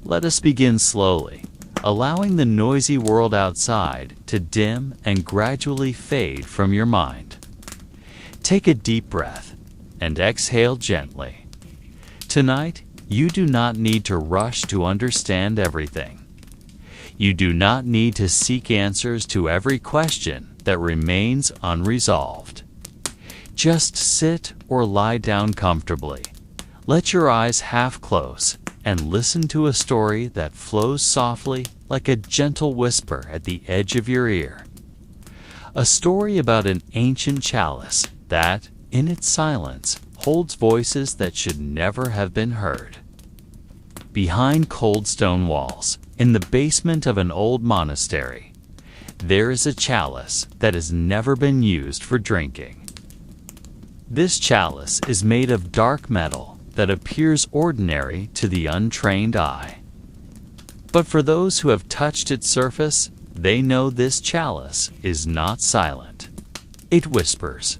Let us begin slowly, allowing the noisy world outside to dim and gradually fade from your mind. Take a deep breath and exhale gently. Tonight, you do not need to rush to understand everything. You do not need to seek answers to every question that remains unresolved. Just sit or lie down comfortably. Let your eyes half close and listen to a story that flows softly like a gentle whisper at the edge of your ear. A story about an ancient chalice that, in its silence, holds voices that should never have been heard. Behind cold stone walls, in the basement of an old monastery, there is a chalice that has never been used for drinking. This chalice is made of dark metal that appears ordinary to the untrained eye. But for those who have touched its surface, they know this chalice is not silent. It whispers.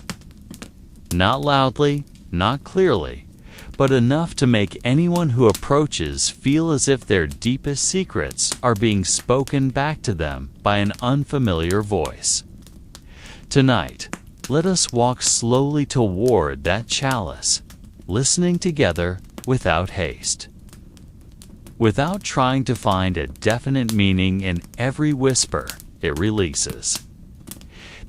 Not loudly, not clearly, but enough to make anyone who approaches feel as if their deepest secrets are being spoken back to them by an unfamiliar voice. Tonight, let us walk slowly toward that chalice, listening together without haste. Without trying to find a definite meaning in every whisper it releases.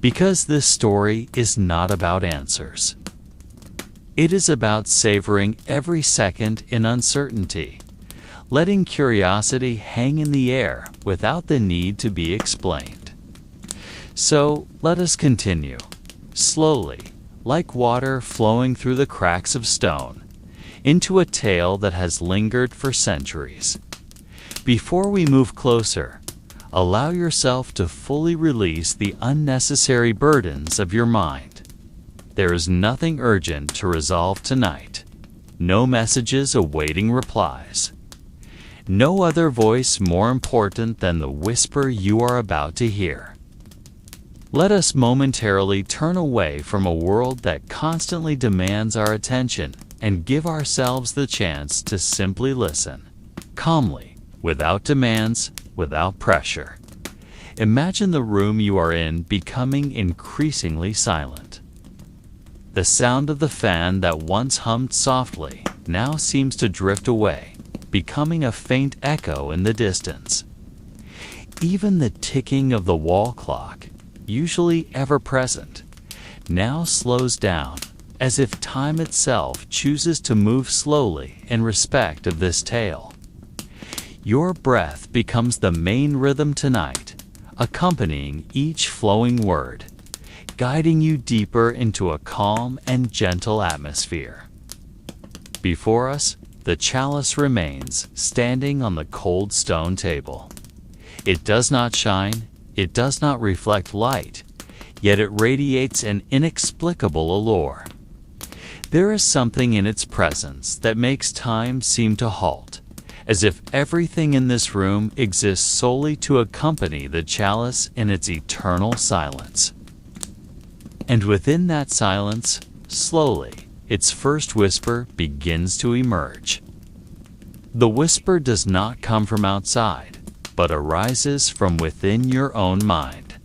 Because this story is not about answers. It is about savoring every second in uncertainty, letting curiosity hang in the air without the need to be explained. So let us continue, slowly, like water flowing through the cracks of stone, into a tale that has lingered for centuries. Before we move closer, allow yourself to fully release the unnecessary burdens of your mind. There is nothing urgent to resolve tonight. No messages awaiting replies. No other voice more important than the whisper you are about to hear. Let us momentarily turn away from a world that constantly demands our attention and give ourselves the chance to simply listen, calmly, without demands, without pressure. Imagine the room you are in becoming increasingly silent. The sound of the fan that once hummed softly now seems to drift away, becoming a faint echo in the distance. Even the ticking of the wall clock, usually ever present, now slows down, as if time itself chooses to move slowly in respect of this tale. Your breath becomes the main rhythm tonight, accompanying each flowing word, guiding you deeper into a calm and gentle atmosphere. Before us, the chalice remains standing on the cold stone table. It does not shine, it does not reflect light, yet it radiates an inexplicable allure. There is something in its presence that makes time seem to halt, as if everything in this room exists solely to accompany the chalice in its eternal silence. And within that silence, slowly, its first whisper begins to emerge. The whisper does not come from outside, but arises from within your own mind.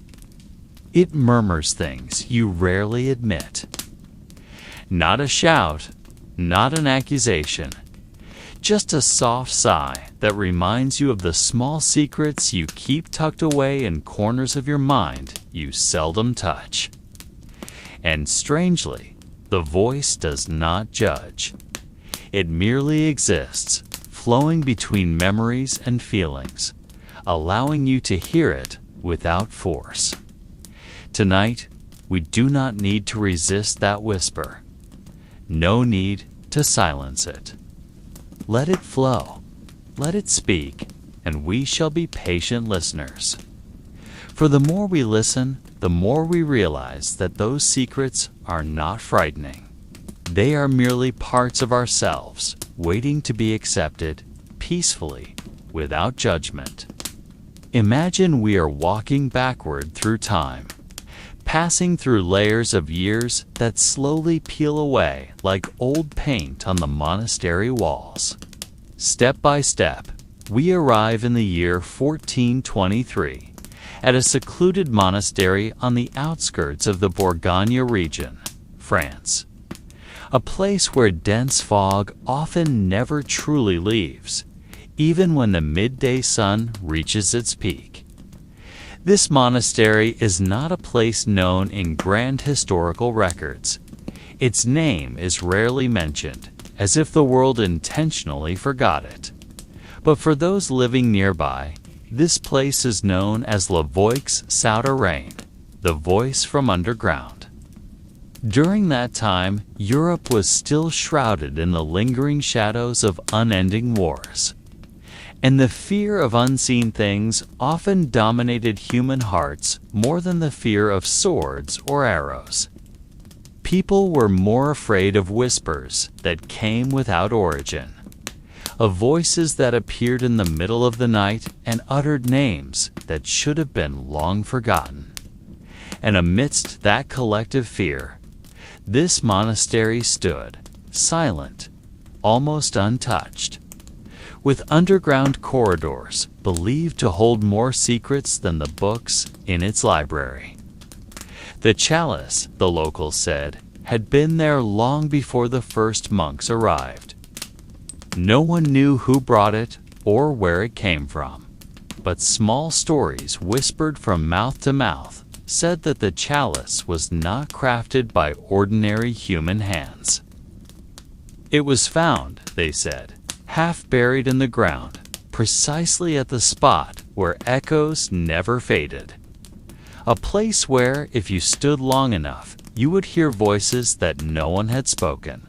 It murmurs things you rarely admit. Not a shout, not an accusation, just a soft sigh that reminds you of the small secrets you keep tucked away in corners of your mind you seldom touch. And strangely, the voice does not judge. It merely exists, flowing between memories and feelings, allowing you to hear it without force. Tonight, we do not need to resist that whisper. No need to silence it. Let it flow, let it speak, and we shall be patient listeners. For the more we listen, the more we realize that those secrets are not frightening. They are merely parts of ourselves, waiting to be accepted peacefully, without judgment. Imagine we are walking backward through time, passing through layers of years that slowly peel away like old paint on the monastery walls. Step by step, we arrive in the year 1423 at a secluded monastery on the outskirts of the Bourgogne region, France. A place where dense fog often never truly leaves, even when the midday sun reaches its peak. This monastery is not a place known in grand historical records. Its name is rarely mentioned, as if the world intentionally forgot it. But for those living nearby, this place is known as La Voix Souterraine, the voice from underground. During that time, Europe was still shrouded in the lingering shadows of unending wars. And the fear of unseen things often dominated human hearts more than the fear of swords or arrows. People were more afraid of whispers that came without origin, of voices that appeared in the middle of the night and uttered names that should have been long forgotten. And amidst that collective fear, this monastery stood, silent, almost untouched, with underground corridors believed to hold more secrets than the books in its library. The chalice, the locals said, had been there long before the first monks arrived. No one knew who brought it or where it came from, but small stories whispered from mouth to mouth said that the chalice was not crafted by ordinary human hands. It was found, they said, half buried in the ground, precisely at the spot where echoes never faded. A place where, if you stood long enough, you would hear voices that no one had spoken.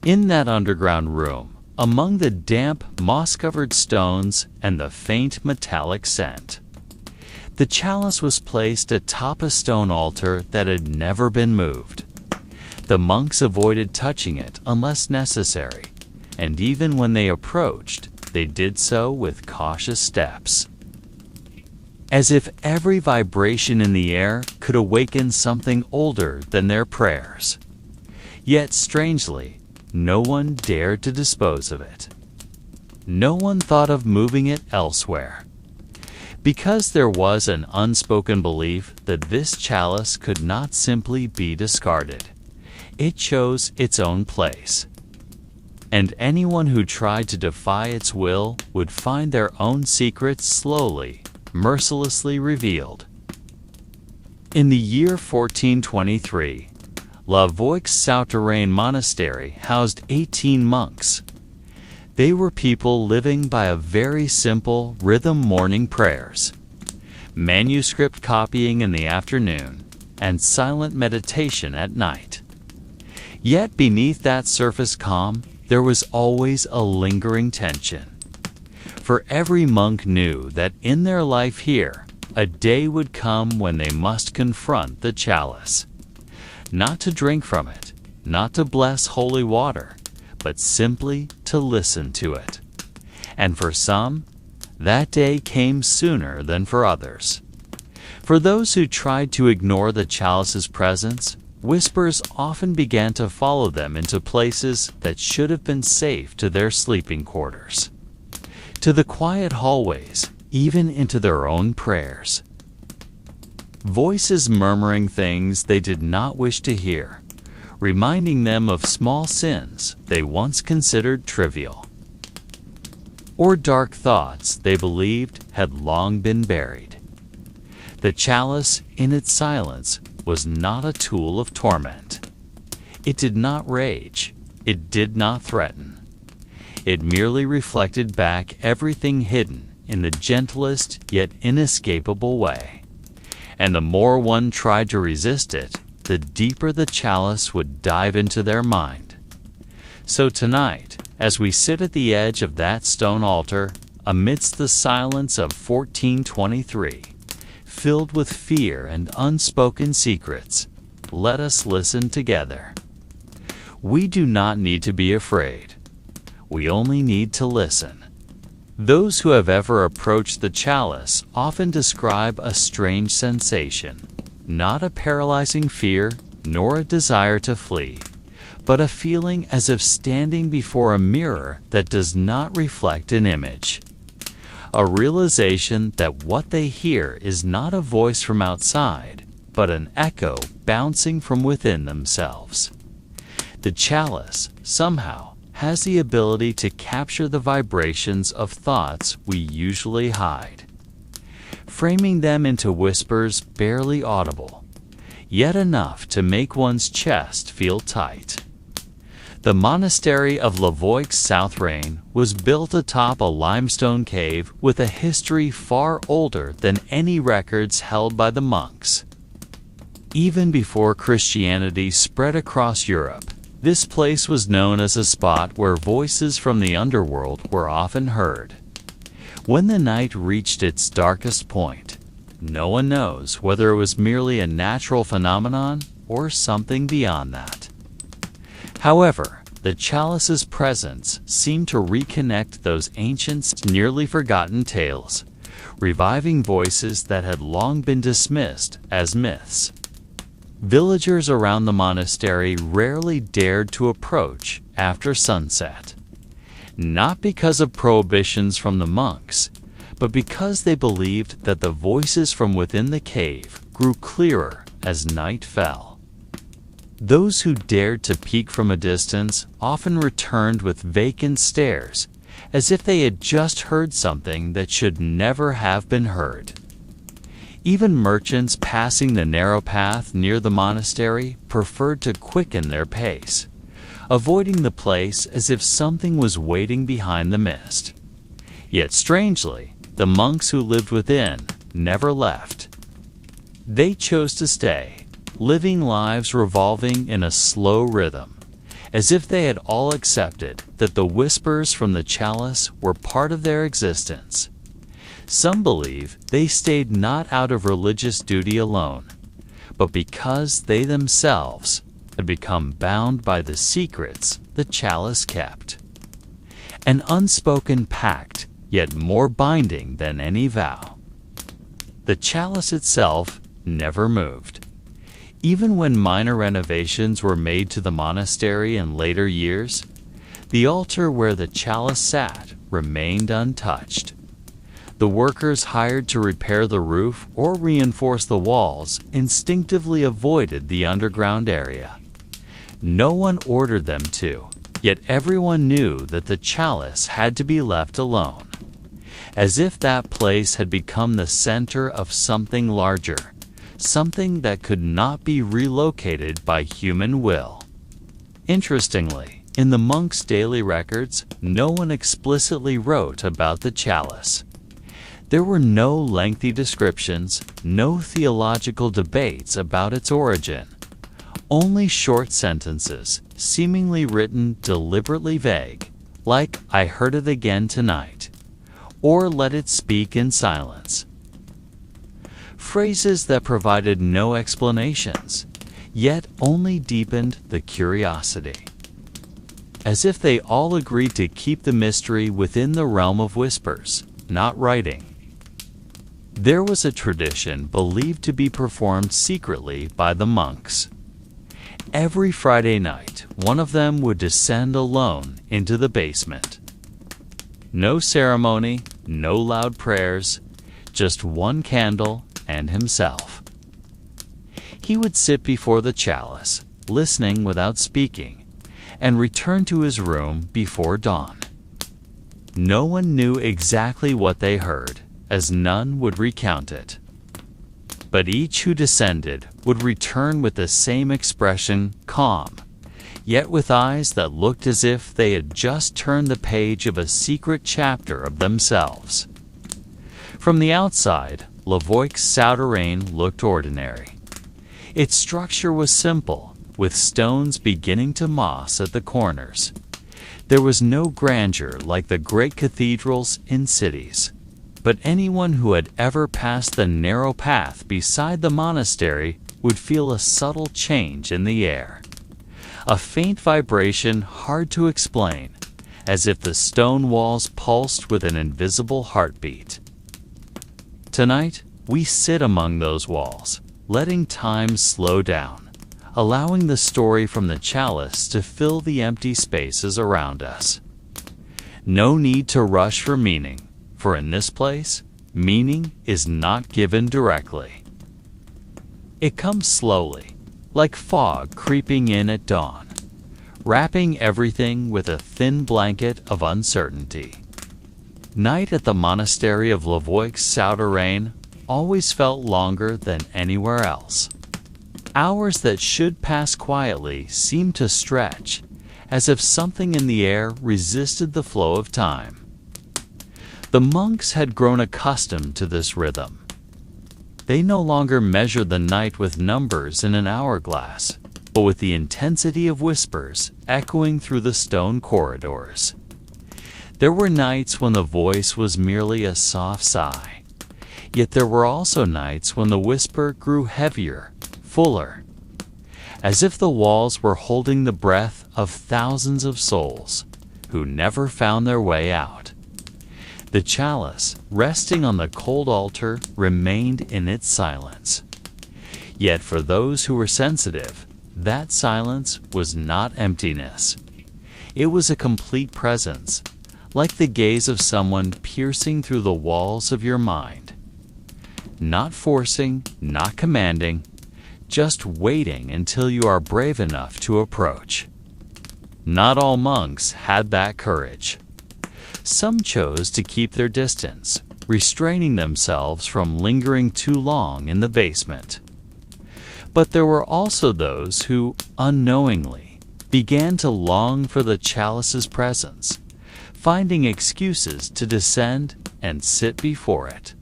In that underground room, among the damp, moss-covered stones and the faint metallic scent, the chalice was placed atop a stone altar that had never been moved. The monks avoided touching it unless necessary, and even when they approached, they did so with cautious steps. As if every vibration in the air could awaken something older than their prayers. Yet, strangely, no one dared to dispose of it. No one thought of moving it elsewhere. Because there was an unspoken belief that this chalice could not simply be discarded, it chose its own place. And anyone who tried to defy its will would find their own secrets slowly, mercilessly revealed. In the year 1423, La Voix Souterraine Monastery housed 18 monks. They were people living by a very simple rhythm morning prayers, manuscript copying in the afternoon, and silent meditation at night. Yet beneath that surface calm, there was always a lingering tension. For every monk knew that in their life here, a day would come when they must confront the chalice. Not to drink from it, not to bless holy water, but simply to listen to it. And for some, that day came sooner than for others. For those who tried to ignore the chalice's presence, whispers often began to follow them into places that should have been safe to their sleeping quarters, to the quiet hallways, even into their own prayers. Voices murmuring things they did not wish to hear, reminding them of small sins they once considered trivial, or dark thoughts they believed had long been buried. The chalice, in its silence, was not a tool of torment. It did not rage. It did not threaten. It merely reflected back everything hidden in the gentlest yet inescapable way. And the more one tried to resist it, the deeper the chalice would dive into their mind. So tonight, as we sit at the edge of that stone altar, amidst the silence of 1423, filled with fear and unspoken secrets, let us listen together. We do not need to be afraid. We only need to listen. Those who have ever approached the chalice often describe a strange sensation, not a paralyzing fear, nor a desire to flee, but a feeling as if standing before a mirror that does not reflect an image. a realization that what they hear is not a voice from outside, but an echo bouncing from within themselves. The chalice, somehow, has the ability to capture the vibrations of thoughts we usually hide, framing them into whispers barely audible, yet enough to make one's chest feel tight. The monastery of Lavoic's South Rain was built atop a limestone cave with a history far older than any records held by the monks. Even before Christianity spread across Europe, this place was known as a spot where voices from the underworld were often heard. When the night reached its darkest point, no one knows whether it was merely a natural phenomenon or something beyond that. However, the chalice's presence seemed to reconnect those ancient, nearly forgotten tales, reviving voices that had long been dismissed as myths. Villagers around the monastery rarely dared to approach after sunset, not because of prohibitions from the monks, but because they believed that the voices from within the cave grew clearer as night fell. Those who dared to peek from a distance often returned with vacant stares, as if they had just heard something that should never have been heard. Even merchants passing the narrow path near the monastery preferred to quicken their pace, avoiding the place as if something was waiting behind the mist. Yet strangely, the monks who lived within never left. They chose to stay, living lives revolving in a slow rhythm, as if they had all accepted that the whispers from the chalice were part of their existence. Some believe they stayed not out of religious duty alone, but because they themselves had become bound by the secrets the chalice kept. An unspoken pact, yet more binding than any vow. The chalice itself never moved. Even when minor renovations were made to the monastery in later years, the altar where the chalice sat remained untouched. The workers hired to repair the roof or reinforce the walls instinctively avoided the underground area. No one ordered them to, yet everyone knew that the chalice had to be left alone, as if that place had become the center of something larger, something that could not be relocated by human will. Interestingly, in the monks' daily records, no one explicitly wrote about the chalice. There were no lengthy descriptions, no theological debates about its origin, only short sentences, seemingly written deliberately vague, like "I heard it again tonight," or "let it speak in silence." Phrases that provided no explanations, yet only deepened the curiosity. As if they all agreed to keep the mystery within the realm of whispers, not writing. There was a tradition believed to be performed secretly by the monks. Every Friday night, one of them would descend alone into the basement. No ceremony, no loud prayers, just one candle and himself. He would sit before the chalice, listening without speaking, and return to his room before dawn. No one knew exactly what they heard, as none would recount it. But each who descended would return with the same expression, calm, yet with eyes that looked as if they had just turned the page of a secret chapter of themselves. From the outside, Lavoic's Souterrain looked ordinary. Its structure was simple, with stones beginning to moss at the corners. There was no grandeur like the great cathedrals in cities. But anyone who had ever passed the narrow path beside the monastery would feel a subtle change in the air. A faint vibration hard to explain, as if the stone walls pulsed with an invisible heartbeat. Tonight, we sit among those walls, letting time slow down, allowing the story from the chalice to fill the empty spaces around us. No need to rush for meaning, for in this place, meaning is not given directly. It comes slowly, like fog creeping in at dawn, wrapping everything with a thin blanket of uncertainty. Night at the monastery of Lavoix-Souterrain always felt longer than anywhere else. Hours that should pass quietly seemed to stretch, as if something in the air resisted the flow of time. The monks had grown accustomed to this rhythm. They no longer measured the night with numbers in an hourglass, but with the intensity of whispers echoing through the stone corridors. There were nights when the voice was merely a soft sigh, yet there were also nights when the whisper grew heavier, fuller, as if the walls were holding the breath of thousands of souls who never found their way out. The chalice, resting on the cold altar, remained in its silence. Yet for those who were sensitive, that silence was not emptiness. It was a complete presence, like the gaze of someone piercing through the walls of your mind. Not forcing, not commanding, just waiting until you are brave enough to approach. Not all monks had that courage. Some chose to keep their distance, restraining themselves from lingering too long in the basement. But there were also those who, unknowingly, began to long for the chalice's presence, finding excuses to descend and sit before it,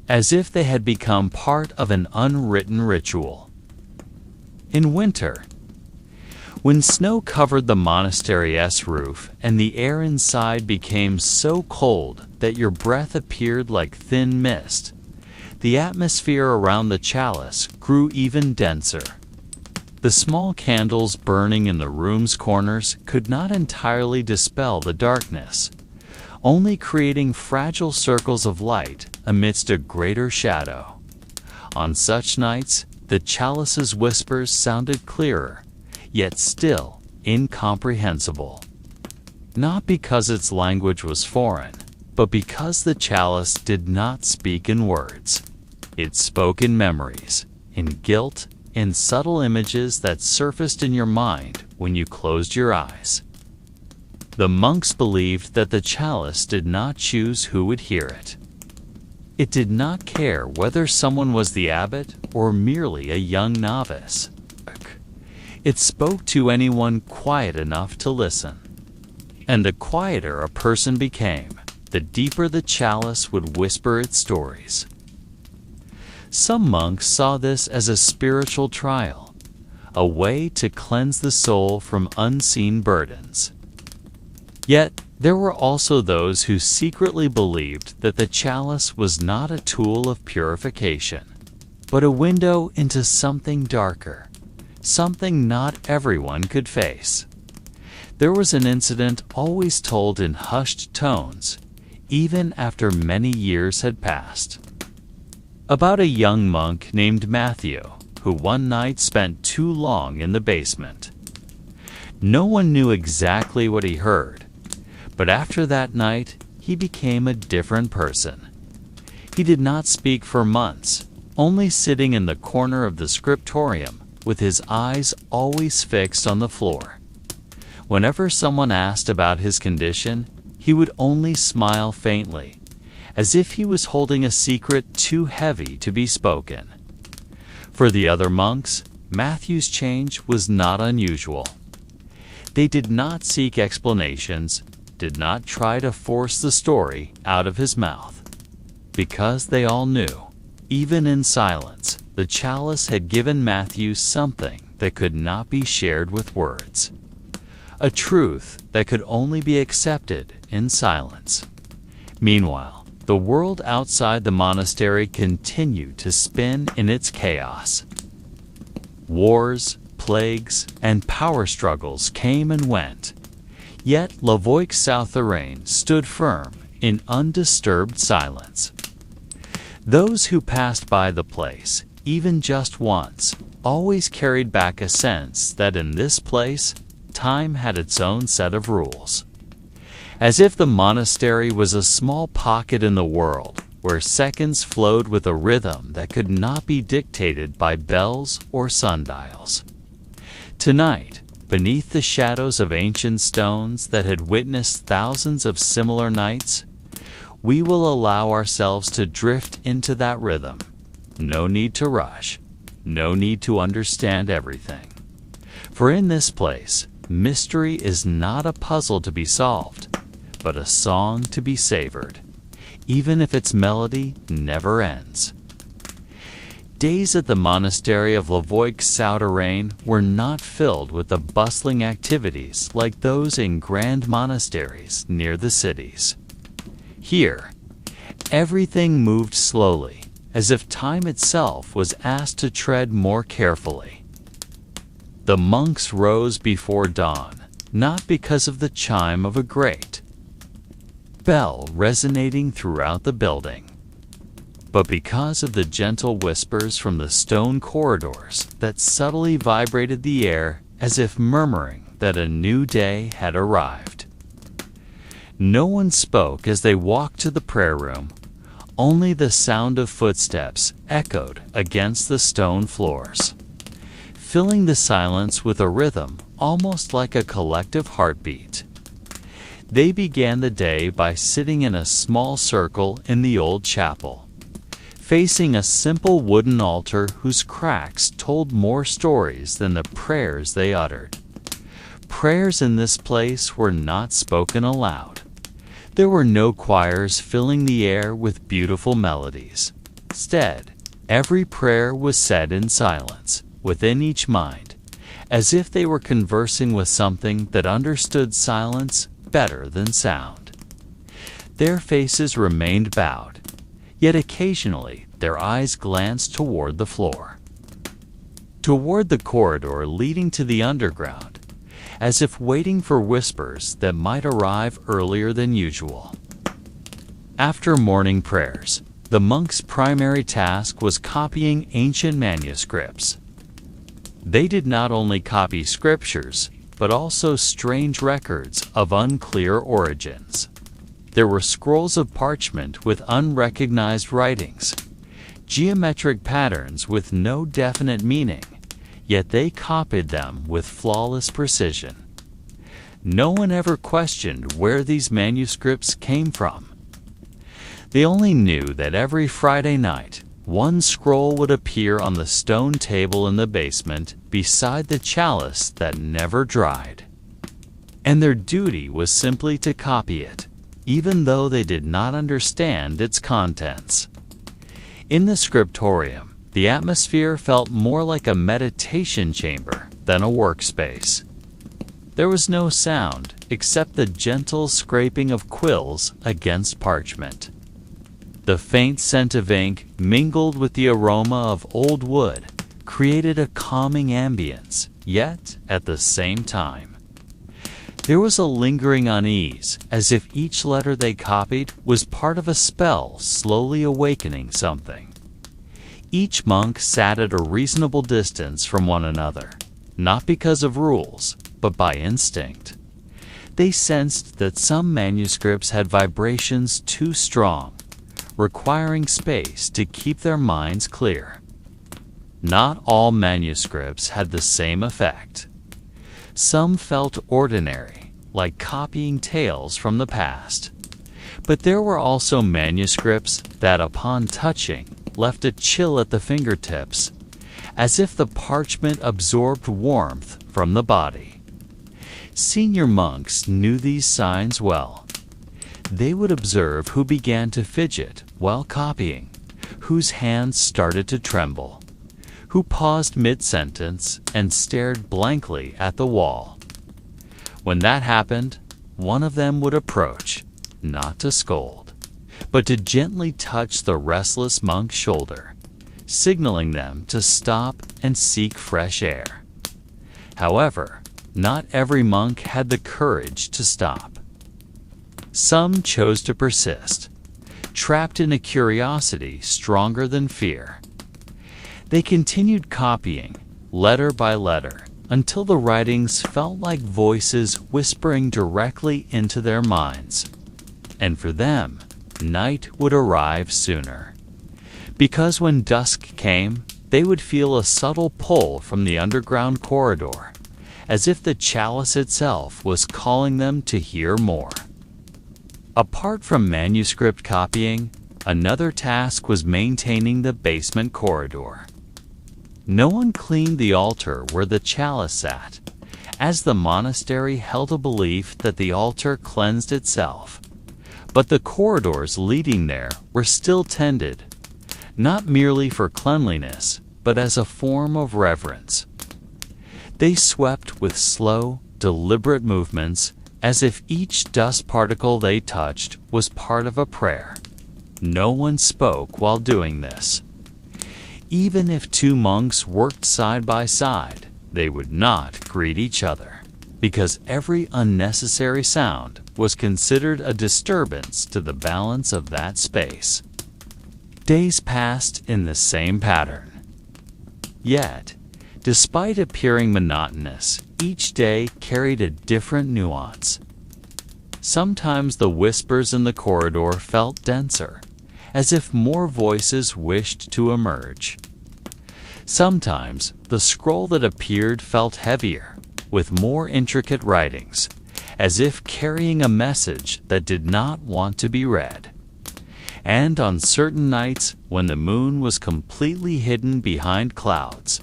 as if they had become part of an unwritten ritual. In winter, when snow covered the monastery's roof and the air inside became so cold that your breath appeared like thin mist, the atmosphere around the chalice grew even denser. The small candles burning in the room's corners could not entirely dispel the darkness, only creating fragile circles of light amidst a greater shadow. On such nights, the chalice's whispers sounded clearer, yet still incomprehensible. Not because its language was foreign, but because the chalice did not speak in words. It spoke in memories, in guilt, in subtle images that surfaced in your mind when you closed your eyes. The monks believed that the chalice did not choose who would hear it. It did not care whether someone was the abbot or merely a young novice. It spoke to anyone quiet enough to listen. And the quieter a person became, the deeper the chalice would whisper its stories. Some monks saw this as a spiritual trial, a way to cleanse the soul from unseen burdens. Yet, there were also those who secretly believed that the chalice was not a tool of purification, but a window into something darker, something not everyone could face. There was an incident always told in hushed tones, even after many years had passed, about a young monk named Matthew, who one night spent too long in the basement. No one knew exactly what he heard, but after that night, he became a different person. He did not speak for months, only sitting in the corner of the scriptorium, with his eyes always fixed on the floor. Whenever someone asked about his condition, he would only smile faintly, as if he was holding a secret too heavy to be spoken. For the other monks, Matthew's change was not unusual. They did not seek explanations, did not try to force the story out of his mouth, because they all knew, even in silence, the chalice had given Matthew something that could not be shared with words, a truth that could only be accepted in silence. Meanwhile, the world outside the monastery continued to spin in its chaos. Wars, plagues, and power struggles came and went, yet Lavoix-Souterrain stood firm in undisturbed silence. Those who passed by the place, even just once, always carried back a sense that in this place, time had its own set of rules. as if the monastery was a small pocket in the world where seconds flowed with a rhythm that could not be dictated by bells or sundials. Tonight, beneath the shadows of ancient stones that had witnessed thousands of similar nights, we will allow ourselves to drift into that rhythm. No need to rush, no need to understand everything. For in this place, mystery is not a puzzle to be solved, but a song to be savored, even if its melody never ends. Days at the monastery of Lavoic-Souterrain were not filled with the bustling activities like those in grand monasteries near the cities. Here, everything moved slowly, as if time itself was asked to tread more carefully. The monks rose before dawn, not because of the chime of a great bell resonating throughout the building, but because of the gentle whispers from the stone corridors that subtly vibrated the air as if murmuring that a new day had arrived. No one spoke as they walked to the prayer room. Only the sound of footsteps echoed against the stone floors, filling the silence with a rhythm almost like a collective heartbeat. They began the day by sitting in a small circle in the old chapel, facing a simple wooden altar whose cracks told more stories than the prayers they uttered. Prayers in this place were not spoken aloud. There were no choirs filling the air with beautiful melodies. Instead, every prayer was said in silence, within each mind, as if they were conversing with something that understood silence better than sound. Their faces remained bowed, yet occasionally their eyes glanced toward the floor, toward the corridor leading to the underground, as if waiting for whispers that might arrive earlier than usual. After morning prayers, the monks' primary task was copying ancient manuscripts. They did not only copy scriptures, but also strange records of unclear origins. There were scrolls of parchment with unrecognized writings, geometric patterns with no definite meaning, yet they copied them with flawless precision. No one ever questioned where these manuscripts came from. They only knew that every Friday night, one scroll would appear on the stone table in the basement beside the chalice that never dried. And their duty was simply to copy it, even though they did not understand its contents. In the scriptorium, the atmosphere felt more like a meditation chamber than a workspace. There was no sound except the gentle scraping of quills against parchment. The faint scent of ink, mingled with the aroma of old wood, created a calming ambience, yet at the same time, there was a lingering unease, as if each letter they copied was part of a spell slowly awakening something. Each monk sat at a reasonable distance from one another, not because of rules, but by instinct. They sensed that some manuscripts had vibrations too strong, requiring space to keep their minds clear. Not all manuscripts had the same effect. Some felt ordinary, like copying tales from the past. But there were also manuscripts that, upon touching, left a chill at the fingertips, as if the parchment absorbed warmth from the body. Senior monks knew these signs well. They would observe who began to fidget while copying, whose hands started to tremble, who paused mid-sentence and stared blankly at the wall. When that happened, one of them would approach, not to scold, but to gently touch the restless monk's shoulder, signaling them to stop and seek fresh air. However, not every monk had the courage to stop. Some chose to persist, trapped in a curiosity stronger than fear. They continued copying, letter by letter, until the writings felt like voices whispering directly into their minds. And for them, night would arrive sooner. Because when dusk came, they would feel a subtle pull from the underground corridor, as if the chalice itself was calling them to hear more. Apart from manuscript copying, another task was maintaining the basement corridor. No one cleaned the altar where the chalice sat, as the monastery held a belief that the altar cleansed itself. But the corridors leading there were still tended, not merely for cleanliness, but as a form of reverence. They swept with slow, deliberate movements, as if each dust particle they touched was part of a prayer. No one spoke while doing this. Even if two monks worked side by side, they would not greet each other, because every unnecessary sound was considered a disturbance to the balance of that space. Days passed in the same pattern. Yet, despite appearing monotonous, each day carried a different nuance. Sometimes the whispers in the corridor felt denser, as if more voices wished to emerge. Sometimes the scroll that appeared felt heavier, with more intricate writings, as if carrying a message that did not want to be read. And on certain nights, when the moon was completely hidden behind clouds,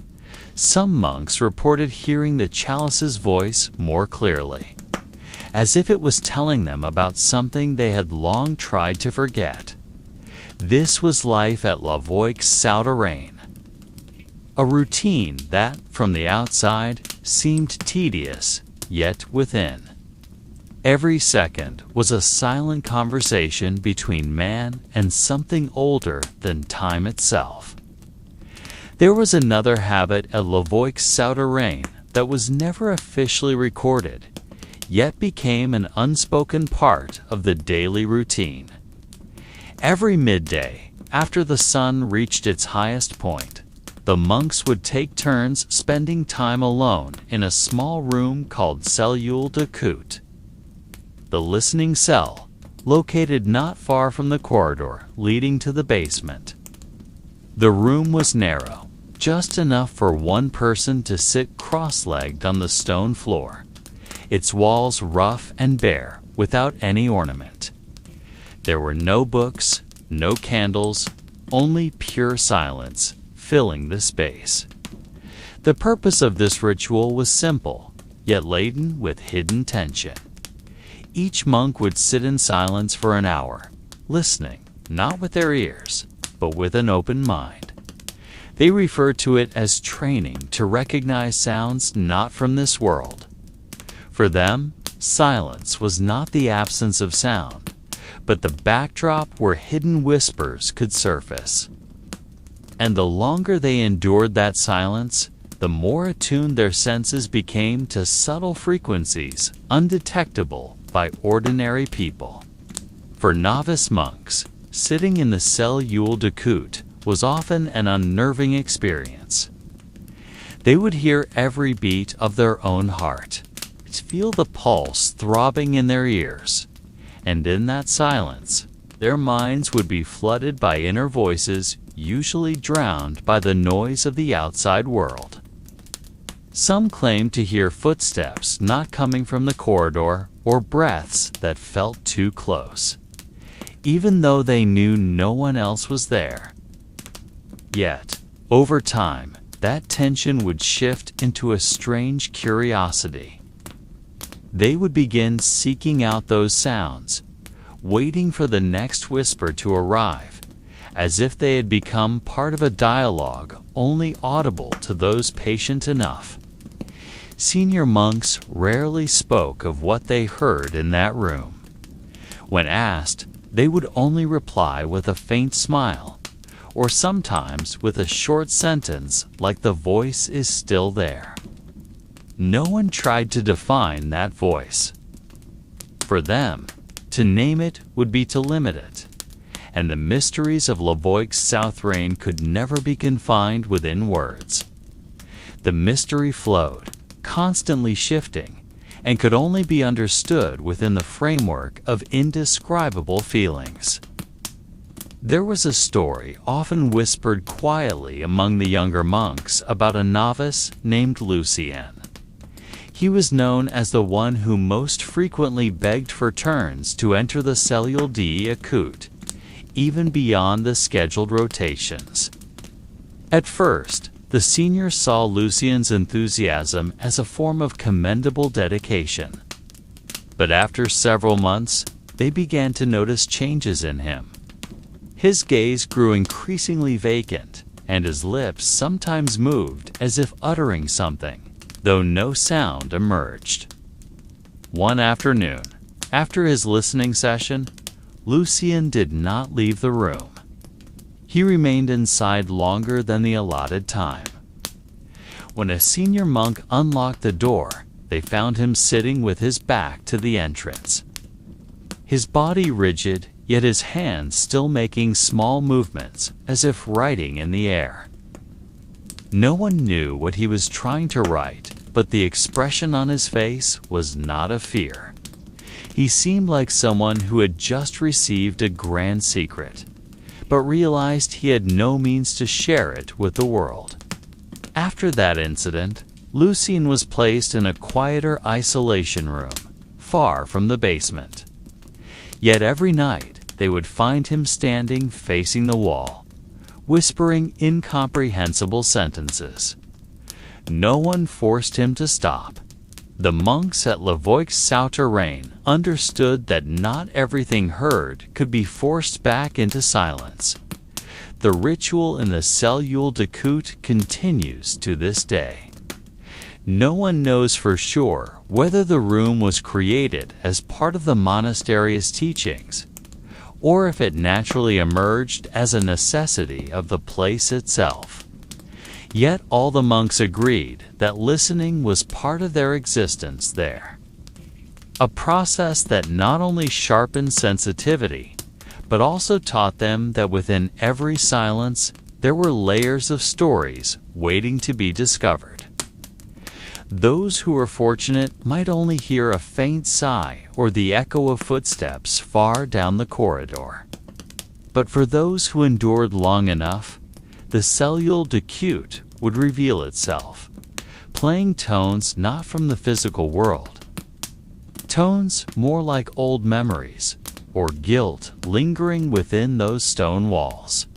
some monks reported hearing the chalice's voice more clearly, as if it was telling them about something they had long tried to forget. This was life at Lavoix-Souterrain, a routine that, from the outside, seemed tedious, yet within. Every second was a silent conversation between man and something older than time itself. There was another habit at Lavoix-Souterrain that was never officially recorded, yet became an unspoken part of the daily routine. Every midday, after the sun reached its highest point, the monks would take turns spending time alone in a small room called cellule de coute, the listening cell, located not far from the corridor leading to the basement. The room was narrow, just enough for one person to sit cross-legged on the stone floor, its walls rough and bare without any ornament. There were no books, no candles, only pure silence filling the space. The purpose of this ritual was simple, yet laden with hidden tension. Each monk would sit in silence for an hour, listening, not with their ears, but with an open mind. They referred to it as training to recognize sounds not from this world. For them, silence was not the absence of sound, but the backdrop where hidden whispers could surface. And the longer they endured that silence, the more attuned their senses became to subtle frequencies undetectable by ordinary people. For novice monks, sitting in the cellule de coute was often an unnerving experience. They would hear every beat of their own heart, feel the pulse throbbing in their ears, and in that silence, their minds would be flooded by inner voices usually drowned by the noise of the outside world. Some claimed to hear footsteps not coming from the corridor or breaths that felt too close, even though they knew no one else was there. Yet, over time, that tension would shift into a strange curiosity. They would begin seeking out those sounds, waiting for the next whisper to arrive, as if they had become part of a dialogue only audible to those patient enough. Senior monks rarely spoke of what they heard in that room. When asked, they would only reply with a faint smile, or sometimes with a short sentence like "the voice is still there." No one tried to define that voice. For them, to name it would be to limit it, and the mysteries of Lavoix-Souterrain could never be confined within words. The mystery flowed, constantly shifting, and could only be understood within the framework of indescribable feelings. There was a story often whispered quietly among the younger monks about a novice named Lucien. He was known as the one who most frequently begged for turns to enter the cellule d'écoute, even beyond the scheduled rotations. At first, the senior saw Lucien's enthusiasm as a form of commendable dedication. But after several months, they began to notice changes in him. His gaze grew increasingly vacant, and his lips sometimes moved as if uttering something, though no sound emerged. One afternoon, after his listening session, Lucien did not leave the room. He remained inside longer than the allotted time. When a senior monk unlocked the door, they found him sitting with his back to the entrance. His body rigid, yet his hands still making small movements as if writing in the air. No one knew what he was trying to write, but the expression on his face was not of fear. He seemed like someone who had just received a grand secret, but realized he had no means to share it with the world. After that incident, Lucien was placed in a quieter isolation room, far from the basement. Yet every night they would find him standing facing the wall, whispering incomprehensible sentences. No one forced him to stop. The monks at Lavoix-Souterrain understood that not everything heard could be forced back into silence. The ritual in the cellule d'écoute continues to this day. No one knows for sure whether the room was created as part of the monastery's teachings, or if it naturally emerged as a necessity of the place itself. Yet all the monks agreed that listening was part of their existence there. A process that not only sharpened sensitivity, but also taught them that within every silence there were layers of stories waiting to be discovered. Those who were fortunate might only hear a faint sigh or the echo of footsteps far down the corridor. But for those who endured long enough, the cellule d'écoute would reveal itself, playing tones not from the physical world. Tones more like old memories, or guilt lingering within those stone walls.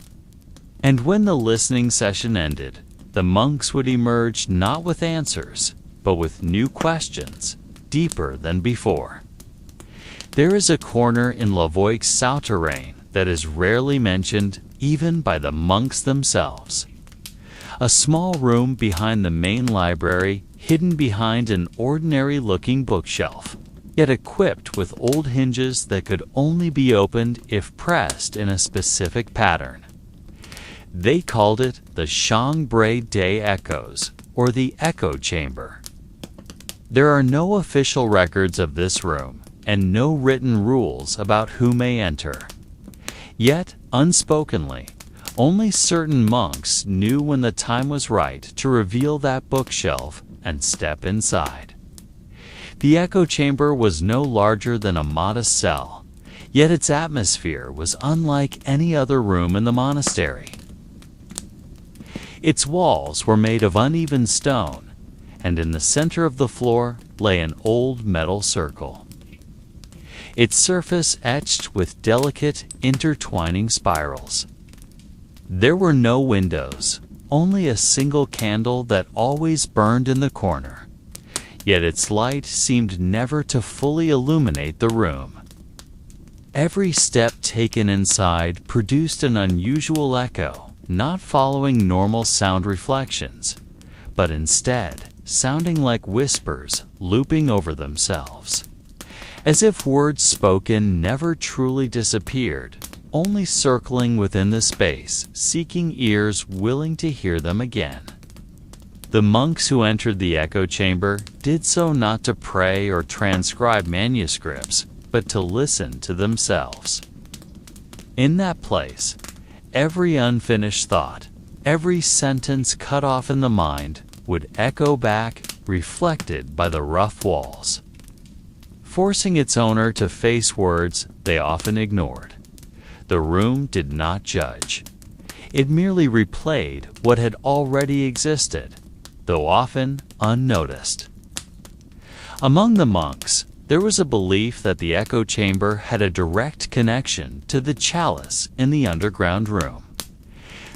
And when the listening session ended, the monks would emerge not with answers, but with new questions, deeper than before. There is a corner in Lavoix-Souterrain that is rarely mentioned even by the monks themselves. A small room behind the main library, hidden behind an ordinary-looking bookshelf, yet equipped with old hinges that could only be opened if pressed in a specific pattern. They called it the Chambre des Echoes, or the Echo Chamber. There are no official records of this room, and no written rules about who may enter. Yet, unspokenly, only certain monks knew when the time was right to reveal that bookshelf and step inside. The echo chamber was no larger than a modest cell, yet its atmosphere was unlike any other room in the monastery. Its walls were made of uneven stone, and in the center of the floor lay an old metal circle, its surface etched with delicate, intertwining spirals. There were no windows, only a single candle that always burned in the corner, yet its light seemed never to fully illuminate the room. Every step taken inside produced an unusual echo, not following normal sound reflections, but instead sounding like whispers looping over themselves, as if words spoken never truly disappeared, only circling within the space, seeking ears willing to hear them again. The monks who entered the echo chamber did so not to pray or transcribe manuscripts, but to listen to themselves. In that place, every unfinished thought, every sentence cut off in the mind, would echo back reflected by the rough walls, forcing its owner to face words they often ignored. The room did not judge. It merely replayed what had already existed, though often unnoticed. Among the monks, there was a belief that the echo chamber had a direct connection to the chalice in the underground room,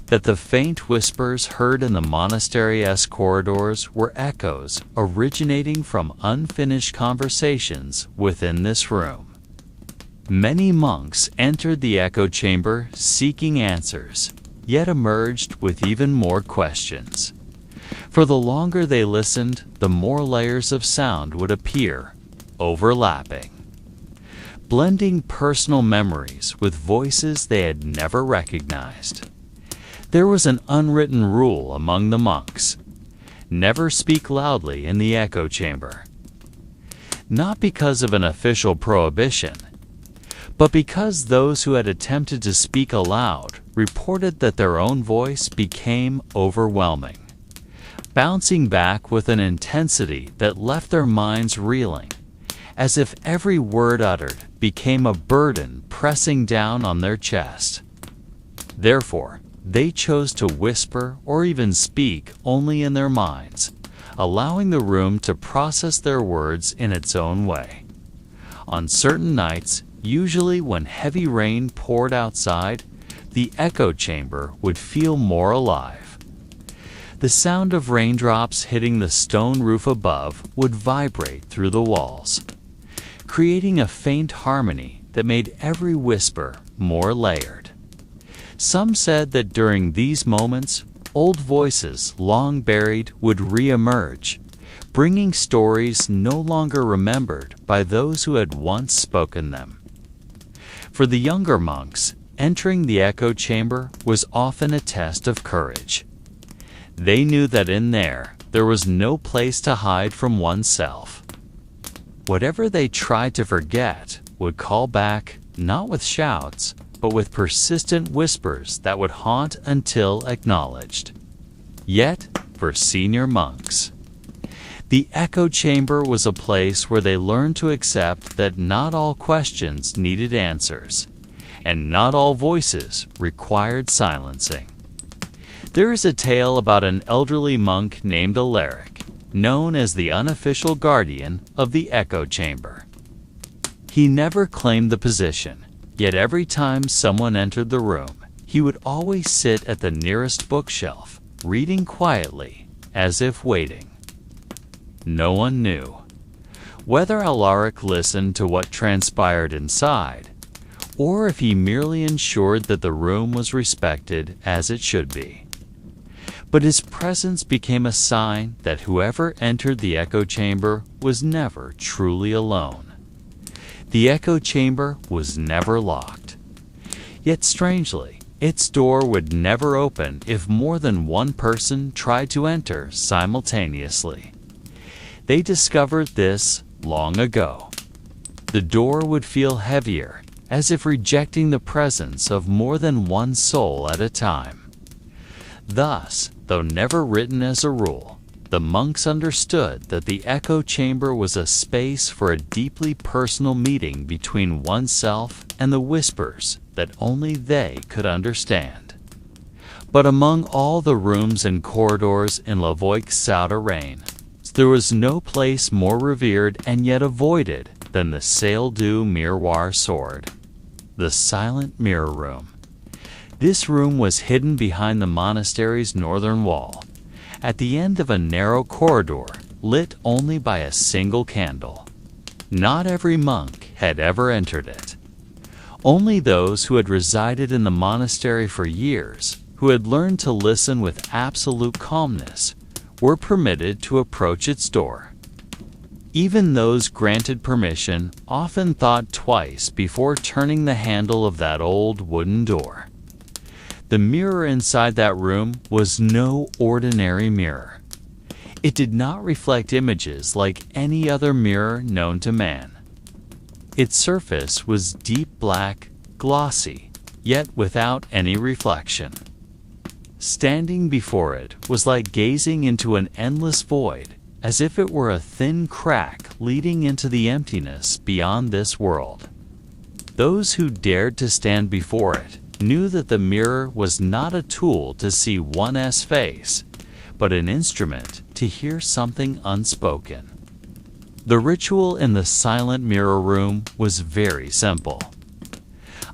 that the faint whispers heard in the monastery-esque corridors were echoes originating from unfinished conversations within this room. Many monks entered the echo chamber seeking answers, yet emerged with even more questions. For the longer they listened, the more layers of sound would appear, overlapping, blending personal memories with voices they had never recognized. There was an unwritten rule among the monks: never speak loudly in the echo chamber. Not because of an official prohibition, but because those who had attempted to speak aloud reported that their own voice became overwhelming, bouncing back with an intensity that left their minds reeling, as if every word uttered became a burden pressing down on their chest. Therefore, they chose to whisper or even speak only in their minds, allowing the room to process their words in its own way. On certain nights, usually when heavy rain poured outside, the echo chamber would feel more alive. The sound of raindrops hitting the stone roof above would vibrate through the walls, creating a faint harmony that made every whisper more layered. Some said that during these moments, old voices long buried would re-emerge, bringing stories no longer remembered by those who had once spoken them. For the younger monks, entering the echo chamber was often a test of courage. They knew that in there was no place to hide from oneself. Whatever they tried to forget would call back, not with shouts, but with persistent whispers that would haunt until acknowledged. Yet, for senior monks, the echo chamber was a place where they learned to accept that not all questions needed answers, and not all voices required silencing. There is a tale about an elderly monk named Alaric, known as the unofficial guardian of the echo chamber. He never claimed the position, yet every time someone entered the room, he would always sit at the nearest bookshelf, reading quietly, as if waiting. No one knew whether Alaric listened to what transpired inside, or if he merely ensured that the room was respected as it should be. But his presence became a sign that whoever entered the echo chamber was never truly alone. The echo chamber was never locked. Yet strangely, its door would never open if more than one person tried to enter simultaneously. They discovered this long ago. The door would feel heavier, as if rejecting the presence of more than one soul at a time. Thus, though never written as a rule, the monks understood that the echo chamber was a space for a deeply personal meeting between oneself and the whispers that only they could understand. But among all the rooms and corridors in Lavoix-Souterrain, there was no place more revered and yet avoided than the Salle du Miroir sword, the silent mirror room. This room was hidden behind the monastery's northern wall, at the end of a narrow corridor lit only by a single candle. Not every monk had ever entered it. Only those who had resided in the monastery for years, who had learned to listen with absolute calmness, were permitted to approach its door. Even those granted permission often thought twice before turning the handle of that old wooden door. The mirror inside that room was no ordinary mirror. It did not reflect images like any other mirror known to man. Its surface was deep black, glossy, yet without any reflection. Standing before it was like gazing into an endless void, as if it were a thin crack leading into the emptiness beyond this world. Those who dared to stand before it knew that the mirror was not a tool to see one's face, but an instrument to hear something unspoken. The ritual in the silent mirror room was very simple.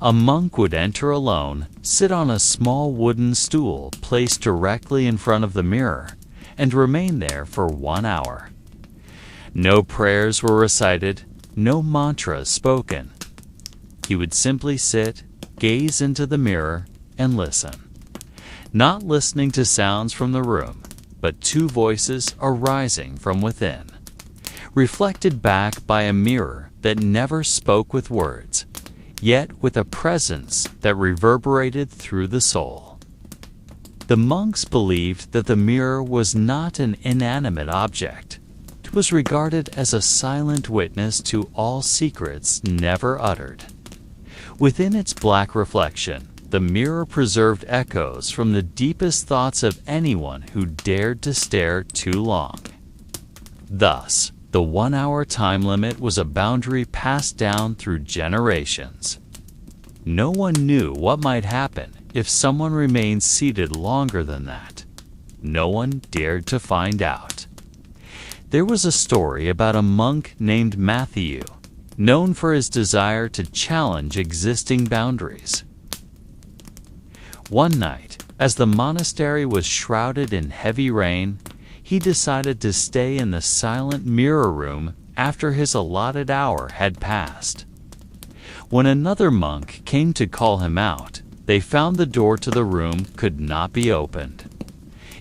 A monk would enter alone, sit on a small wooden stool placed directly in front of the mirror, and remain there for 1 hour. No prayers were recited, no mantras spoken. He would simply sit, gaze into the mirror, and listen. Not listening to sounds from the room, but 2 voices arising from within, reflected back by a mirror that never spoke with words, yet with a presence that reverberated through the soul. The monks believed that the mirror was not an inanimate object. It was regarded as a silent witness to all secrets never uttered. Within its black reflection, the mirror preserved echoes from the deepest thoughts of anyone who dared to stare too long. Thus, the 1 hour time limit was a boundary passed down through generations. No one knew what might happen if someone remained seated longer than that. No one dared to find out. There was a story about a monk named Matthew, known for his desire to challenge existing boundaries. One night, as the monastery was shrouded in heavy rain, he decided to stay in the silent mirror room after his allotted hour had passed. When another monk came to call him out, they found the door to the room could not be opened.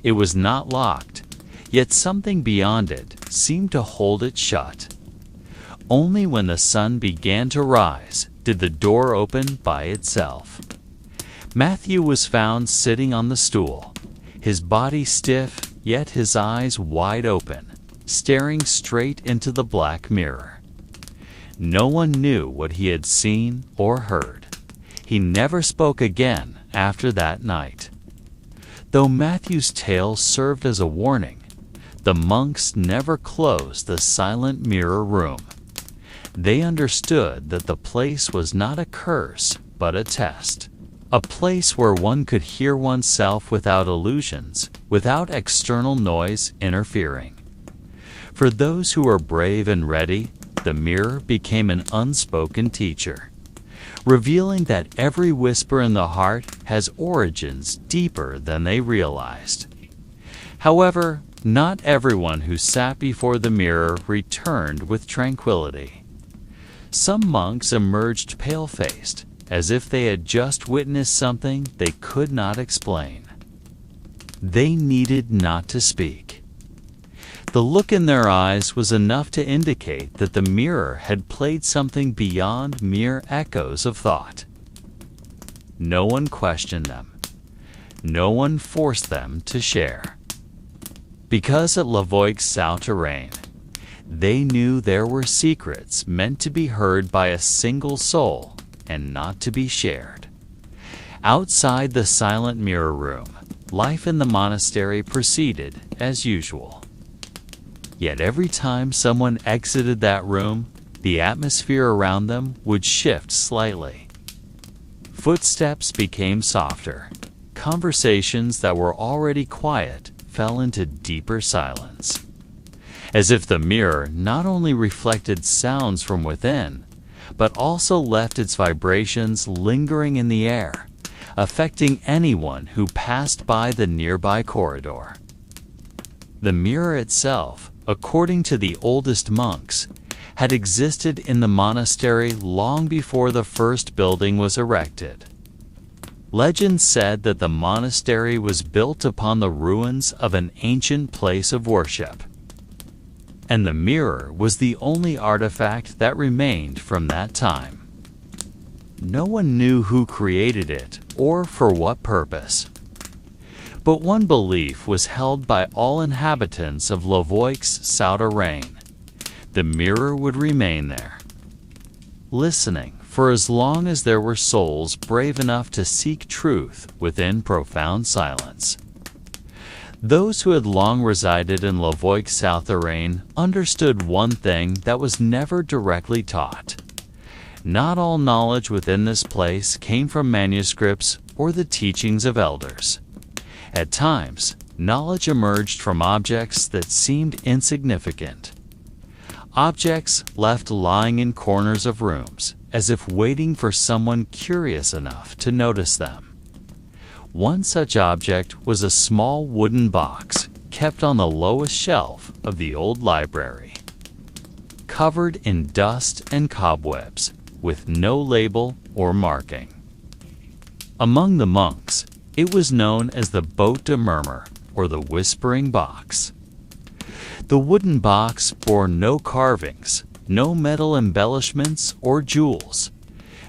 It was not locked, yet something beyond it seemed to hold it shut. Only when the sun began to rise did the door open by itself. Matthew was found sitting on the stool, his body stiff, yet his eyes wide open, staring straight into the black mirror. No one knew what he had seen or heard. He never spoke again after that night. Though Matthew's tale served as a warning, the monks never closed the silent mirror room. They understood that the place was not a curse, but a test. A place where one could hear oneself without illusions, without external noise interfering. For those who were brave and ready, the mirror became an unspoken teacher, revealing that every whisper in the heart has origins deeper than they realized. However, not everyone who sat before the mirror returned with tranquility. Some monks emerged pale-faced, as if they had just witnessed something they could not explain. They needed not to speak. The look in their eyes was enough to indicate that the mirror had played something beyond mere echoes of thought. No one questioned them. No one forced them to share. Because at Lavoic's souterrain, they knew there were secrets meant to be heard by a single soul and not to be shared. Outside the silent mirror room, life in the monastery proceeded as usual. Yet every time someone exited that room, the atmosphere around them would shift slightly. Footsteps became softer. Conversations that were already quiet fell into deeper silence. As if the mirror not only reflected sounds from within, but also left its vibrations lingering in the air, affecting anyone who passed by the nearby corridor. The mirror itself, according to the oldest monks, had existed in the monastery long before the first building was erected. Legend said that the monastery was built upon the ruins of an ancient place of worship, and the mirror was the only artifact that remained from that time. No one knew who created it or for what purpose. But one belief was held by all inhabitants of Lavoic's souterrain. The mirror would remain there, listening for as long as there were souls brave enough to seek truth within profound silence. Those who had long resided in Lavoic, South Lorraine, understood one thing that was never directly taught. Not all knowledge within this place came from manuscripts or the teachings of elders. At times, knowledge emerged from objects that seemed insignificant. Objects left lying in corners of rooms, as if waiting for someone curious enough to notice them. One such object was a small wooden box kept on the lowest shelf of the old library. Covered in dust and cobwebs, with no label or marking. Among the monks, it was known as the Botte de Murmur, or the Whispering Box. The wooden box bore no carvings, no metal embellishments or jewels,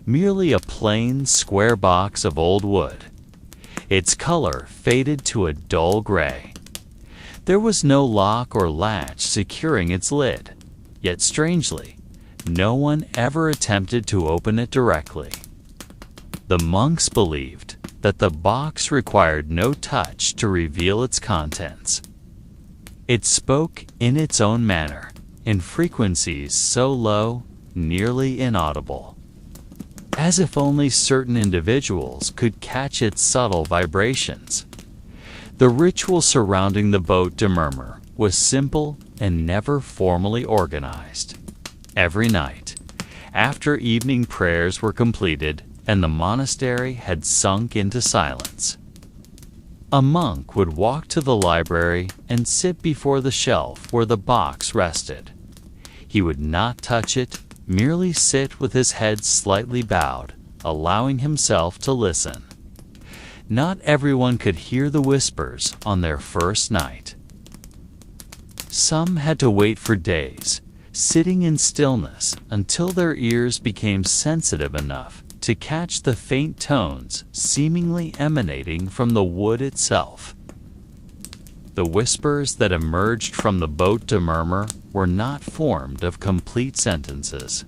merely a plain, square box of old wood. Its color faded to a dull gray. There was no lock or latch securing its lid, yet strangely, no one ever attempted to open it directly. The monks believed that the box required no touch to reveal its contents. It spoke in its own manner, in frequencies so low, nearly inaudible, as if only certain individuals could catch its subtle vibrations. The ritual surrounding the Botte de Murmur was simple and never formally organized. Every night, after evening prayers were completed and the monastery had sunk into silence, a monk would walk to the library and sit before the shelf where the box rested. He would not touch it, merely sit with his head slightly bowed, allowing himself to listen. Not everyone could hear the whispers on their first night. Some had to wait for days, sitting in stillness until their ears became sensitive enough to catch the faint tones seemingly emanating from the wood itself. The whispers that emerged from the Botte de Murmur were not formed of complete sentences.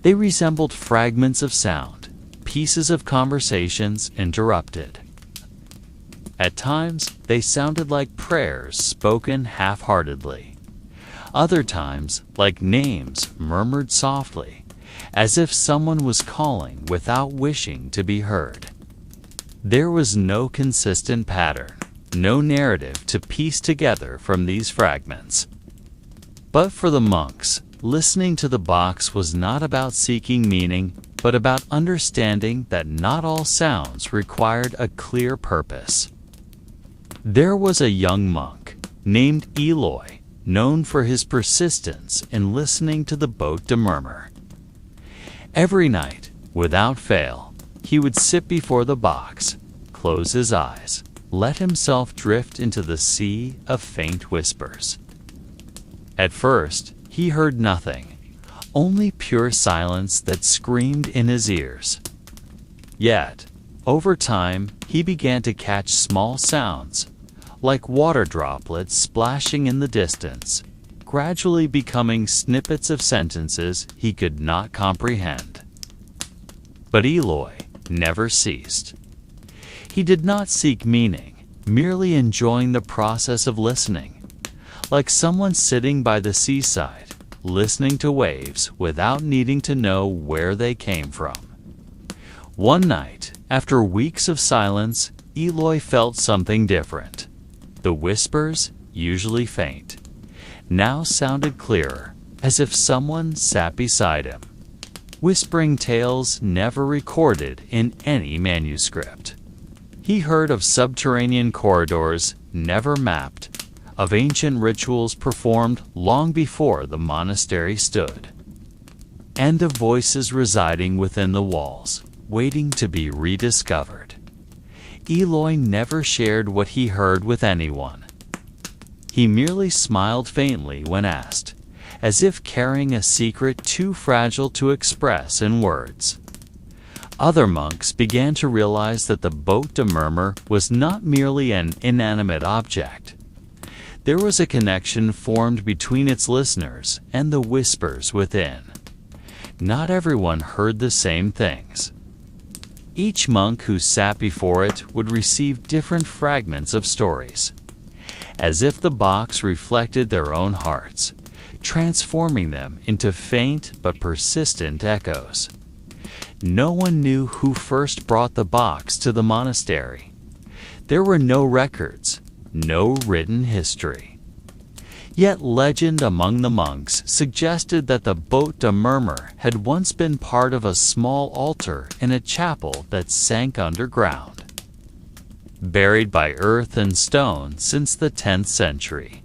They resembled fragments of sound, pieces of conversations interrupted. At times, they sounded like prayers spoken half-heartedly. Other times, like names murmured softly, as if someone was calling without wishing to be heard. There was no consistent pattern, no narrative to piece together from these fragments. But for the monks, listening to the box was not about seeking meaning, but about understanding that not all sounds required a clear purpose. There was a young monk named Eloy, known for his persistence in listening to the Botte de Murmur. Every night, without fail, he would sit before the box, close his eyes, let himself drift into the sea of faint whispers. At first, he heard nothing, only pure silence that screamed in his ears. Yet, over time, he began to catch small sounds, like water droplets splashing in the distance, gradually becoming snippets of sentences he could not comprehend. But Eloy never ceased. He did not seek meaning, merely enjoying the process of listening, like someone sitting by the seaside, listening to waves without needing to know where they came from. One night, after weeks of silence, Eloy felt something different. The whispers, usually faint, now sounded clearer, as if someone sat beside him, whispering tales never recorded in any manuscript. He heard of subterranean corridors never mapped, of ancient rituals performed long before the monastery stood, and of voices residing within the walls, waiting to be rediscovered. Eloy never shared what he heard with anyone. He merely smiled faintly when asked, as if carrying a secret too fragile to express in words. Other monks began to realize that the Botte de Murmur was not merely an inanimate object. There was a connection formed between its listeners and the whispers within. Not everyone heard the same things. Each monk who sat before it would receive different fragments of stories, as if the box reflected their own hearts, transforming them into faint but persistent echoes. No one knew who first brought the box to the monastery. There were no records, no written history. Yet legend among the monks suggested that the botte de murmure had once been part of a small altar in a chapel that sank underground, buried by earth and stone since the 10th century.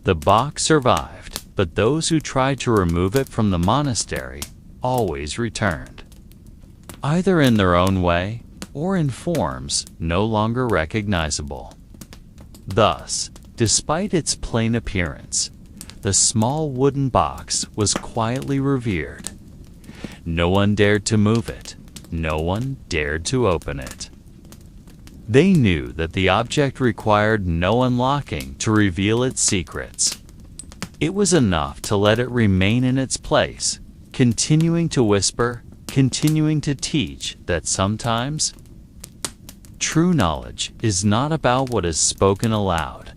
The box survived, but those who tried to remove it from the monastery always returned, either in their own way or in forms no longer recognizable. Thus, despite its plain appearance, the small wooden box was quietly revered. No one dared to move it. No one dared to open it. They knew that the object required no unlocking to reveal its secrets. It was enough to let it remain in its place, continuing to whisper, continuing to teach that sometimes true knowledge is not about what is spoken aloud,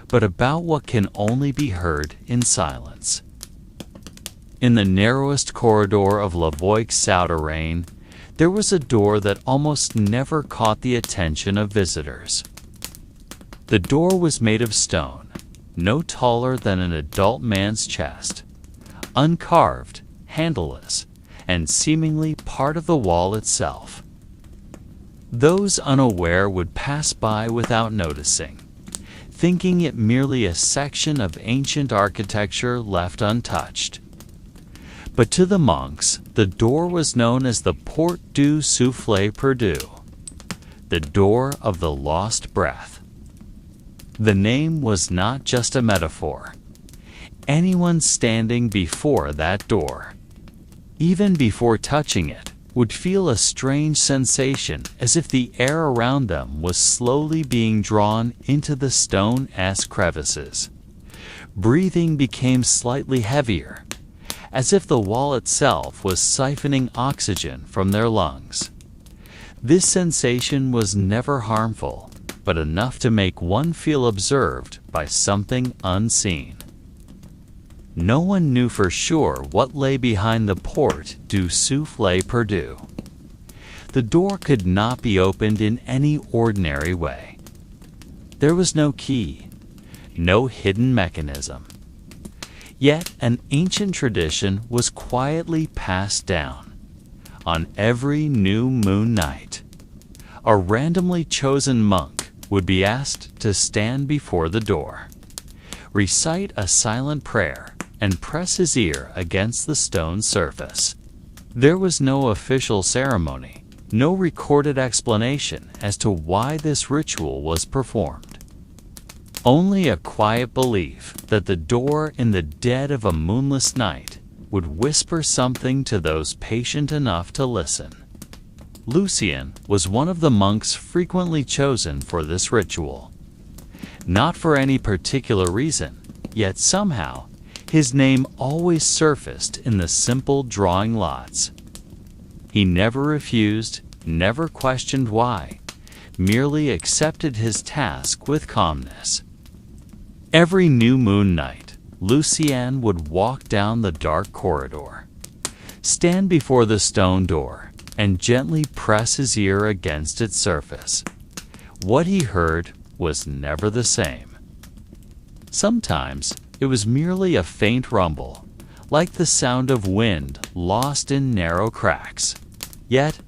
but about what can only be heard in silence. In the narrowest corridor of Lavoix-Souterrain, there was a door that almost never caught the attention of visitors. The door was made of stone, no taller than an adult man's chest, uncarved, handleless, and seemingly part of the wall itself. Those unaware would pass by without noticing, thinking it merely a section of ancient architecture left untouched. But to the monks, the door was known as the Porte du Souffle Perdu, the door of the lost breath. The name was not just a metaphor. Anyone standing before that door, even before touching it, would feel a strange sensation as if the air around them was slowly being drawn into the stone-esque crevices. Breathing became slightly heavier, as if the wall itself was siphoning oxygen from their lungs. This sensation was never harmful, but enough to make one feel observed by something unseen. No one knew for sure what lay behind the Porte du Souffle Perdu. The door could not be opened in any ordinary way. There was no key, no hidden mechanism. Yet an ancient tradition was quietly passed down. On every new moon night, a randomly chosen monk would be asked to stand before the door, recite a silent prayer, and press his ear against the stone surface. There was no official ceremony, no recorded explanation as to why this ritual was performed. Only a quiet belief that the door in the dead of a moonless night would whisper something to those patient enough to listen. Lucien was one of the monks frequently chosen for this ritual. Not for any particular reason, yet somehow his name always surfaced in the simple drawing lots. He never refused, never questioned why, merely accepted his task with calmness. Every new moon night, Lucien would walk down the dark corridor, stand before the stone door, and gently press his ear against its surface. What he heard was never the same. Sometimes it was merely a faint rumble, like the sound of wind lost in narrow cracks. Yet,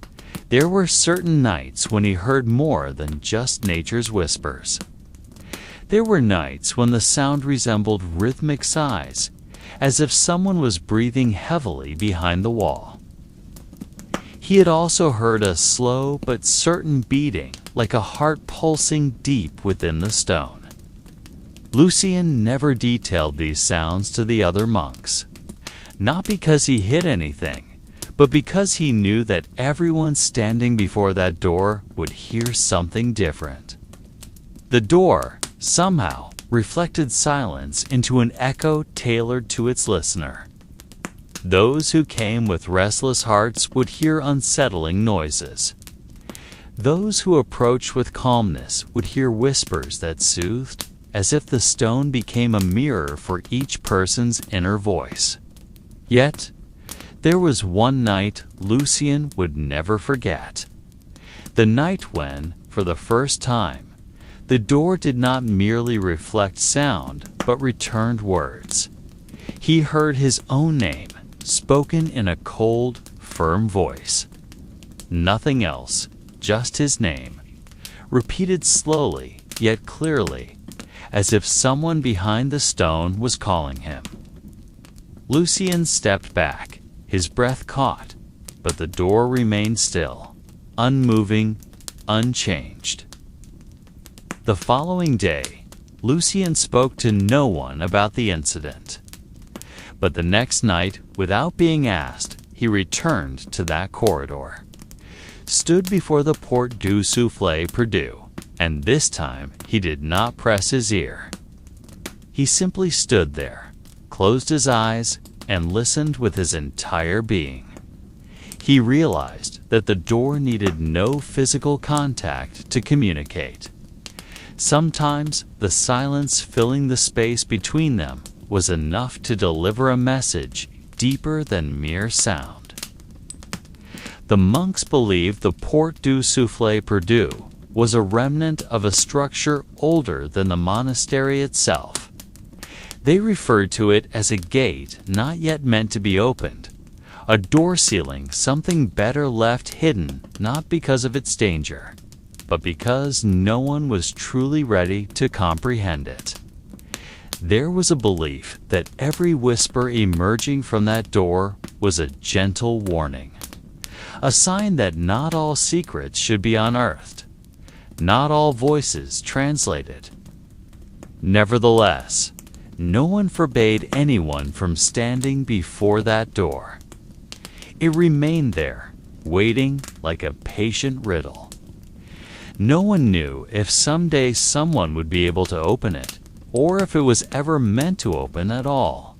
there were certain nights when he heard more than just nature's whispers. There were nights when the sound resembled rhythmic sighs, as if someone was breathing heavily behind the wall. He had also heard a slow but certain beating, like a heart pulsing deep within the stone. Lucien never detailed these sounds to the other monks, not because he hid anything, but because he knew that everyone standing before that door would hear something different. The door, somehow, reflected silence into an echo tailored to its listener. Those who came with restless hearts would hear unsettling noises. Those who approached with calmness would hear whispers that soothed, as if the stone became a mirror for each person's inner voice. Yet, there was one night Lucien would never forget. The night when, for the first time, the door did not merely reflect sound, but returned words. He heard his own name, spoken in a cold, firm voice. Nothing else, just his name, repeated slowly, yet clearly, as if someone behind the stone was calling him. Lucien stepped back, his breath caught, but the door remained still, unmoving, unchanged. The following day, Lucien spoke to no one about the incident. But the next night, without being asked, he returned to that corridor, stood before the Porte du Souffle Perdu, and this time he did not press his ear. He simply stood there, closed his eyes, and listened with his entire being. He realized that the door needed no physical contact to communicate. Sometimes the silence filling the space between them was enough to deliver a message deeper than mere sound. The monks believed the Porte du Souffle Perdu was a remnant of a structure older than the monastery itself. They referred to it as a gate not yet meant to be opened, a door sealing something better left hidden not because of its danger, but because no one was truly ready to comprehend it. There was a belief that every whisper emerging from that door was a gentle warning, a sign that not all secrets should be unearthed, not all voices translated. Nevertheless, no one forbade anyone from standing before that door. It remained there, waiting like a patient riddle. No one knew if someday someone would be able to open it, or if it was ever meant to open at all.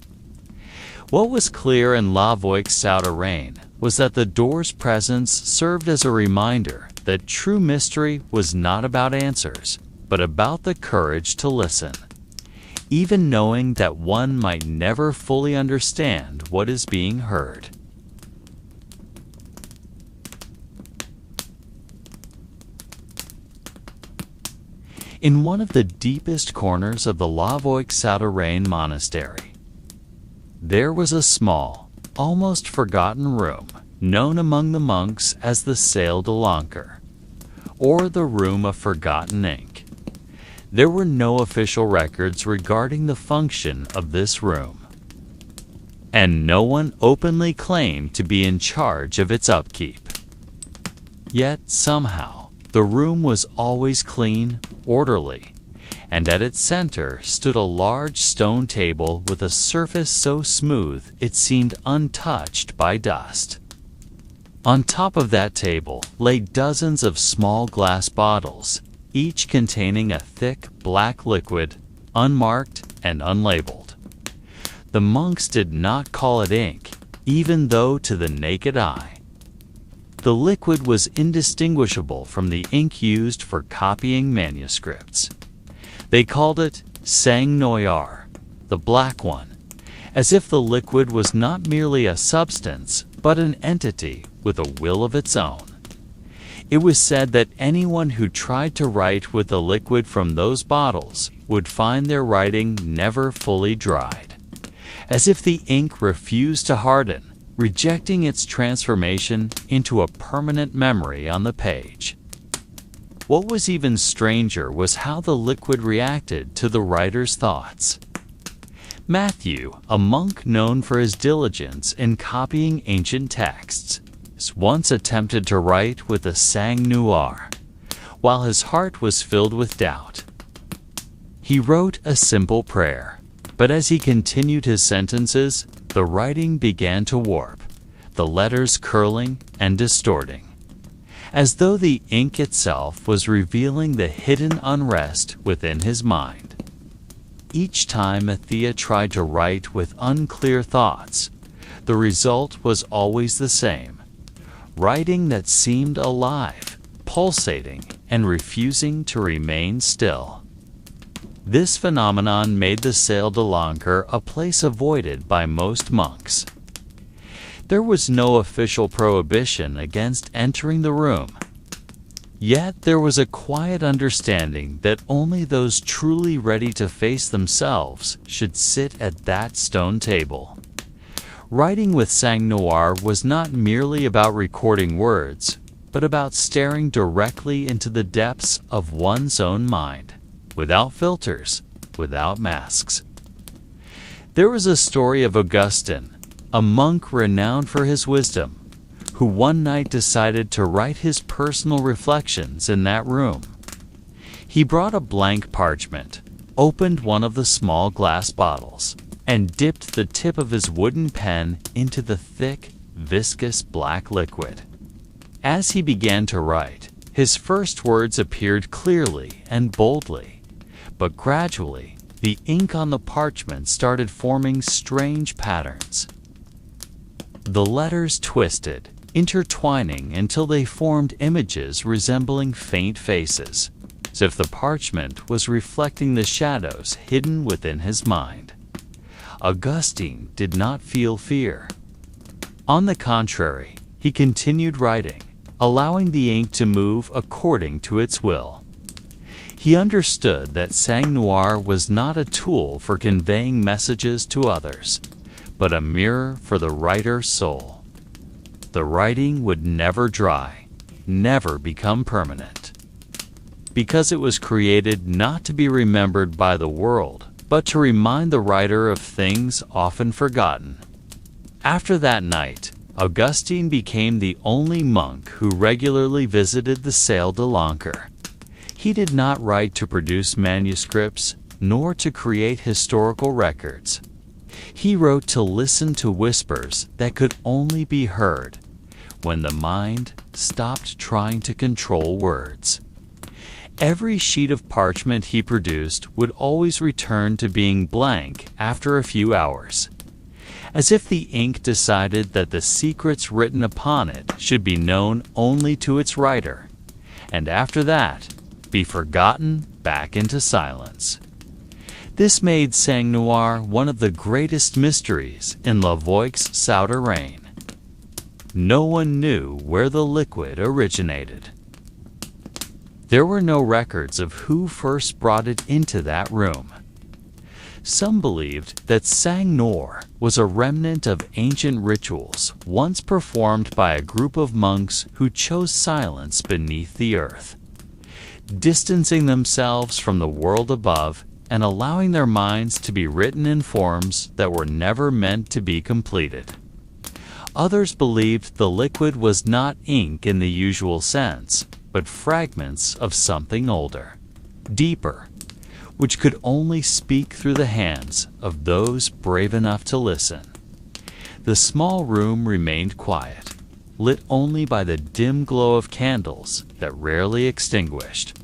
What was clear in La Voix-Souterrain was that the door's presence served as a reminder that true mystery was not about answers, but about the courage to listen, even knowing that one might never fully understand what is being heard. In one of the deepest corners of the La Voix-Souterrain monastery, there was a small, almost forgotten room known among the monks as the Salle de l'Encre, or the Room of Forgotten Ink. There were no official records regarding the function of this room, and no one openly claimed to be in charge of its upkeep. Yet somehow, the room was always clean, orderly, and at its center stood a large stone table with a surface so smooth it seemed untouched by dust. On top of that table lay dozens of small glass bottles, each containing a thick black liquid, unmarked and unlabeled. The monks did not call it ink, even though to the naked eye, the liquid was indistinguishable from the ink used for copying manuscripts. They called it sang noir, the black one, as if the liquid was not merely a substance, but an entity with a will of its own. It was said that anyone who tried to write with the liquid from those bottles would find their writing never fully dried, as if the ink refused to harden, rejecting its transformation into a permanent memory on the page. What was even stranger was how the liquid reacted to the writer's thoughts. Matthew, a monk known for his diligence in copying ancient texts, once attempted to write with a sang noir, while his heart was filled with doubt. He wrote a simple prayer, but as he continued his sentences, the writing began to warp, the letters curling and distorting, as though the ink itself was revealing the hidden unrest within his mind. Each time Mathia tried to write with unclear thoughts, the result was always the same: writing that seemed alive, pulsating, and refusing to remain still. This phenomenon made the Salle de l'Ancre a place avoided by most monks. There was no official prohibition against entering the room. Yet there was a quiet understanding that only those truly ready to face themselves should sit at that stone table. Writing with sang noir was not merely about recording words, but about staring directly into the depths of one's own mind, without filters, without masks. There was a story of Augustine, a monk renowned for his wisdom, who one night decided to write his personal reflections in that room. He brought a blank parchment, opened one of the small glass bottles, and dipped the tip of his wooden pen into the thick, viscous black liquid. As he began to write, his first words appeared clearly and boldly, but gradually the ink on the parchment started forming strange patterns. The letters twisted, intertwining until they formed images resembling faint faces, as if the parchment was reflecting the shadows hidden within his mind. Augustine did not feel fear. On the contrary, he continued writing, allowing the ink to move according to its will. He understood that sang noir was not a tool for conveying messages to others, but a mirror for the writer's soul. The writing would never dry, never become permanent, because it was created not to be remembered by the world, but to remind the writer of things often forgotten. After that night, Augustine became the only monk who regularly visited the Salle de l'Ancre. He did not write to produce manuscripts, nor to create historical records. He wrote to listen to whispers that could only be heard when the mind stopped trying to control words. Every sheet of parchment he produced would always return to being blank after a few hours, as if the ink decided that the secrets written upon it should be known only to its writer, and after that, be forgotten back into silence. This made sang noir one of the greatest mysteries in Lavoic's Souterrain. No one knew where the liquid originated. There were no records of who first brought it into that room. Some believed that sang noir was a remnant of ancient rituals once performed by a group of monks who chose silence beneath the earth, distancing themselves from the world above and allowing their minds to be written in forms that were never meant to be completed. Others believed the liquid was not ink in the usual sense, but fragments of something older, deeper, which could only speak through the hands of those brave enough to listen. The small room remained quiet, lit only by the dim glow of candles that rarely extinguished.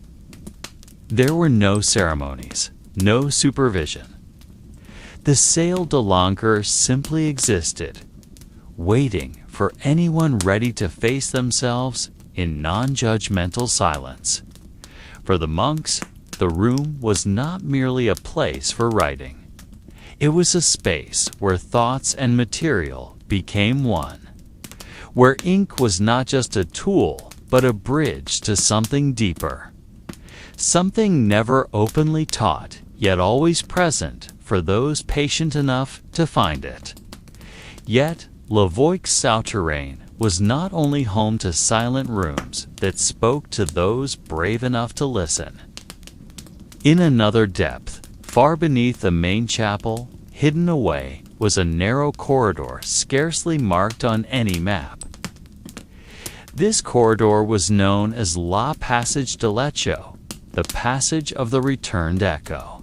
There were no ceremonies, no supervision. The Salle de l'Ancre simply existed, waiting for anyone ready to face themselves in non-judgmental silence. For the monks, the room was not merely a place for writing. It was a space where thoughts and material became one, where ink was not just a tool, but a bridge to something deeper, something never openly taught, yet always present for those patient enough to find it. Yet, Lavoic's Souterrain was not only home to silent rooms that spoke to those brave enough to listen. In another depth, far beneath the main chapel, hidden away, was a narrow corridor scarcely marked on any map. This corridor was known as La Passage de l'Echo, the passage of the returned echo.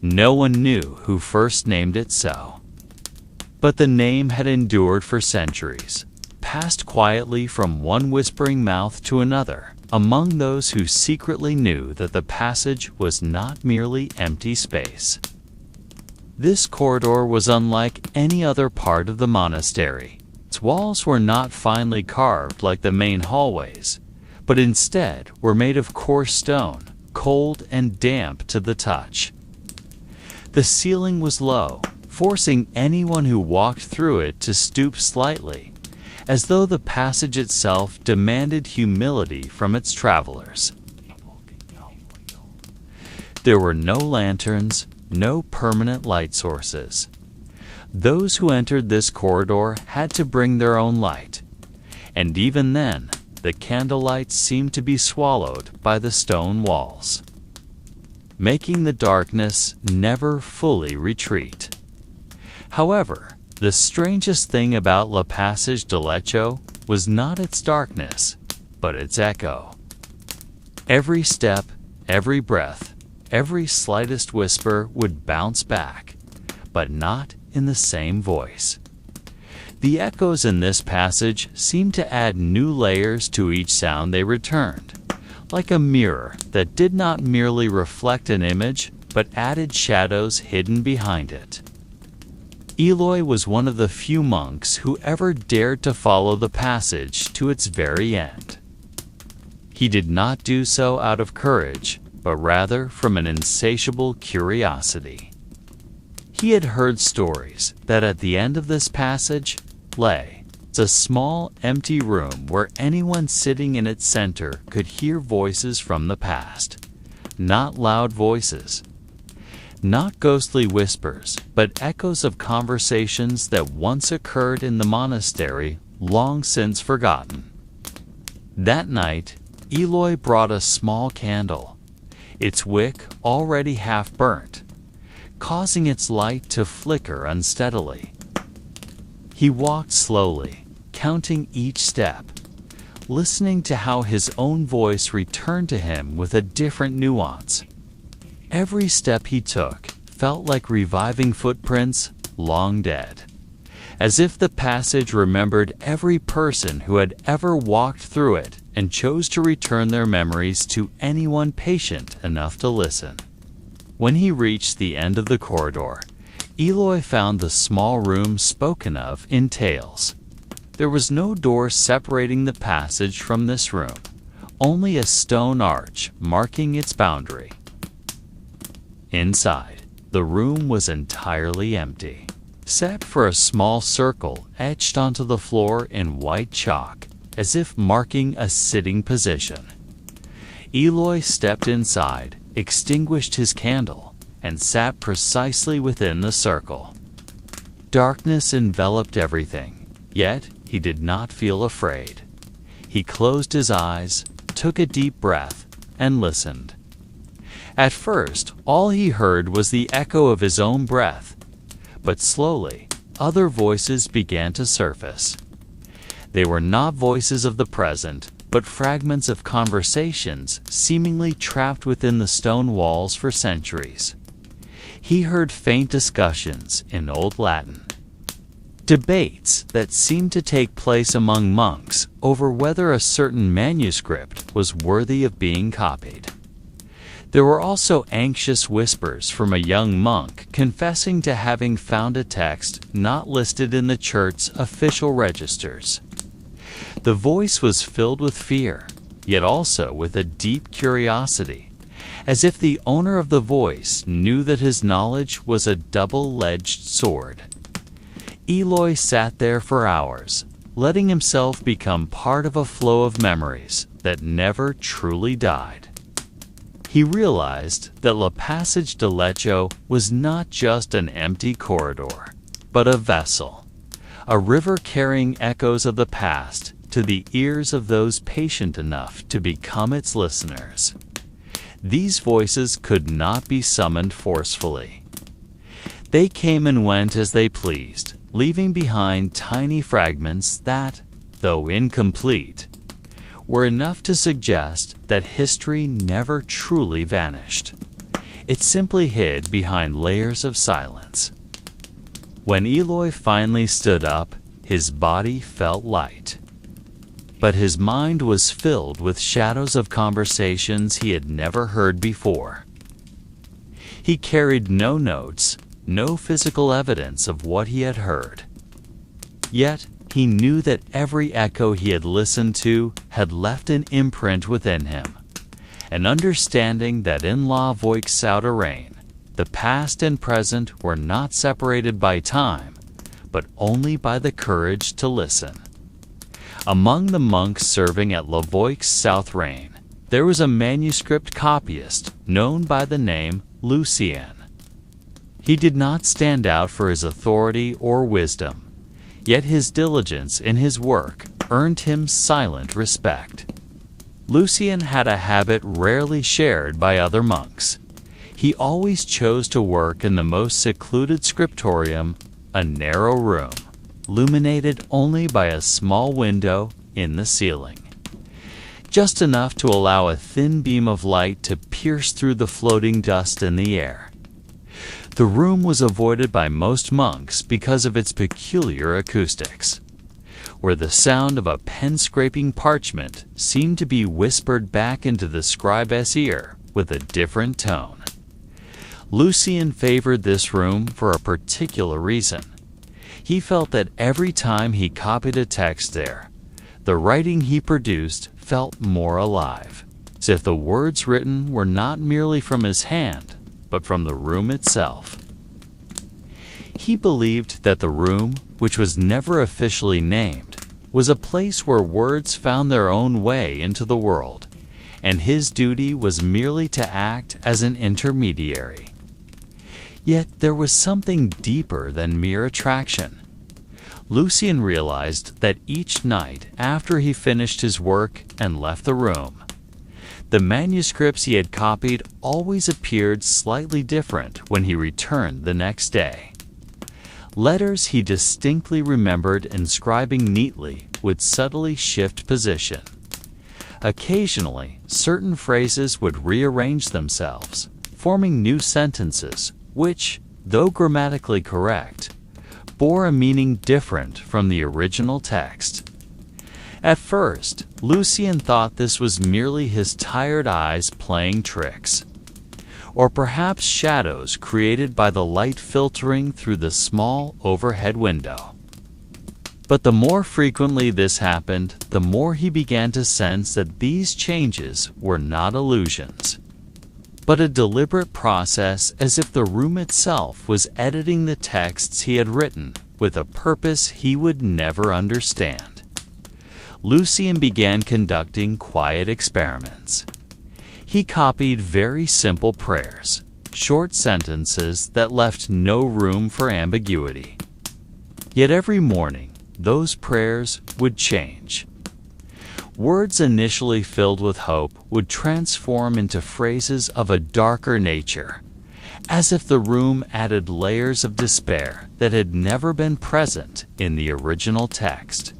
No one knew who first named it so, but the name had endured for centuries, passed quietly from one whispering mouth to another, among those who secretly knew that the passage was not merely empty space. This corridor was unlike any other part of the monastery. Its walls were not finely carved like the main hallways, but instead were made of coarse stone, cold and damp to the touch. The ceiling was low, forcing anyone who walked through it to stoop slightly, as though the passage itself demanded humility from its travelers. There were no lanterns, no permanent light sources. Those who entered this corridor had to bring their own light, and even then, the candlelight seemed to be swallowed by the stone walls, making the darkness never fully retreat. However, the strangest thing about Le Passage de l'Echo was not its darkness, but its echo. Every step, every breath, every slightest whisper would bounce back, but not in the same voice. The echoes in this passage seemed to add new layers to each sound they returned, like a mirror that did not merely reflect an image, but added shadows hidden behind it. Eloy was one of the few monks who ever dared to follow the passage to its very end. He did not do so out of courage, but rather from an insatiable curiosity. He had heard stories that at the end of this passage lay a small, empty room where anyone sitting in its center could hear voices from the past. Not loud voices, not ghostly whispers, but echoes of conversations that once occurred in the monastery, long since forgotten. That night, Eloy brought a small candle, its wick already half burnt, causing its light to flicker unsteadily. He walked slowly, counting each step, listening to how his own voice returned to him with a different nuance. Every step he took felt like reviving footprints long dead, as if the passage remembered every person who had ever walked through it and chose to return their memories to anyone patient enough to listen. When he reached the end of the corridor, Eloy found the small room spoken of in tales. There was no door separating the passage from this room, only a stone arch marking its boundary. Inside, the room was entirely empty, except for a small circle etched onto the floor in white chalk, as if marking a sitting position. Eloy stepped inside, extinguished his candle, and sat precisely within the circle. Darkness enveloped everything, yet he did not feel afraid. He closed his eyes, took a deep breath, and listened. At first, all he heard was the echo of his own breath, but slowly, other voices began to surface. They were not voices of the present, but fragments of conversations seemingly trapped within the stone walls for centuries. He heard faint discussions in Old Latin, debates that seemed to take place among monks over whether a certain manuscript was worthy of being copied. There were also anxious whispers from a young monk confessing to having found a text not listed in the church's official registers. The voice was filled with fear, yet also with a deep curiosity, as if the owner of the voice knew that his knowledge was a double-edged sword. Eloy sat there for hours, letting himself become part of a flow of memories that never truly died. He realized that Le Passage de l'Echo was not just an empty corridor, but a vessel, a river carrying echoes of the past to the ears of those patient enough to become its listeners. These voices could not be summoned forcefully. They came and went as they pleased, leaving behind tiny fragments that, though incomplete, were enough to suggest that history never truly vanished. It simply hid behind layers of silence. When Eloy finally stood up, his body felt light, but his mind was filled with shadows of conversations he had never heard before. He carried no notes, no physical evidence of what he had heard. Yet, he knew that every echo he had listened to had left an imprint within him, and understanding that in la voix souterrain, the past and present were not separated by time, but only by the courage to listen. Among the monks serving at La Voix Souterrain, there was a manuscript copyist known by the name Lucien. He did not stand out for his authority or wisdom, yet his diligence in his work earned him silent respect. Lucien had a habit rarely shared by other monks. He always chose to work in the most secluded scriptorium, a narrow room, illuminated only by a small window in the ceiling, just enough to allow a thin beam of light to pierce through the floating dust in the air. The room was avoided by most monks because of its peculiar acoustics, where the sound of a pen-scraping parchment seemed to be whispered back into the scribe's ear with a different tone. Lucien favored this room for a particular reason. He felt that every time he copied a text there, the writing he produced felt more alive, as if the words written were not merely from his hand, but from the room itself. He believed that the room, which was never officially named, was a place where words found their own way into the world, and his duty was merely to act as an intermediary. Yet there was something deeper than mere attraction. Lucien realized that each night after he finished his work and left the room, the manuscripts he had copied always appeared slightly different when he returned the next day. Letters he distinctly remembered inscribing neatly would subtly shift position. Occasionally, certain phrases would rearrange themselves, forming new sentences which, though grammatically correct, bore a meaning different from the original text. At first, Lucien thought this was merely his tired eyes playing tricks, or perhaps shadows created by the light filtering through the small overhead window. But the more frequently this happened, the more he began to sense that these changes were not illusions, but a deliberate process, as if the room itself was editing the texts he had written with a purpose he would never understand. Lucien began conducting quiet experiments. He copied very simple prayers, short sentences that left no room for ambiguity. Yet every morning, those prayers would change. Words initially filled with hope would transform into phrases of a darker nature, as if the room added layers of despair that had never been present in the original text.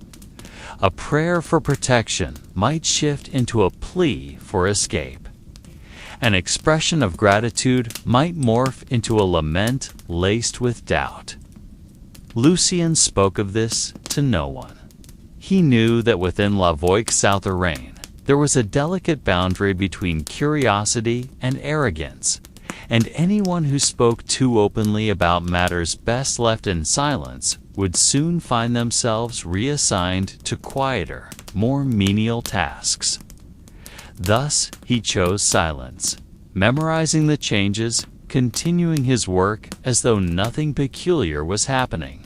A prayer for protection might shift into a plea for escape. An expression of gratitude might morph into a lament laced with doubt. Lucien spoke of this to no one. He knew that within La Voix Souterrain there was a delicate boundary between curiosity and arrogance, and anyone who spoke too openly about matters best left in silence would soon find themselves reassigned to quieter, more menial tasks. Thus, he chose silence, memorizing the changes, continuing his work as though nothing peculiar was happening.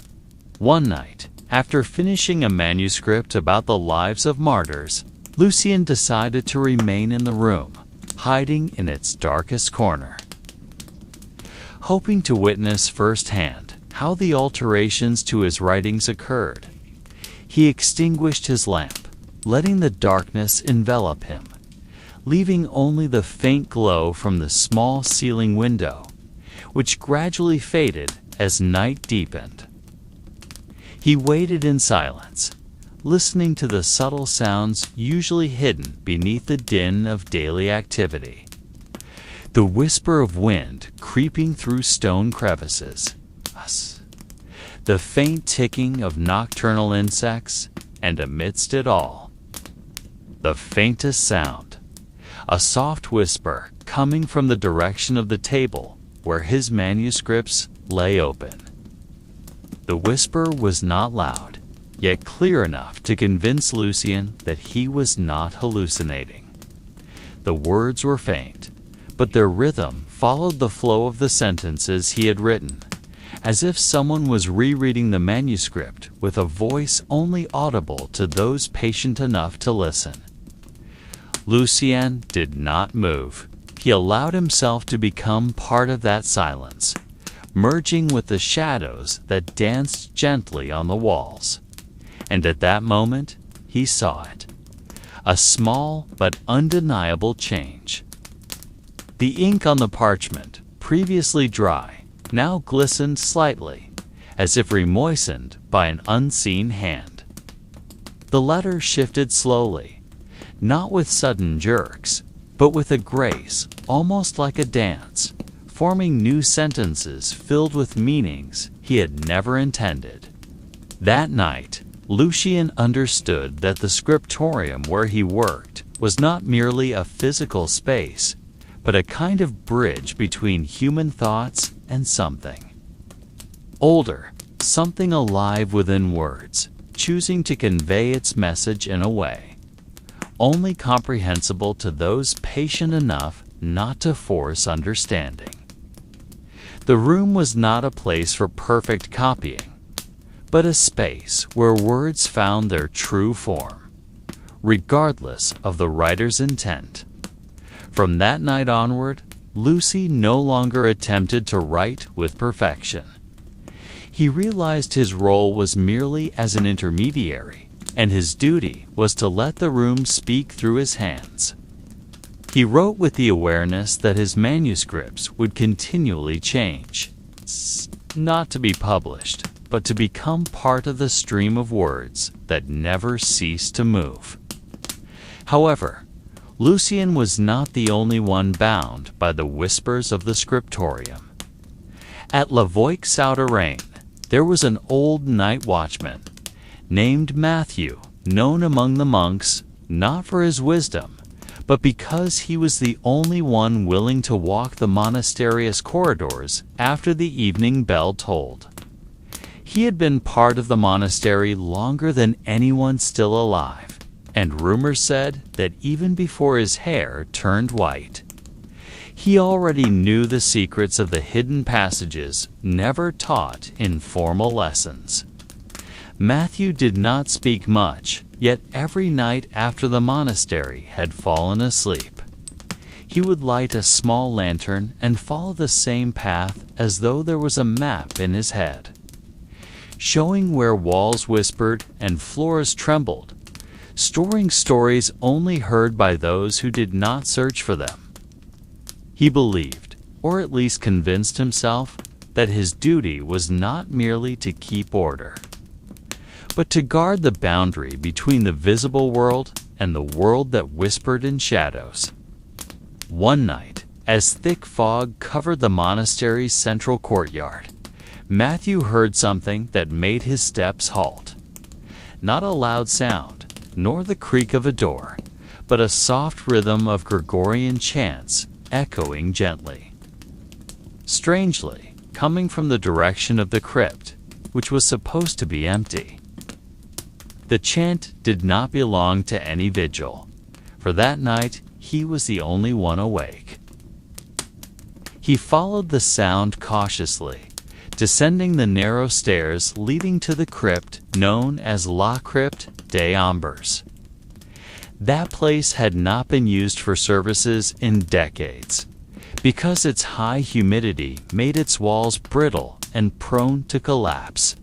One night, after finishing a manuscript about the lives of martyrs, Lucien decided to remain in the room, hiding in its darkest corner. Hoping to witness firsthand how the alterations to his writings occurred, he extinguished his lamp, letting the darkness envelop him, leaving only the faint glow from the small ceiling window, which gradually faded as night deepened. He waited in silence, listening to the subtle sounds usually hidden beneath the din of daily activity. The whisper of wind creeping through stone crevices, the faint ticking of nocturnal insects, and amidst it all, the faintest sound, a soft whisper coming from the direction of the table where his manuscripts lay open. The whisper was not loud, yet clear enough to convince Lucien that he was not hallucinating. the words were faint, but their rhythm followed the flow of the sentences he had written, as if someone was rereading the manuscript with a voice only audible to those patient enough to listen. Lucien did not move. He allowed himself to become part of that silence, merging with the shadows that danced gently on the walls. And at that moment, he saw it. A small but undeniable change. The ink on the parchment, previously dry, now glistened slightly, as if remoistened by an unseen hand. The letter shifted slowly, not with sudden jerks, but with a grace, almost like a dance, forming new sentences filled with meanings he had never intended. That night, Lucien understood that the scriptorium where he worked was not merely a physical space, but a kind of bridge between human thoughts and something older, something alive within words, choosing to convey its message in a way only comprehensible to those patient enough not to force understanding. The room was not a place for perfect copying, but a space where words found their true form, regardless of the writer's intent. From that night onward, Lucy no longer attempted to write with perfection. He realized his role was merely as an intermediary, and his duty was to let the room speak through his hands. He wrote with the awareness that his manuscripts would continually change, not to be published, but to become part of the stream of words that never ceased to move. However, Lucien was not the only one bound by the whispers of the scriptorium. At La Voix-Souterrain, there was an old night watchman named Matthew, known among the monks not for his wisdom, but because he was the only one willing to walk the monastery's corridors after the evening bell tolled. He had been part of the monastery longer than anyone still alive, and rumors said that even before his hair turned white. He already knew the secrets of the hidden passages never taught in formal lessons. Matthew did not speak much, yet every night after the monastery had fallen asleep, he would light a small lantern and follow the same path as though there was a map in his head, showing where walls whispered and floors trembled, storing stories only heard by those who did not search for them. He believed, or at least convinced himself, that his duty was not merely to keep order, but to guard the boundary between the visible world and the world that whispered in shadows. One night, as thick fog covered the monastery's central courtyard, Matthew heard something that made his steps halt. Not a loud sound, nor the creak of a door, but a soft rhythm of Gregorian chants echoing gently. Strangely, coming from the direction of the crypt, which was supposed to be empty. The chant did not belong to any vigil, for that night he was the only one awake. He followed the sound cautiously, descending the narrow stairs leading to the crypt known as La Crypte des Ombres. That place had not been used for services in decades, because its high humidity made its walls brittle and prone to collapse.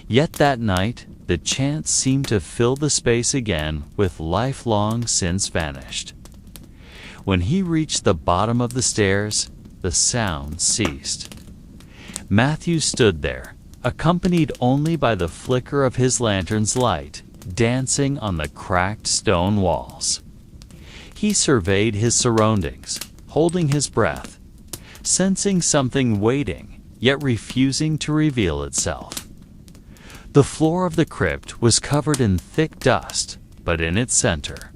Yet that night, the chant seemed to fill the space again with life long since vanished. When he reached the bottom of the stairs, the sound ceased. Matthew stood there, accompanied only by the flicker of his lantern's light, dancing on the cracked stone walls. He surveyed his surroundings, holding his breath, sensing something waiting, yet refusing to reveal itself. The floor of the crypt was covered in thick dust, but in its center,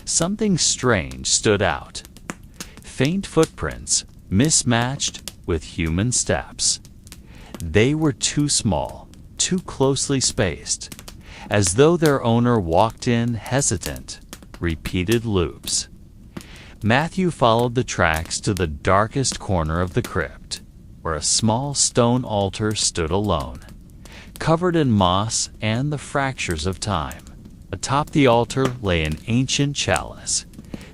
something strange stood out. Faint footprints, mismatched with human steps. They were too small, too closely spaced, as though their owner walked in hesitant, repeated loops. Matthew followed the tracks to the darkest corner of the crypt, where a small stone altar stood alone, covered in moss and the fractures of time. Atop the altar lay an ancient chalice,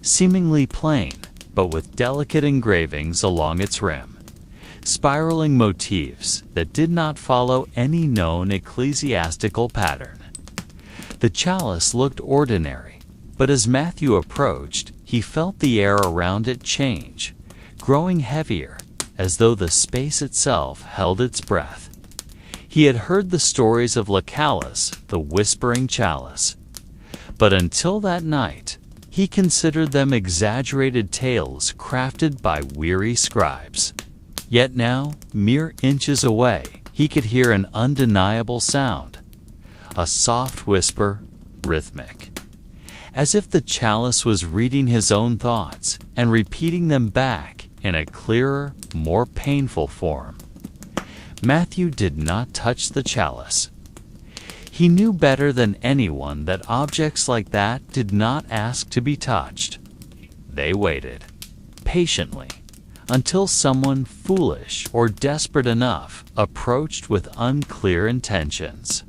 seemingly plain, but with delicate engravings along its rim, spiraling motifs that did not follow any known ecclesiastical pattern. The chalice looked ordinary, but as Matthew approached, he felt the air around it change, growing heavier, as though the space itself held its breath. He had heard the stories of Chalice, the whispering chalice, but until that night, he considered them exaggerated tales crafted by weary scribes. Yet now, mere inches away, he could hear an undeniable sound, a soft whisper, rhythmic, as if the chalice was reading his own thoughts and repeating them back in a clearer, more painful form. Matthew did not touch the chalice. He knew better than anyone that objects like that did not ask to be touched. They waited, patiently, until someone foolish or desperate enough approached with unclear intentions.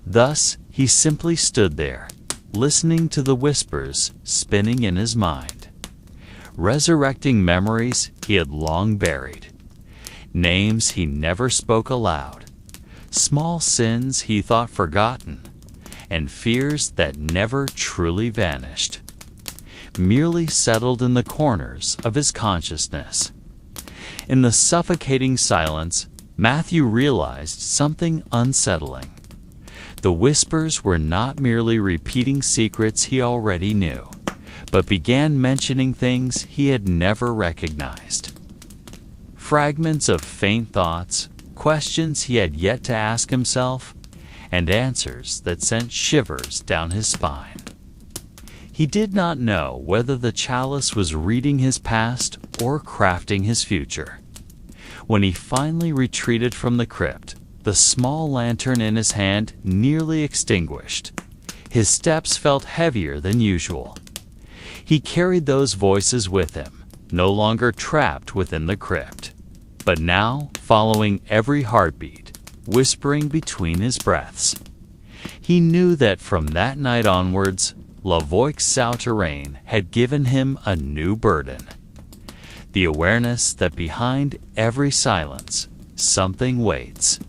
Thus, he simply stood there, listening to the whispers spinning in his mind, resurrecting memories he had long buried, names he never spoke aloud, small sins he thought forgotten, and fears that never truly vanished, merely settled in the corners of his consciousness. In the suffocating silence, Matthew realized something unsettling. The whispers were not merely repeating secrets he already knew, but began mentioning things he had never recognized. Fragments of faint thoughts, questions he had yet to ask himself, and answers that sent shivers down his spine. He did not know whether the chalice was reading his past or crafting his future. When he finally retreated from the crypt, the small lantern in his hand nearly extinguished. His steps felt heavier than usual. He carried those voices with him, no longer trapped within the crypt, but now following every heartbeat, whispering between his breaths. He knew that from that night onwards, La Voix Souterrain had given him a new burden. The awareness that behind every silence, something waits.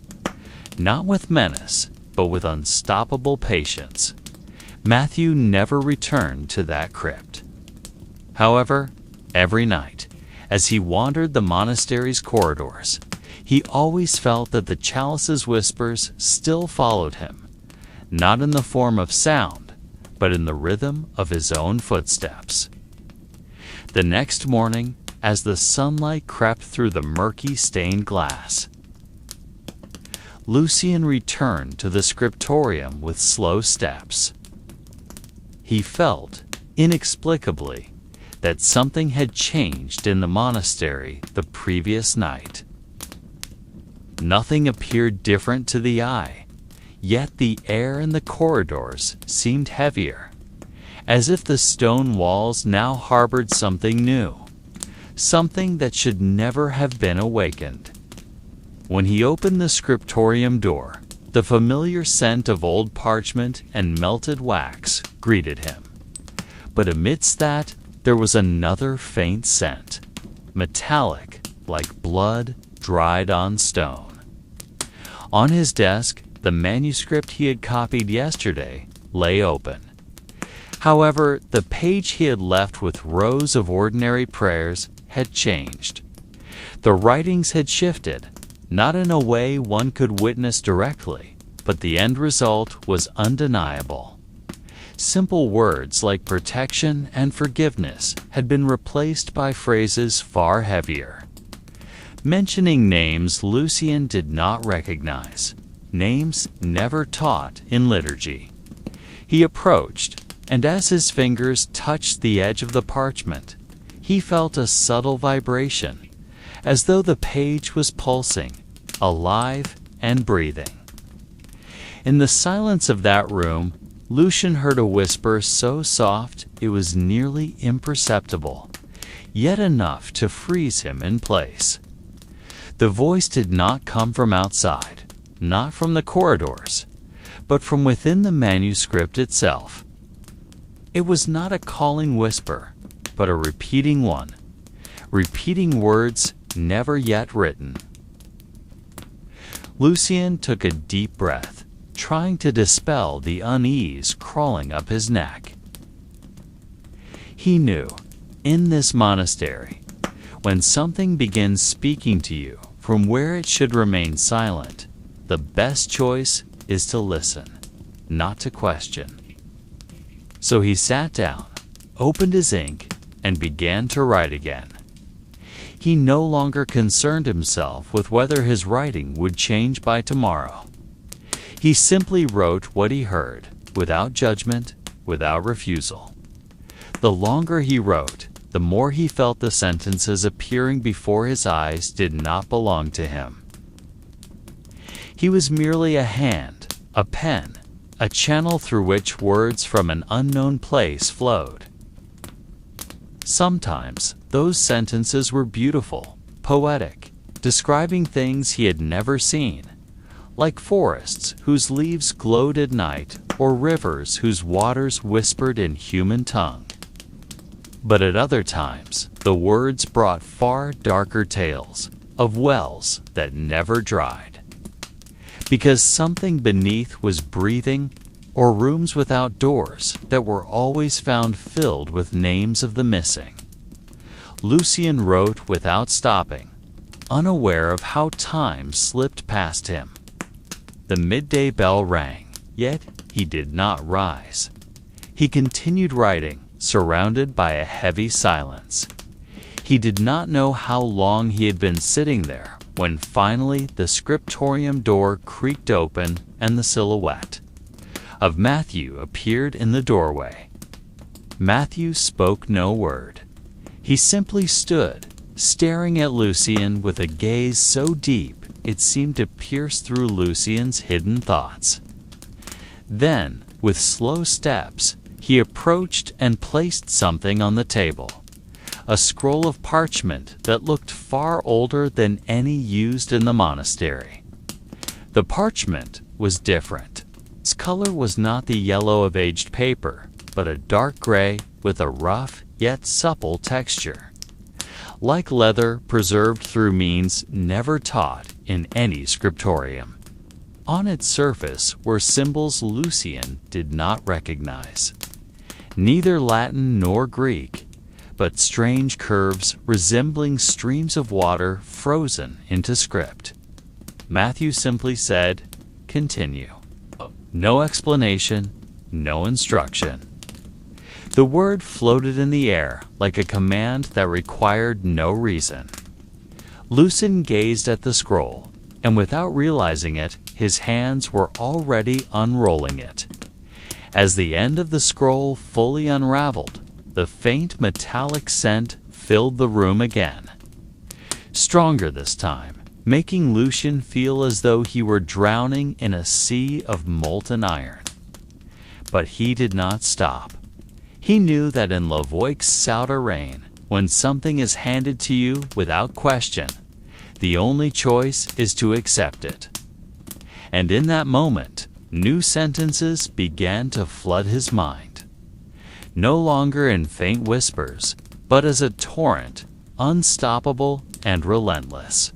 Not with menace, but with unstoppable patience. Matthew never returned to that crypt. However, every night, as he wandered the monastery's corridors, he always felt that the chalice's whispers still followed him, not in the form of sound, but in the rhythm of his own footsteps. The next morning, as the sunlight crept through the murky stained glass, Lucien returned to the scriptorium with slow steps. He felt, inexplicably, that something had changed in the monastery the previous night. Nothing appeared different to the eye, yet the air in the corridors seemed heavier, as if the stone walls now harbored something new, something that should never have been awakened. When he opened the scriptorium door, the familiar scent of old parchment and melted wax greeted him. But amidst that, there was another faint scent, metallic, like blood dried on stone. On his desk, the manuscript he had copied yesterday lay open. However, the page he had left with rows of ordinary prayers had changed. The writings had shifted, not in a way one could witness directly, but the end result was undeniable. Simple words like protection and forgiveness had been replaced by phrases far heavier. Mentioning names Lucien did not recognize, names never taught in liturgy. He approached, and as his fingers touched the edge of the parchment, he felt a subtle vibration, as though the page was pulsing, alive and breathing. In the silence of that room, Lucien heard a whisper so soft it was nearly imperceptible, yet enough to freeze him in place. The voice did not come from outside, not from the corridors, but from within the manuscript itself. It was not a calling whisper, but a repeating one, repeating words never yet written. Lucien took a deep breath, trying to dispel the unease crawling up his neck. He knew, in this monastery, when something begins speaking to you from where it should remain silent, the best choice is to listen, not to question. So he sat down, opened his ink, and began to write again. He no longer concerned himself with whether his writing would change by tomorrow. He simply wrote what he heard, without judgment, without refusal. The longer he wrote, the more he felt the sentences appearing before his eyes did not belong to him. He was merely a hand, a pen, a channel through which words from an unknown place flowed. Sometimes those sentences were beautiful, poetic, describing things he had never seen, like forests whose leaves glowed at night or rivers whose waters whispered in human tongue. But at other times, the words brought far darker tales of wells that never dried. Because something beneath was breathing, or rooms without doors that were always found filled with names of the missing. Lucien wrote without stopping, unaware of how time slipped past him. The midday bell rang, yet he did not rise. He continued writing, surrounded by a heavy silence. He did not know how long he had been sitting there when finally the scriptorium door creaked open and the silhouette of Matthew appeared in the doorway. Matthew spoke no word. He simply stood, staring at Lucien with a gaze so deep it seemed to pierce through Lucien's hidden thoughts. Then, with slow steps, he approached and placed something on the table. A scroll of parchment that looked far older than any used in the monastery. The parchment was different. Its color was not the yellow of aged paper, but a dark gray with a rough yet supple texture. Like leather preserved through means never taught in any scriptorium. On its surface were symbols Lucien did not recognize. Neither Latin nor Greek, but strange curves resembling streams of water frozen into script. Matthew simply said, "Continue." No explanation, no instruction. The word floated in the air like a command that required no reason. Lucien gazed at the scroll, and without realizing it, his hands were already unrolling it. As the end of the scroll fully unraveled, the faint metallic scent filled the room again. Stronger this time, making Lucien feel as though he were drowning in a sea of molten iron. But he did not stop. He knew that in Lavoic's Souterrain, when something is handed to you without question, the only choice is to accept it. And in that moment, new sentences began to flood his mind. No longer in faint whispers, but as a torrent, unstoppable and relentless.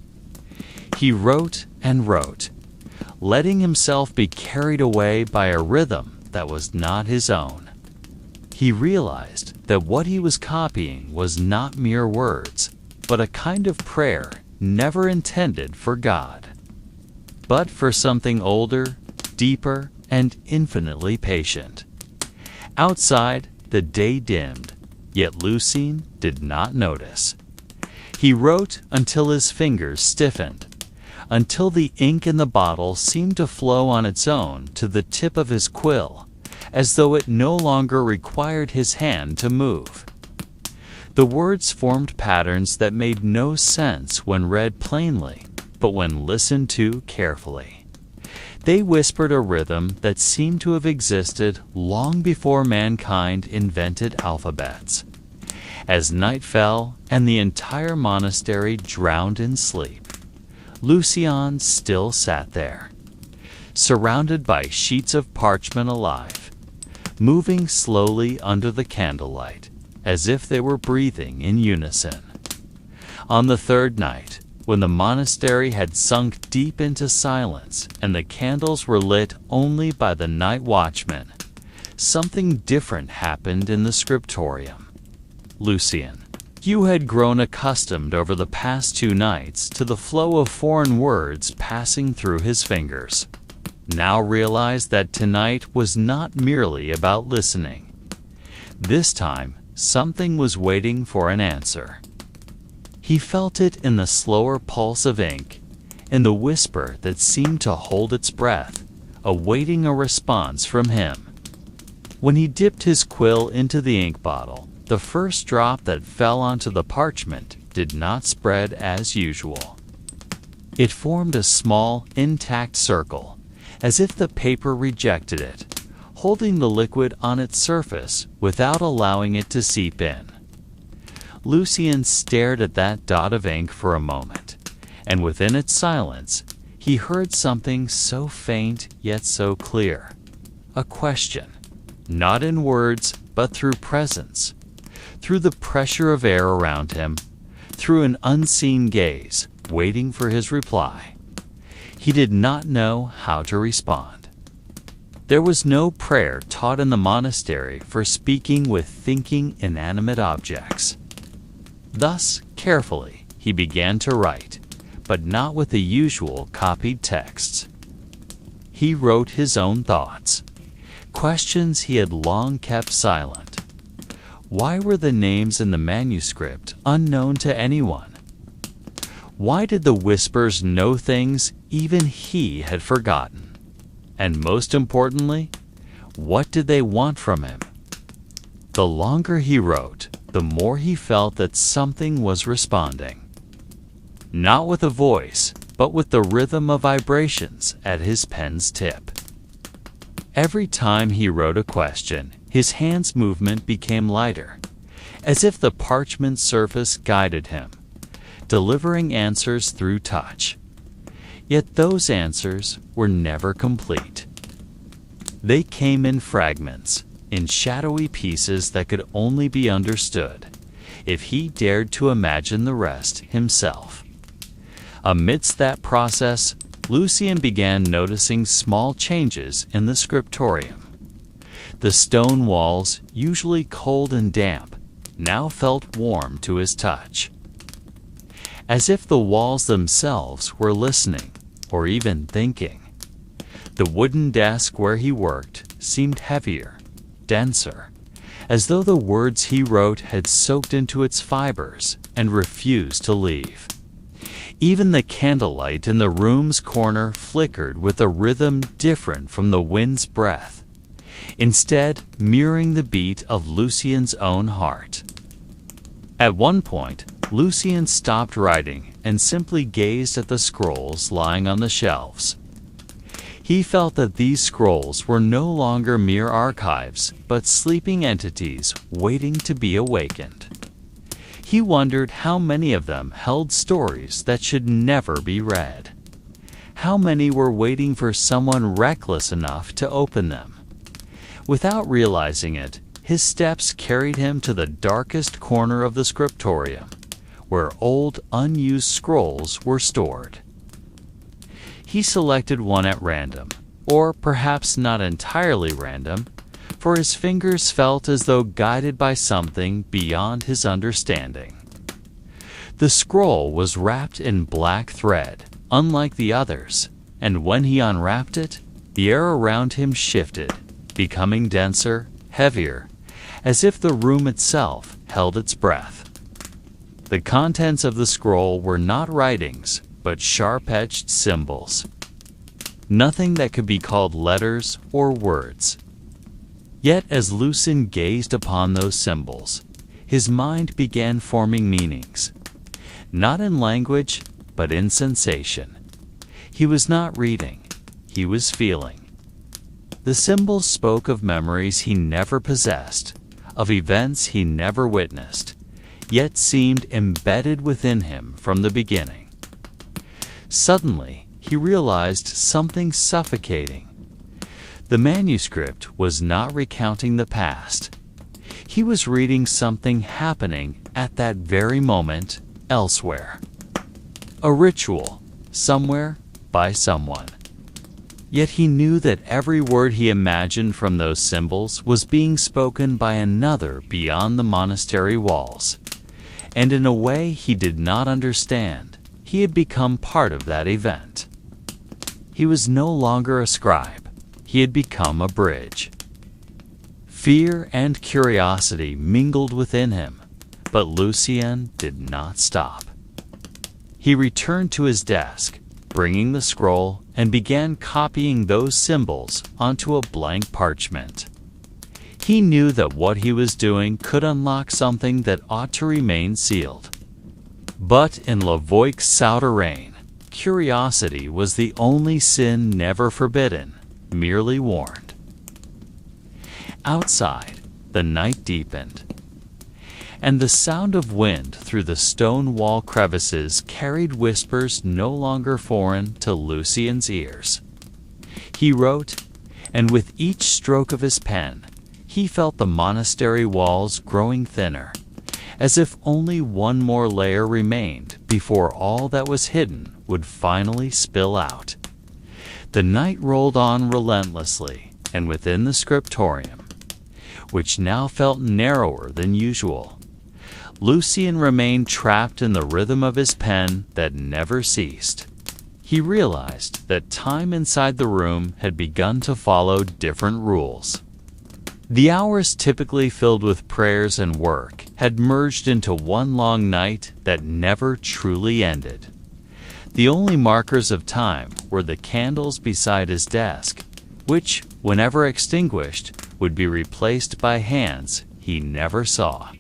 He wrote and wrote, letting himself be carried away by a rhythm that was not his own. He realized that what he was copying was not mere words, but a kind of prayer never intended for God, but for something older, deeper, and infinitely patient. Outside, the day dimmed, yet Lucien did not notice. He wrote until his fingers stiffened, until the ink in the bottle seemed to flow on its own to the tip of his quill, as though it no longer required his hand to move. The words formed patterns that made no sense when read plainly, but when listened to carefully. They whispered a rhythm that seemed to have existed long before mankind invented alphabets. As night fell and the entire monastery drowned in sleep, Lucien still sat there, surrounded by sheets of parchment alive, moving slowly under the candlelight, as if they were breathing in unison. On the third night, when the monastery had sunk deep into silence and the candles were lit only by the night watchman, something different happened in the scriptorium. Lucien, you had grown accustomed over the past 2 nights to the flow of foreign words passing through his fingers. Now realized that tonight was not merely about listening. This time, something was waiting for an answer. He felt it in the slower pulse of ink, in the whisper that seemed to hold its breath, awaiting a response from him. When he dipped his quill into the ink bottle, the first drop that fell onto the parchment did not spread as usual. It formed a small, intact circle, as if the paper rejected it, holding the liquid on its surface without allowing it to seep in. Lucien stared at that dot of ink for a moment, and within its silence, he heard something so faint yet so clear. A question, not in words, but through presence, through the pressure of air around him, through an unseen gaze, waiting for his reply. He did not know how to respond. There was no prayer taught in the monastery for speaking with thinking inanimate objects. Thus, carefully, he began to write, but not with the usual copied texts. He wrote his own thoughts, questions he had long kept silent. Why were the names in the manuscript unknown to anyone? Why did the whispers know things even he had forgotten? And most importantly, what did they want from him? The longer he wrote, the more he felt that something was responding. Not with a voice, but with the rhythm of vibrations at his pen's tip. Every time he wrote a question, his hand's movement became lighter, as if the parchment surface guided him, delivering answers through touch. Yet those answers were never complete. They came in fragments, in shadowy pieces that could only be understood if he dared to imagine the rest himself. Amidst that process, Lucien began noticing small changes in the scriptorium. The stone walls, usually cold and damp, now felt warm to his touch, as if the walls themselves were listening or even thinking. The wooden desk where he worked seemed heavier, denser, as though the words he wrote had soaked into its fibers and refused to leave. Even the candlelight in the room's corner flickered with a rhythm different from the wind's breath, instead mirroring the beat of Lucien's own heart. At one point, Lucien stopped writing and simply gazed at the scrolls lying on the shelves. He felt that these scrolls were no longer mere archives, but sleeping entities waiting to be awakened. He wondered how many of them held stories that should never be read. How many were waiting for someone reckless enough to open them? Without realizing it, his steps carried him to the darkest corner of the scriptorium, where old, unused scrolls were stored. He selected one at random, or perhaps not entirely random, for his fingers felt as though guided by something beyond his understanding. The scroll was wrapped in black thread, unlike the others, and when he unwrapped it, the air around him shifted, becoming denser, heavier, as if the room itself held its breath. The contents of the scroll were not writings, but sharp-edged symbols. Nothing that could be called letters or words. Yet as Lucien gazed upon those symbols, his mind began forming meanings, not in language, but in sensation. He was not reading. he was feeling. The symbols spoke of memories he never possessed, of events he never witnessed, yet seemed embedded within him from the beginning. Suddenly, he realized something suffocating. The manuscript was not recounting the past. He was reading something happening at that very moment elsewhere. A ritual, somewhere, by someone. Yet he knew that every word he imagined from those symbols was being spoken by another beyond the monastery walls. And in a way he did not understand, he had become part of that event. He was no longer a scribe. He had become a bridge. Fear and curiosity mingled within him, but Lucien did not stop. He returned to his desk, bringing the scroll, and began copying those symbols onto a blank parchment. He knew that what he was doing could unlock something that ought to remain sealed. But in Lavoic's souterrain, curiosity was the only sin never forbidden, merely warned. Outside, the night deepened, and the sound of wind through the stone wall crevices carried whispers no longer foreign to Lucien's ears. He wrote, and with each stroke of his pen, he felt the monastery walls growing thinner, as if only one more layer remained before all that was hidden would finally spill out. The night rolled on relentlessly, and within the scriptorium, which now felt narrower than usual, Lucien remained trapped in the rhythm of his pen that never ceased. He realized that time inside the room had begun to follow different rules. The hours typically filled with prayers and work had merged into one long night that never truly ended. The only markers of time were the candles beside his desk, which, whenever extinguished, would be replaced by hands he never saw.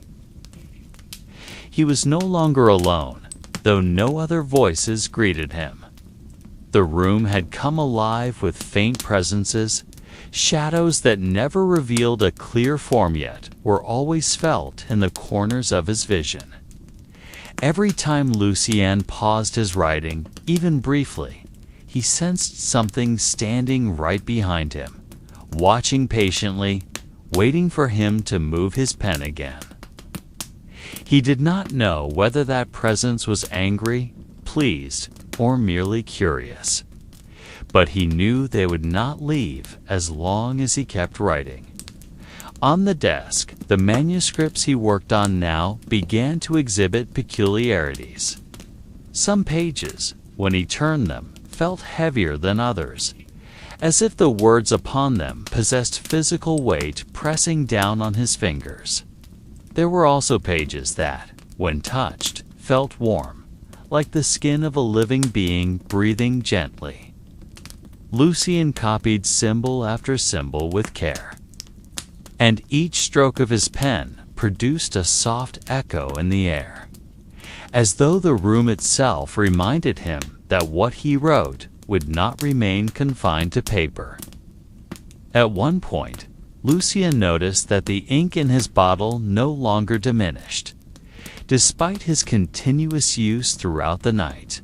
He was no longer alone, though no other voices greeted him. The room had come alive with faint presences. Shadows that never revealed a clear form yet were always felt in the corners of his vision. Every time Lucien paused his writing, even briefly, he sensed something standing right behind him, watching patiently, waiting for him to move his pen again. He did not know whether that presence was angry, pleased, or merely curious. But he knew they would not leave as long as he kept writing. On the desk, the manuscripts he worked on now began to exhibit peculiarities. Some pages, when he turned them, felt heavier than others, as if the words upon them possessed physical weight pressing down on his fingers. There were also pages that, when touched, felt warm, like the skin of a living being breathing gently. Lucien copied symbol after symbol with care, and each stroke of his pen produced a soft echo in the air, as though the room itself reminded him that what he wrote would not remain confined to paper. At one point, Lucien noticed that the ink in his bottle no longer diminished, despite his continuous use throughout the night.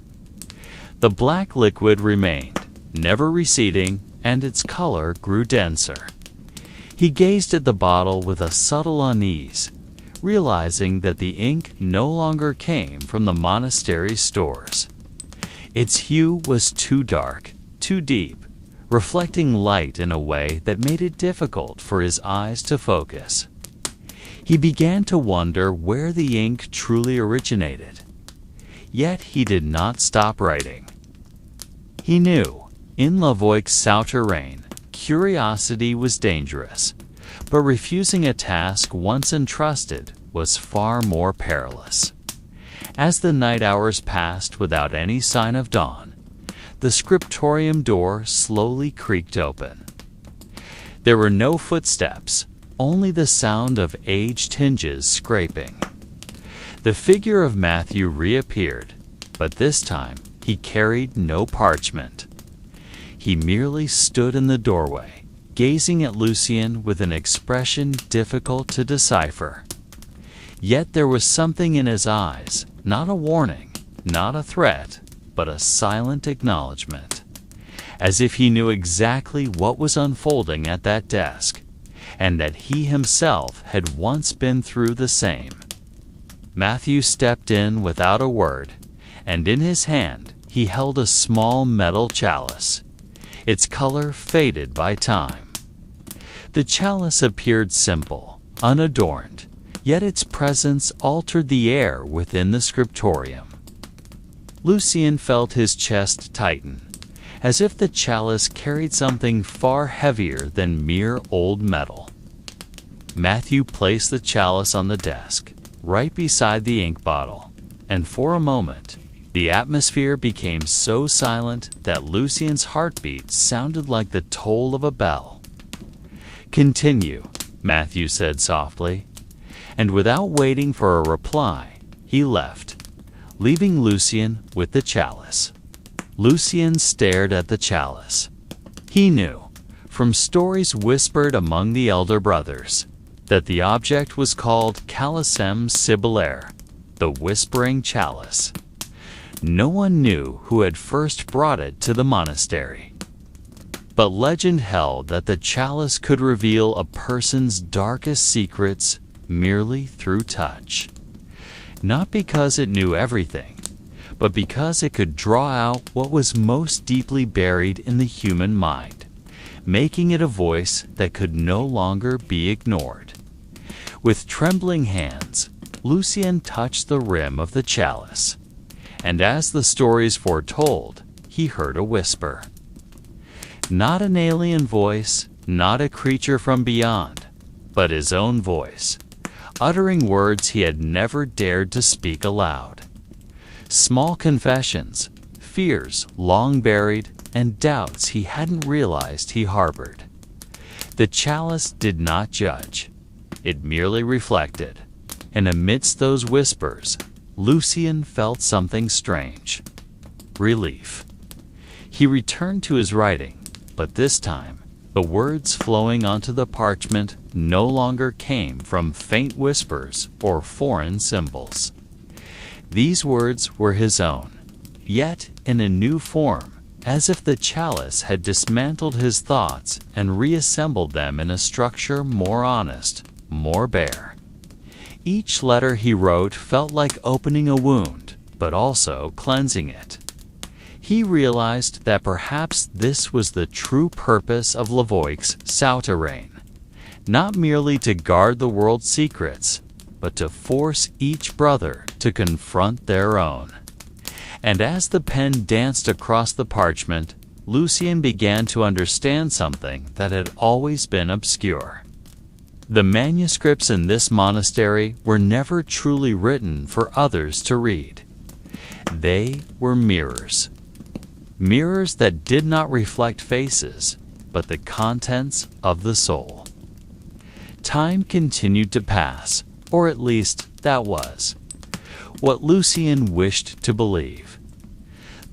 The black liquid remained, never receding, and its color grew denser. He gazed at the bottle with a subtle unease, realizing that the ink no longer came from the monastery's stores. Its hue was too dark, too deep, reflecting light in a way that made it difficult for his eyes to focus. He began to wonder where the ink truly originated. Yet he did not stop writing. He knew, in Lavoic's souterrain, curiosity was dangerous, but refusing a task once entrusted was far more perilous. As the night hours passed without any sign of dawn, the scriptorium door slowly creaked open. There were no footsteps, only the sound of aged hinges scraping. The figure of Matthew reappeared, but this time he carried no parchment. He merely stood in the doorway, gazing at Lucien with an expression difficult to decipher. Yet there was something in his eyes, not a warning, not a threat, but a silent acknowledgement, as if he knew exactly what was unfolding at that desk, and that he himself had once been through the same. Matthew stepped in without a word, and in his hand he held a small metal chalice, its color faded by time. The chalice appeared simple, unadorned, yet its presence altered the air within the scriptorium. Lucien felt his chest tighten, as if the chalice carried something far heavier than mere old metal. Matthew placed the chalice on the desk, right beside the ink bottle, and for a moment, the atmosphere became so silent that Lucien's heartbeat sounded like the toll of a bell. "Continue," Matthew said softly, and without waiting for a reply, he left, leaving Lucien with the chalice. Lucien stared at the chalice. He knew, from stories whispered among the elder brothers, that the object was called Calicem Sibyllaire, the Whispering Chalice. No one knew who had first brought it to the monastery. But legend held that the chalice could reveal a person's darkest secrets merely through touch. Not because it knew everything, but because it could draw out what was most deeply buried in the human mind, making it a voice that could no longer be ignored. With trembling hands, Lucien touched the rim of the chalice, and as the stories foretold, he heard a whisper. Not an alien voice, not a creature from beyond, but his own voice, uttering words he had never dared to speak aloud. Small confessions, fears long buried, and doubts he hadn't realized he harbored. The chalice did not judge. It merely reflected, and amidst those whispers, Lucien felt something strange. Relief. He returned to his writing, but this time, the words flowing onto the parchment no longer came from faint whispers or foreign symbols. These words were his own, yet in a new form, as if the chalice had dismantled his thoughts and reassembled them in a structure more honest, more bare. Each letter he wrote felt like opening a wound, but also cleansing it. He realized that perhaps this was the true purpose of Lavoic's Souterrain, not merely to guard the world's secrets, but to force each brother to confront their own. And as the pen danced across the parchment, Lucien began to understand something that had always been obscure. The manuscripts in this monastery were never truly written for others to read. They were mirrors. Mirrors that did not reflect faces, but the contents of the soul. Time continued to pass, or at least that was what Lucien wished to believe.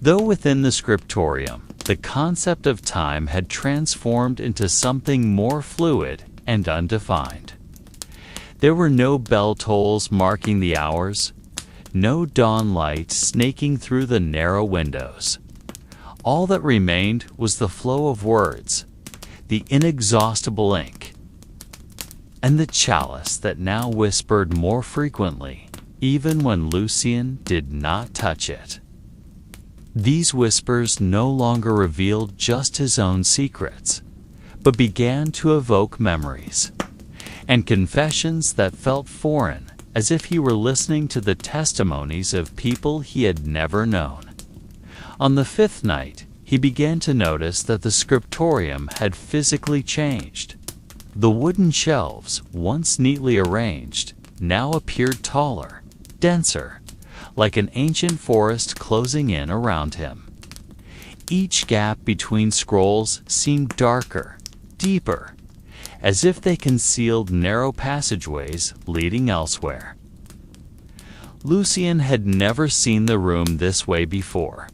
Though within the scriptorium, the concept of time had transformed into something more fluid and undefined. There were no bell tolls marking the hours, no dawn light snaking through the narrow windows. All that remained was the flow of words, the inexhaustible ink, and the chalice that now whispered more frequently, even when Lucien did not touch it. These whispers no longer revealed just his own secrets, but began to evoke memories and confessions that felt foreign, as if he were listening to the testimonies of people he had never known. On the fifth night, he began to notice that the scriptorium had physically changed. The wooden shelves, once neatly arranged, now appeared taller, denser, like an ancient forest closing in around him. Each gap between scrolls seemed darker, deeper, as if they concealed narrow passageways leading elsewhere. Lucien had never seen the room this way before,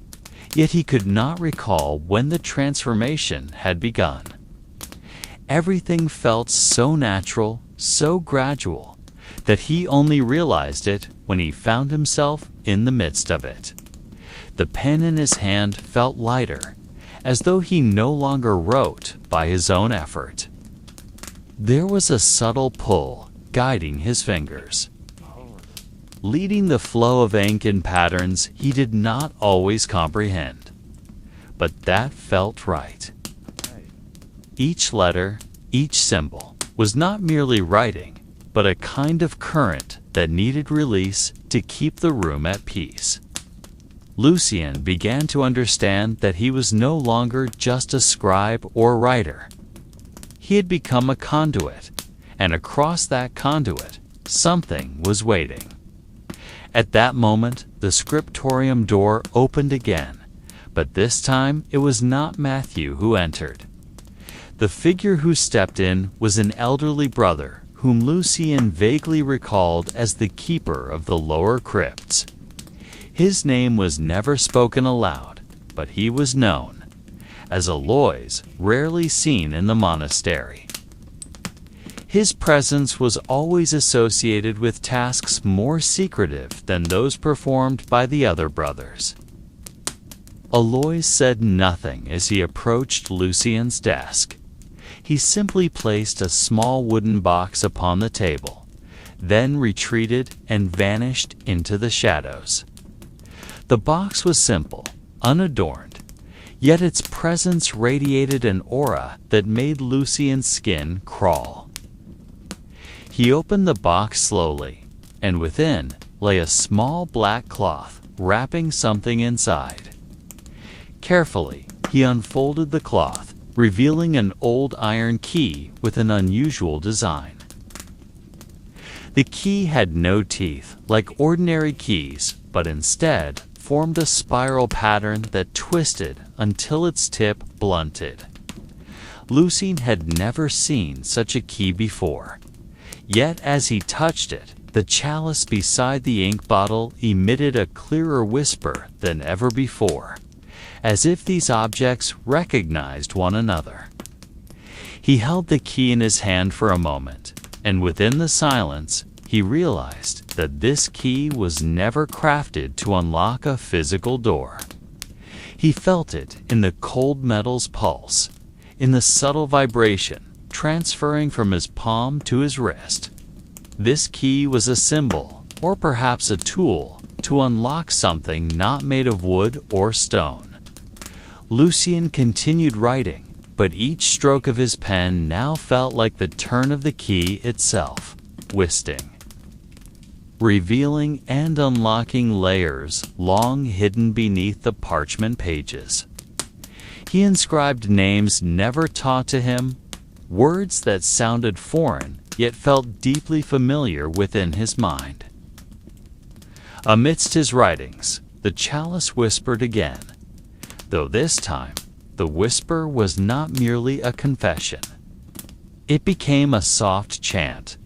yet he could not recall when the transformation had begun. Everything felt so natural, so gradual, that he only realized it when he found himself in the midst of it. The pen in his hand felt lighter, as though he no longer wrote by his own effort. There was a subtle pull guiding his fingers, leading the flow of ink in patterns he did not always comprehend. But that felt right. Each letter, each symbol, was not merely writing, but a kind of current that needed release to keep the room at peace. Lucien began to understand that he was no longer just a scribe or writer. He had become a conduit, and across that conduit, something was waiting. At that moment, the scriptorium door opened again, but this time it was not Matthew who entered. The figure who stepped in was an elderly brother whom Lucien vaguely recalled as the keeper of the lower crypts. His name was never spoken aloud, but he was known as Aloys, rarely seen in the monastery. His presence was always associated with tasks more secretive than those performed by the other brothers. Aloys said nothing as he approached Lucien's desk. He simply placed a small wooden box upon the table, then retreated and vanished into the shadows. The box was simple, unadorned, yet its presence radiated an aura that made Lucien's skin crawl. He opened the box slowly, and within lay a small black cloth wrapping something inside. Carefully, he unfolded the cloth, revealing an old iron key with an unusual design. The key had no teeth like ordinary keys, but instead formed a spiral pattern that twisted until its tip blunted. Lucien had never seen such a key before, yet as he touched it, the chalice beside the ink bottle emitted a clearer whisper than ever before, as if these objects recognized one another. He held the key in his hand for a moment, and within the silence, he realized that this key was never crafted to unlock a physical door. He felt it in the cold metal's pulse, in the subtle vibration transferring from his palm to his wrist. This key was a symbol, or perhaps a tool, to unlock something not made of wood or stone. Lucien continued writing, but each stroke of his pen now felt like the turn of the key itself, twisting, revealing and unlocking layers long hidden beneath the parchment pages. He inscribed names never taught to him, words that sounded foreign yet felt deeply familiar within his mind. Amidst his writings, the chalice whispered again, though this time the whisper was not merely a confession. It became a soft chant,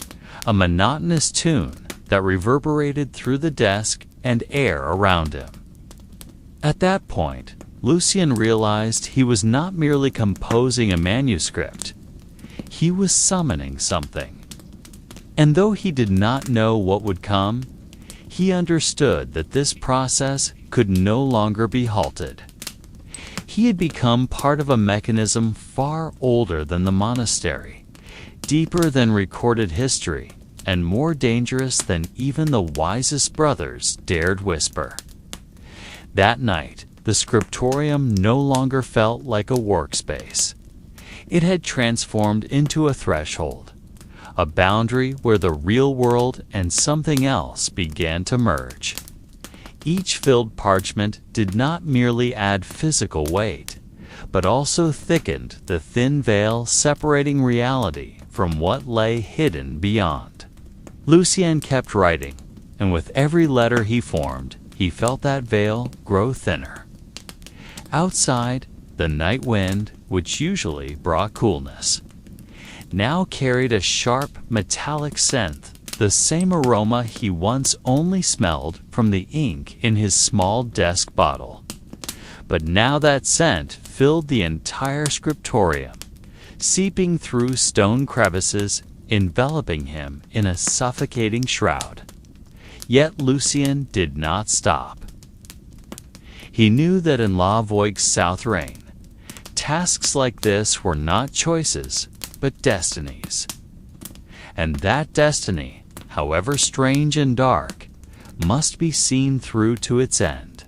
a monotonous tune that reverberated through the desk and air around him. At that point, Lucien realized he was not merely composing a manuscript. He was summoning something. And though he did not know what would come, he understood that this process could no longer be halted. He had become part of a mechanism far older than the monastery, deeper than recorded history, and more dangerous than even the wisest brothers dared whisper. That night, the scriptorium no longer felt like a workspace. It had transformed into a threshold, a boundary where the real world and something else began to merge. Each filled parchment did not merely add physical weight, but also thickened the thin veil separating reality from what lay hidden beyond. Lucien kept writing, and with every letter he formed, he felt that veil grow thinner. Outside, the night wind, which usually brought coolness, now carried a sharp, metallic scent, the same aroma he once only smelled from the ink in his small desk bottle. But now that scent filled the entire scriptorium, seeping through stone crevices, enveloping him in a suffocating shroud. Yet Lucien did not stop. He knew that in La Voigue's South Reign, tasks like this were not choices, but destinies. And that destiny, however strange and dark, must be seen through to its end.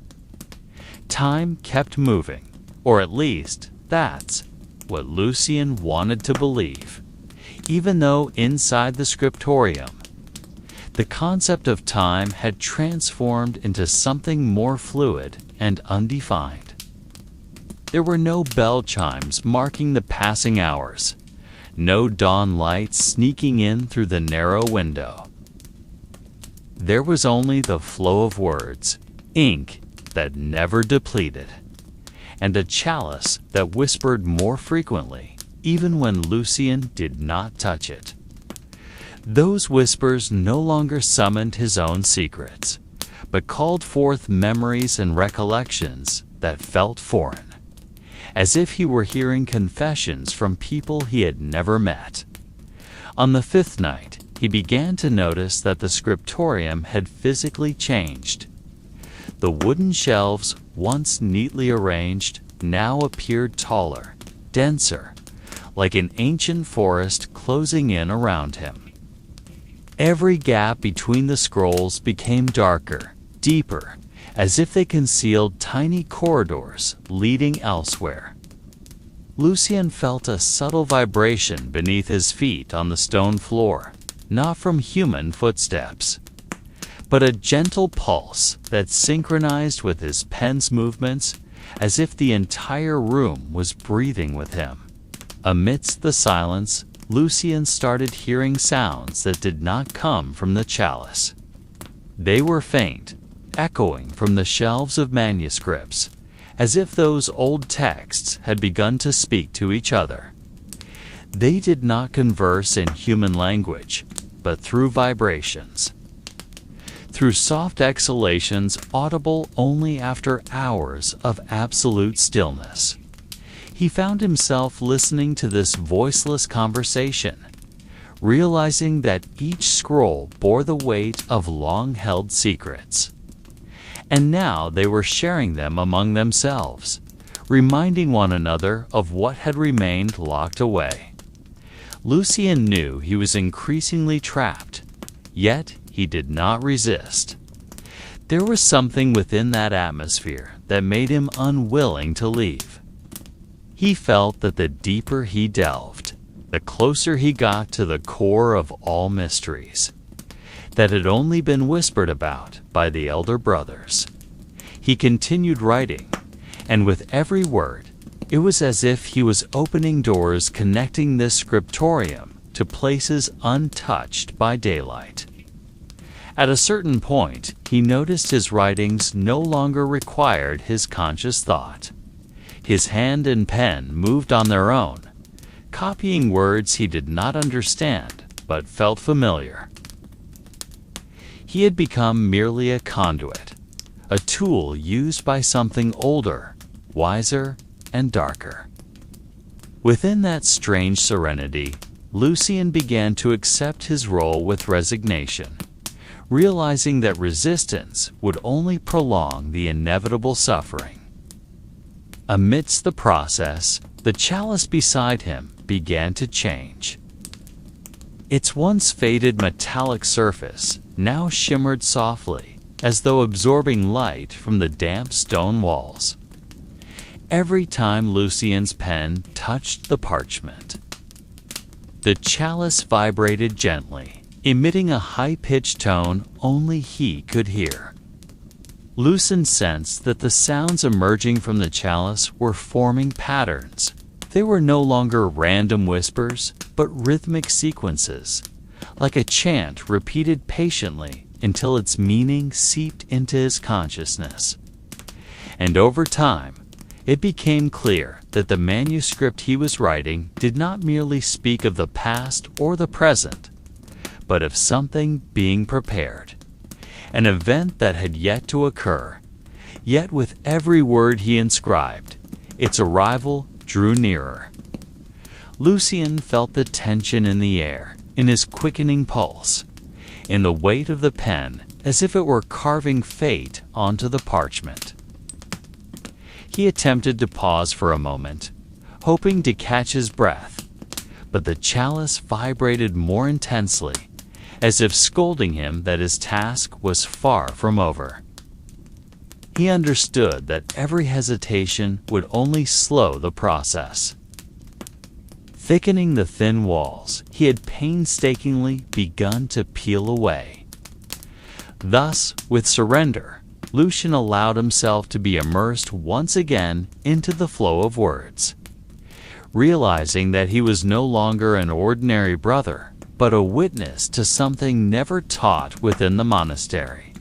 Time kept moving, or at least that's what Lucien wanted to believe, even though inside the scriptorium, the concept of time had transformed into something more fluid and undefined. There were no bell chimes marking the passing hours, no dawn lights sneaking in through the narrow window. There was only the flow of words, ink that never depleted, and a chalice that whispered more frequently, even when Lucien did not touch it. Those whispers no longer summoned his own secrets, but called forth memories and recollections that felt foreign, as if he were hearing confessions from people he had never met. On the fifth night, he began to notice that the scriptorium had physically changed. The wooden shelves, once neatly arranged, now appeared taller, denser, like an ancient forest closing in around him. Every gap between the scrolls became darker, deeper, as if they concealed tiny corridors leading elsewhere. Lucien felt a subtle vibration beneath his feet on the stone floor, not from human footsteps, but a gentle pulse that synchronized with his pen's movements, as if the entire room was breathing with him. Amidst the silence, Lucien started hearing sounds that did not come from the chalice. They were faint, echoing from the shelves of manuscripts, as if those old texts had begun to speak to each other. They did not converse in human language, but through vibrations. Through soft exhalations audible only after hours of absolute stillness. He found himself listening to this voiceless conversation, realizing that each scroll bore the weight of long-held secrets. And now they were sharing them among themselves, reminding one another of what had remained locked away. Lucien knew he was increasingly trapped, yet he did not resist. There was something within that atmosphere that made him unwilling to leave. He felt that the deeper he delved, the closer he got to the core of all mysteries that had only been whispered about by the elder brothers. He continued writing, and with every word, it was as if he was opening doors connecting this scriptorium to places untouched by daylight. At a certain point, he noticed his writings no longer required his conscious thought. His hand and pen moved on their own, copying words he did not understand but felt familiar. He had become merely a conduit, a tool used by something older, wiser, and darker. Within that strange serenity, Lucien began to accept his role with resignation, realizing that resistance would only prolong the inevitable suffering. Amidst the process, the chalice beside him began to change. Its once faded metallic surface now shimmered softly, as though absorbing light from the damp stone walls. Every time Lucien's pen touched the parchment, the chalice vibrated gently, emitting a high-pitched tone only he could hear. Lucien sensed that the sounds emerging from the chalice were forming patterns. They were no longer random whispers, but rhythmic sequences, like a chant repeated patiently until its meaning seeped into his consciousness. And over time, it became clear that the manuscript he was writing did not merely speak of the past or the present, but of something being prepared, an event that had yet to occur, Yet with every word he inscribed, its arrival drew nearer. Lucien felt the tension in the air, in his quickening pulse, in the weight of the pen, as if it were carving fate onto the parchment. He attempted to pause for a moment, hoping to catch his breath, but the chalice vibrated more intensely, as if scolding him that his task was far from over. He understood that every hesitation would only slow the process. Thickening the thin walls, he had painstakingly begun to peel away. Thus, with surrender, Lucien allowed himself to be immersed once again into the flow of words, realizing that he was no longer an ordinary brother, but a witness to something never taught within the monastery.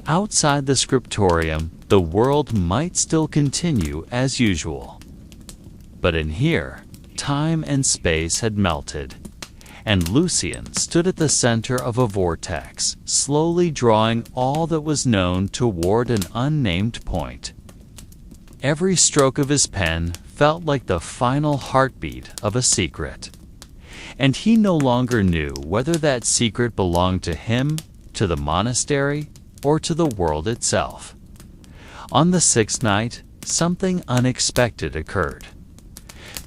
Outside the scriptorium, the world might still continue as usual. But in here, time and space had melted, and Lucien stood at the center of a vortex, slowly drawing all that was known toward an unnamed point. Every stroke of his pen felt like the final heartbeat of a secret, and he no longer knew whether that secret belonged to him, to the monastery, or to the world itself. On the sixth night, something unexpected occurred.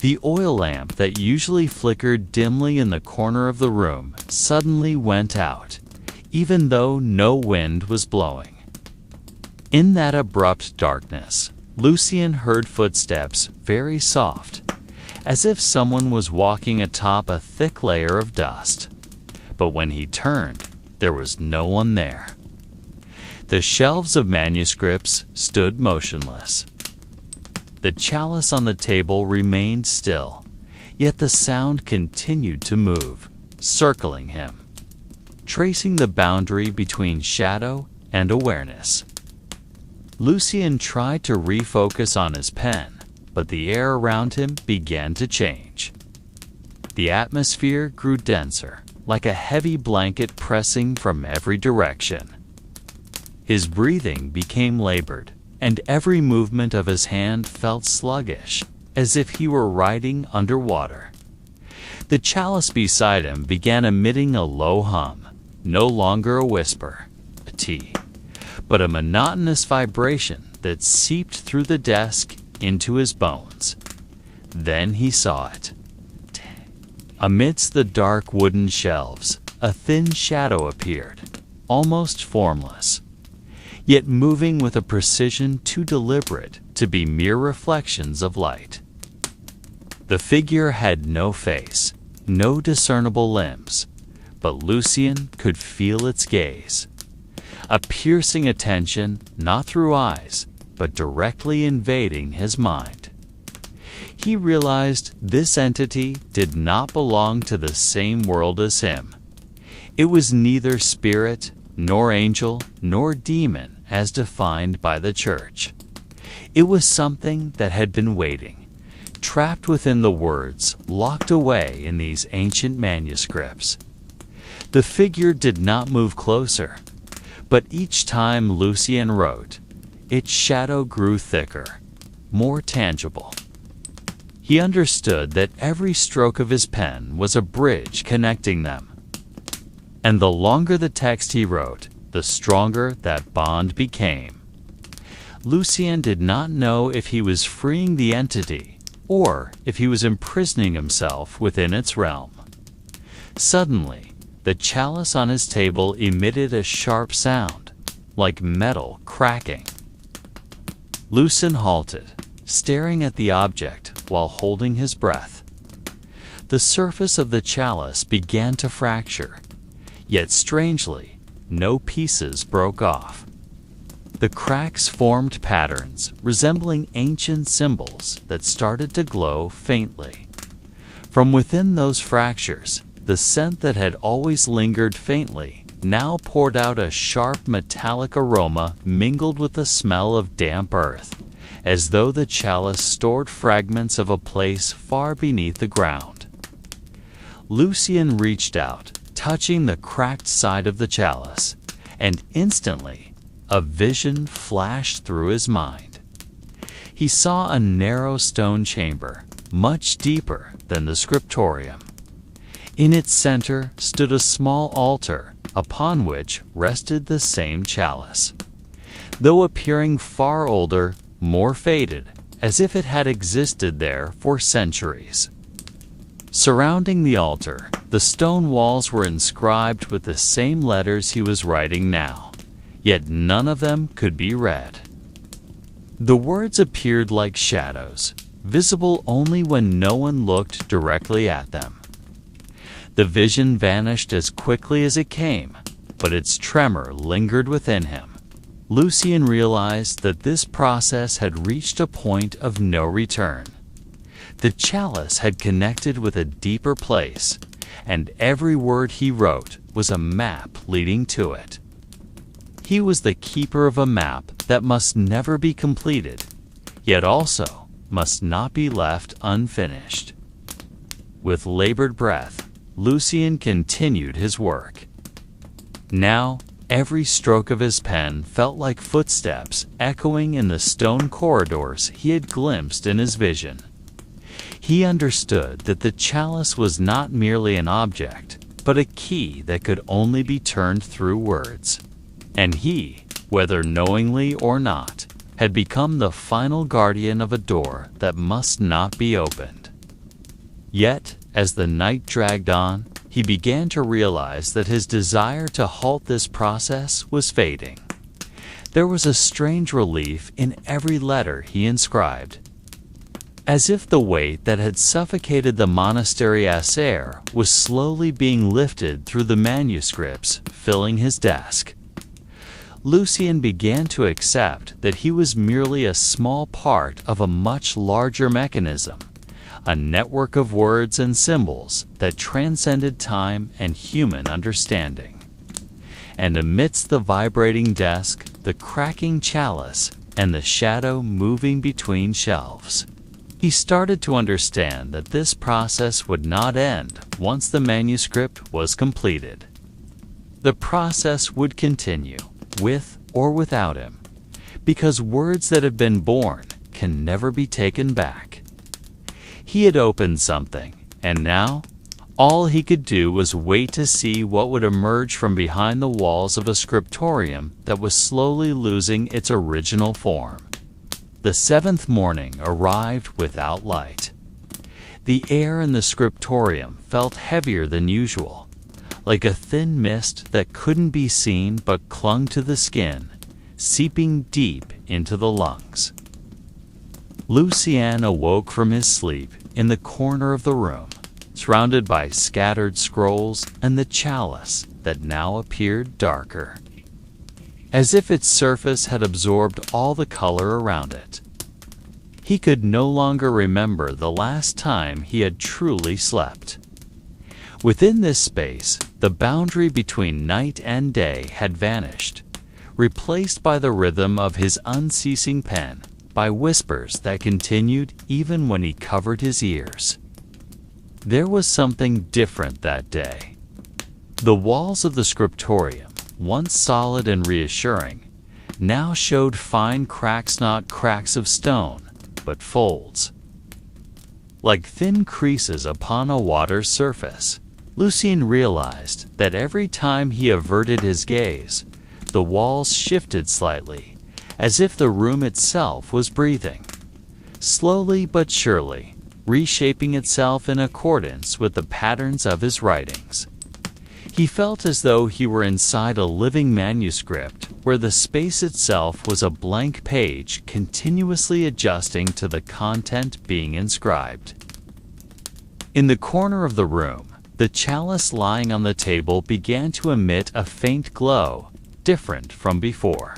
The oil lamp that usually flickered dimly in the corner of the room suddenly went out, even though no wind was blowing. In that abrupt darkness, Lucien heard footsteps very soft, as if someone was walking atop a thick layer of dust. But when he turned, there was no one there. The shelves of manuscripts stood motionless. The chalice on the table remained still, yet the sound continued to move, circling him, tracing the boundary between shadow and awareness. Lucien tried to refocus on his pen, but the air around him began to change. The atmosphere grew denser, like a heavy blanket pressing from every direction. His breathing became labored, and every movement of his hand felt sluggish, as if he were riding underwater. The chalice beside him began emitting a low hum, no longer a whisper, a tea, but a monotonous vibration that seeped through the desk into his bones. Then he saw it. Amidst the dark wooden shelves, a thin shadow appeared, almost formless, yet moving with a precision too deliberate to be mere reflections of light. The figure had no face, no discernible limbs, but Lucien could feel its gaze, a piercing attention not through eyes, but directly invading his mind. He realized this entity did not belong to the same world as him. It was neither spirit, nor angel, nor demon as defined by the Church. It was something that had been waiting, trapped within the words locked away in these ancient manuscripts. The figure did not move closer, but each time Lucien wrote, its shadow grew thicker, more tangible. He understood that every stroke of his pen was a bridge connecting them. And the longer the text he wrote, the stronger that bond became. Lucien did not know if he was freeing the entity or if he was imprisoning himself within its realm. Suddenly, the chalice on his table emitted a sharp sound, like metal cracking. Lucien halted, staring at the object while holding his breath. The surface of the chalice began to fracture, yet strangely, no pieces broke off. The cracks formed patterns resembling ancient symbols that started to glow faintly. From within those fractures, the scent that had always lingered faintly now poured out a sharp metallic aroma mingled with the smell of damp earth, as though the chalice stored fragments of a place far beneath the ground. Lucien reached out, touching the cracked side of the chalice, and instantly, a vision flashed through his mind. He saw a narrow stone chamber, much deeper than the scriptorium. In its center stood a small altar, upon which rested the same chalice, though appearing far older, more faded, as if it had existed there for centuries. Surrounding the altar, the stone walls were inscribed with the same letters he was writing now, yet none of them could be read. The words appeared like shadows, visible only when no one looked directly at them. The vision vanished as quickly as it came, but its tremor lingered within him. Lucien realized that this process had reached a point of no return. The chalice had connected with a deeper place, and every word he wrote was a map leading to it. He was the keeper of a map that must never be completed, yet also must not be left unfinished. With labored breath, Lucien continued his work. Now, every stroke of his pen felt like footsteps echoing in the stone corridors he had glimpsed in his vision. He understood that the chalice was not merely an object, but a key that could only be turned through words. And he, whether knowingly or not, had become the final guardian of a door that must not be opened. Yet, as the night dragged on, he began to realize that his desire to halt this process was fading. There was a strange relief in every letter he inscribed, as if the weight that had suffocated the monastery air was slowly being lifted through the manuscripts filling his desk. Lucien began to accept that he was merely a small part of a much larger mechanism, a network of words and symbols that transcended time and human understanding. And amidst the vibrating desk, the cracking chalice, and the shadow moving between shelves, he started to understand that this process would not end once the manuscript was completed. The process would continue, with or without him, because words that have been born can never be taken back. He had opened something, and now all he could do was wait to see what would emerge from behind the walls of a scriptorium that was slowly losing its original form. The seventh morning arrived without light. The air in the scriptorium felt heavier than usual, like a thin mist that couldn't be seen but clung to the skin, seeping deep into the lungs. Lucien awoke from his sleep in the corner of the room, surrounded by scattered scrolls and the chalice that now appeared darker, as if its surface had absorbed all the color around it. He could no longer remember the last time he had truly slept. Within this space, the boundary between night and day had vanished, replaced by the rhythm of his unceasing pen, by whispers that continued even when he covered his ears. There was something different that day. The walls of the scriptorium, once solid and reassuring, now showed fine cracks, not cracks of stone, but folds, like thin creases upon a water's surface. Lucien realized that every time he averted his gaze, the walls shifted slightly, as if the room itself was breathing, slowly but surely, reshaping itself in accordance with the patterns of his writings. He felt as though he were inside a living manuscript where the space itself was a blank page continuously adjusting to the content being inscribed. In the corner of the room, the chalice lying on the table began to emit a faint glow, different from before.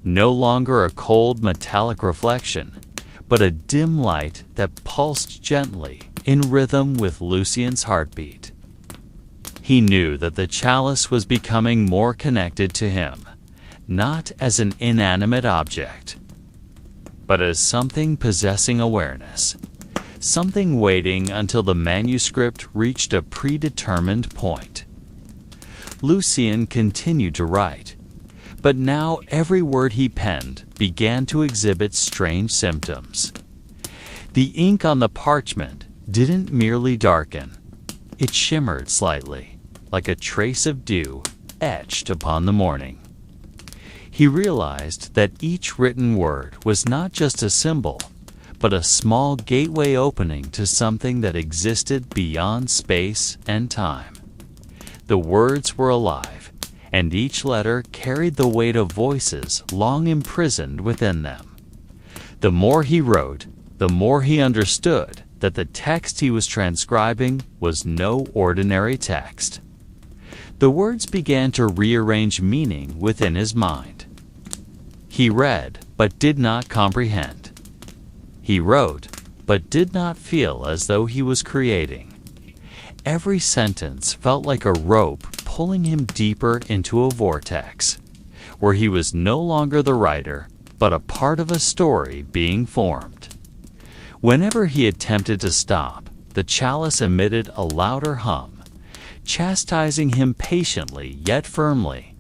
No longer a cold metallic reflection, but a dim light that pulsed gently in rhythm with Lucien's heartbeat. He knew that the chalice was becoming more connected to him, not as an inanimate object, but as something possessing awareness, something waiting until the manuscript reached a predetermined point. Lucien continued to write, But now every word he penned began to exhibit strange symptoms. The ink on the parchment didn't merely darken. It shimmered slightly, like a trace of dew etched upon the morning. He realized that each written word was not just a symbol, but a small gateway opening to something that existed beyond space and time. The words were alive, and each letter carried the weight of voices long imprisoned within them. The more he wrote, the more he understood that the text he was transcribing was no ordinary text. The words began to rearrange meaning within his mind. He read, but did not comprehend. He wrote, but did not feel as though he was creating. Every sentence felt like a rope pulling him deeper into a vortex, where he was no longer the writer, but a part of a story being formed. Whenever he attempted to stop, the chalice emitted a louder hum, chastising him patiently yet firmly,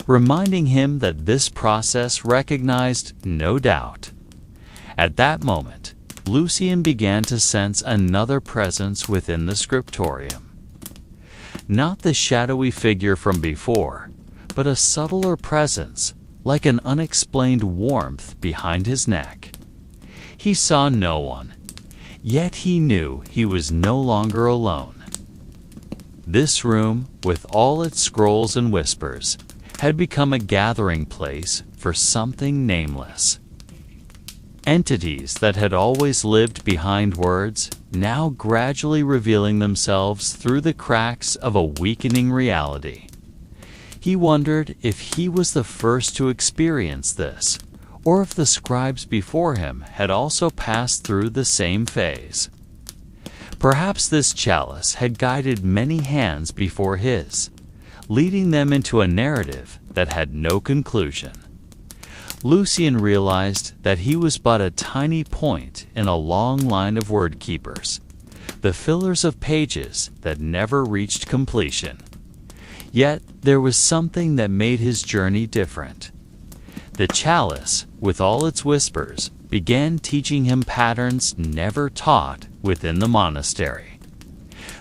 reminding him that this process recognized no doubt. At that moment, Lucian began to sense another presence within the scriptorium. Not the shadowy figure from before, but a subtler presence, like an unexplained warmth behind his neck. He saw no one, yet he knew he was no longer alone. This room, with all its scrolls and whispers, had become a gathering place for something nameless. Entities that had always lived behind words, now gradually revealing themselves through the cracks of a weakening reality. He wondered if he was the first to experience this, or if the scribes before him had also passed through the same phase. Perhaps this chalice had guided many hands before his, leading them into a narrative that had no conclusion. Lucian realized that he was but a tiny point in a long line of word keepers, the fillers of pages that never reached completion. Yet there was something that made his journey different. The chalice, with all its whispers, began teaching him patterns never taught within the monastery.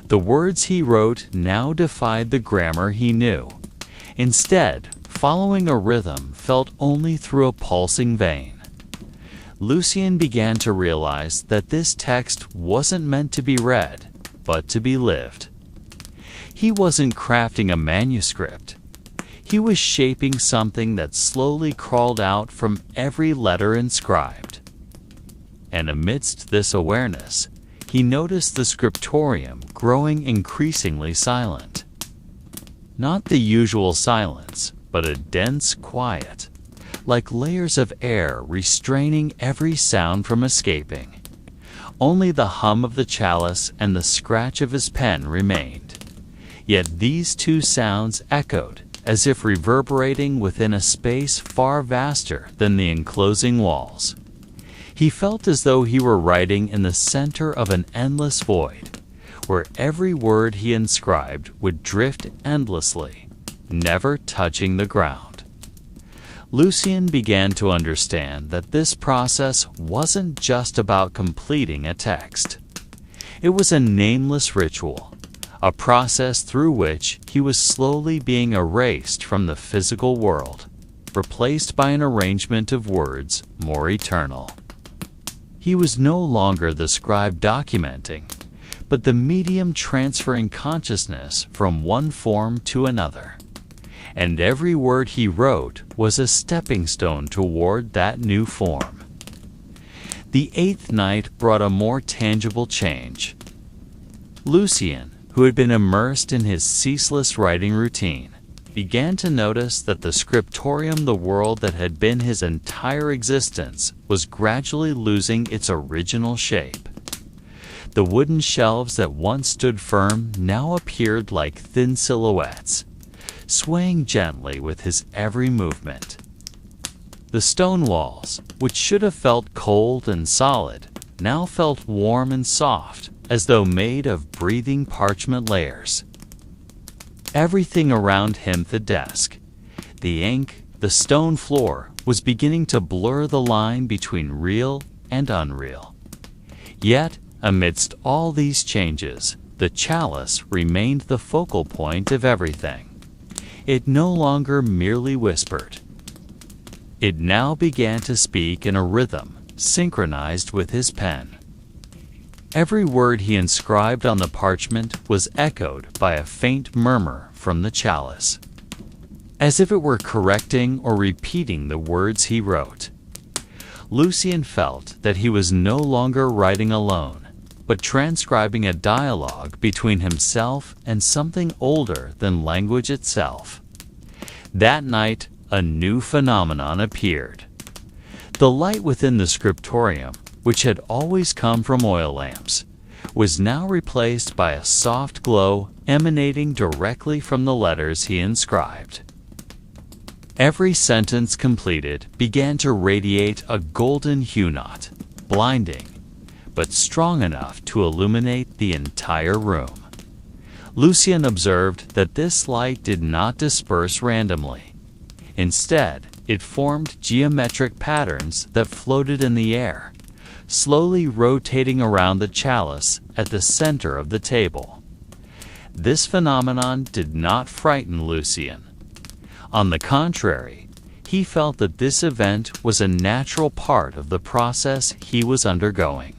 The words he wrote now defied the grammar he knew. Instead, following a rhythm felt only through a pulsing vein. Lucian began to realize that this text wasn't meant to be read, but to be lived. He wasn't crafting a manuscript. He was shaping something that slowly crawled out from every letter inscribed. And amidst this awareness, he noticed the scriptorium growing increasingly silent. Not the usual silence, but a dense quiet, like layers of air restraining every sound from escaping. Only the hum of the chalice and the scratch of his pen remained. Yet these two sounds echoed, as if reverberating within a space far vaster than the enclosing walls. He felt as though he were writing in the center of an endless void, where every word he inscribed would drift endlessly, never touching the ground. Lucian began to understand that this process wasn't just about completing a text. It was a nameless ritual, a process through which he was slowly being erased from the physical world, replaced by an arrangement of words more eternal. He was no longer the scribe documenting, but the medium transferring consciousness from one form to another. And every word he wrote was a stepping stone toward that new form. The eighth night brought a more tangible change. Lucian, who had been immersed in his ceaseless writing routine, began to notice that the scriptorium, the world that had been his entire existence, was gradually losing its original shape. The wooden shelves that once stood firm now appeared like thin silhouettes, swaying gently with his every movement. The stone walls, which should have felt cold and solid, now felt warm and soft, as though made of breathing parchment layers. Everything around him, the desk, the ink, the stone floor was beginning to blur the line between real and unreal. Yet, amidst all these changes, the chalice remained the focal point of everything. It no longer merely whispered. It now began to speak in a rhythm synchronized with his pen. Every word he inscribed on the parchment was echoed by a faint murmur from the chalice, as if it were correcting or repeating the words he wrote. Lucian felt that he was no longer writing alone, but transcribing a dialogue between himself and something older than language itself. That night, a new phenomenon appeared. The light within the scriptorium, which had always come from oil lamps, was now replaced by a soft glow emanating directly from the letters he inscribed. Every sentence completed began to radiate a golden hue, not blinding, but strong enough to illuminate the entire room. Lucian observed that this light did not disperse randomly. Instead, it formed geometric patterns that floated in the air, slowly rotating around the chalice at the center of the table. This phenomenon did not frighten Lucian. On the contrary, he felt that this event was a natural part of the process he was undergoing.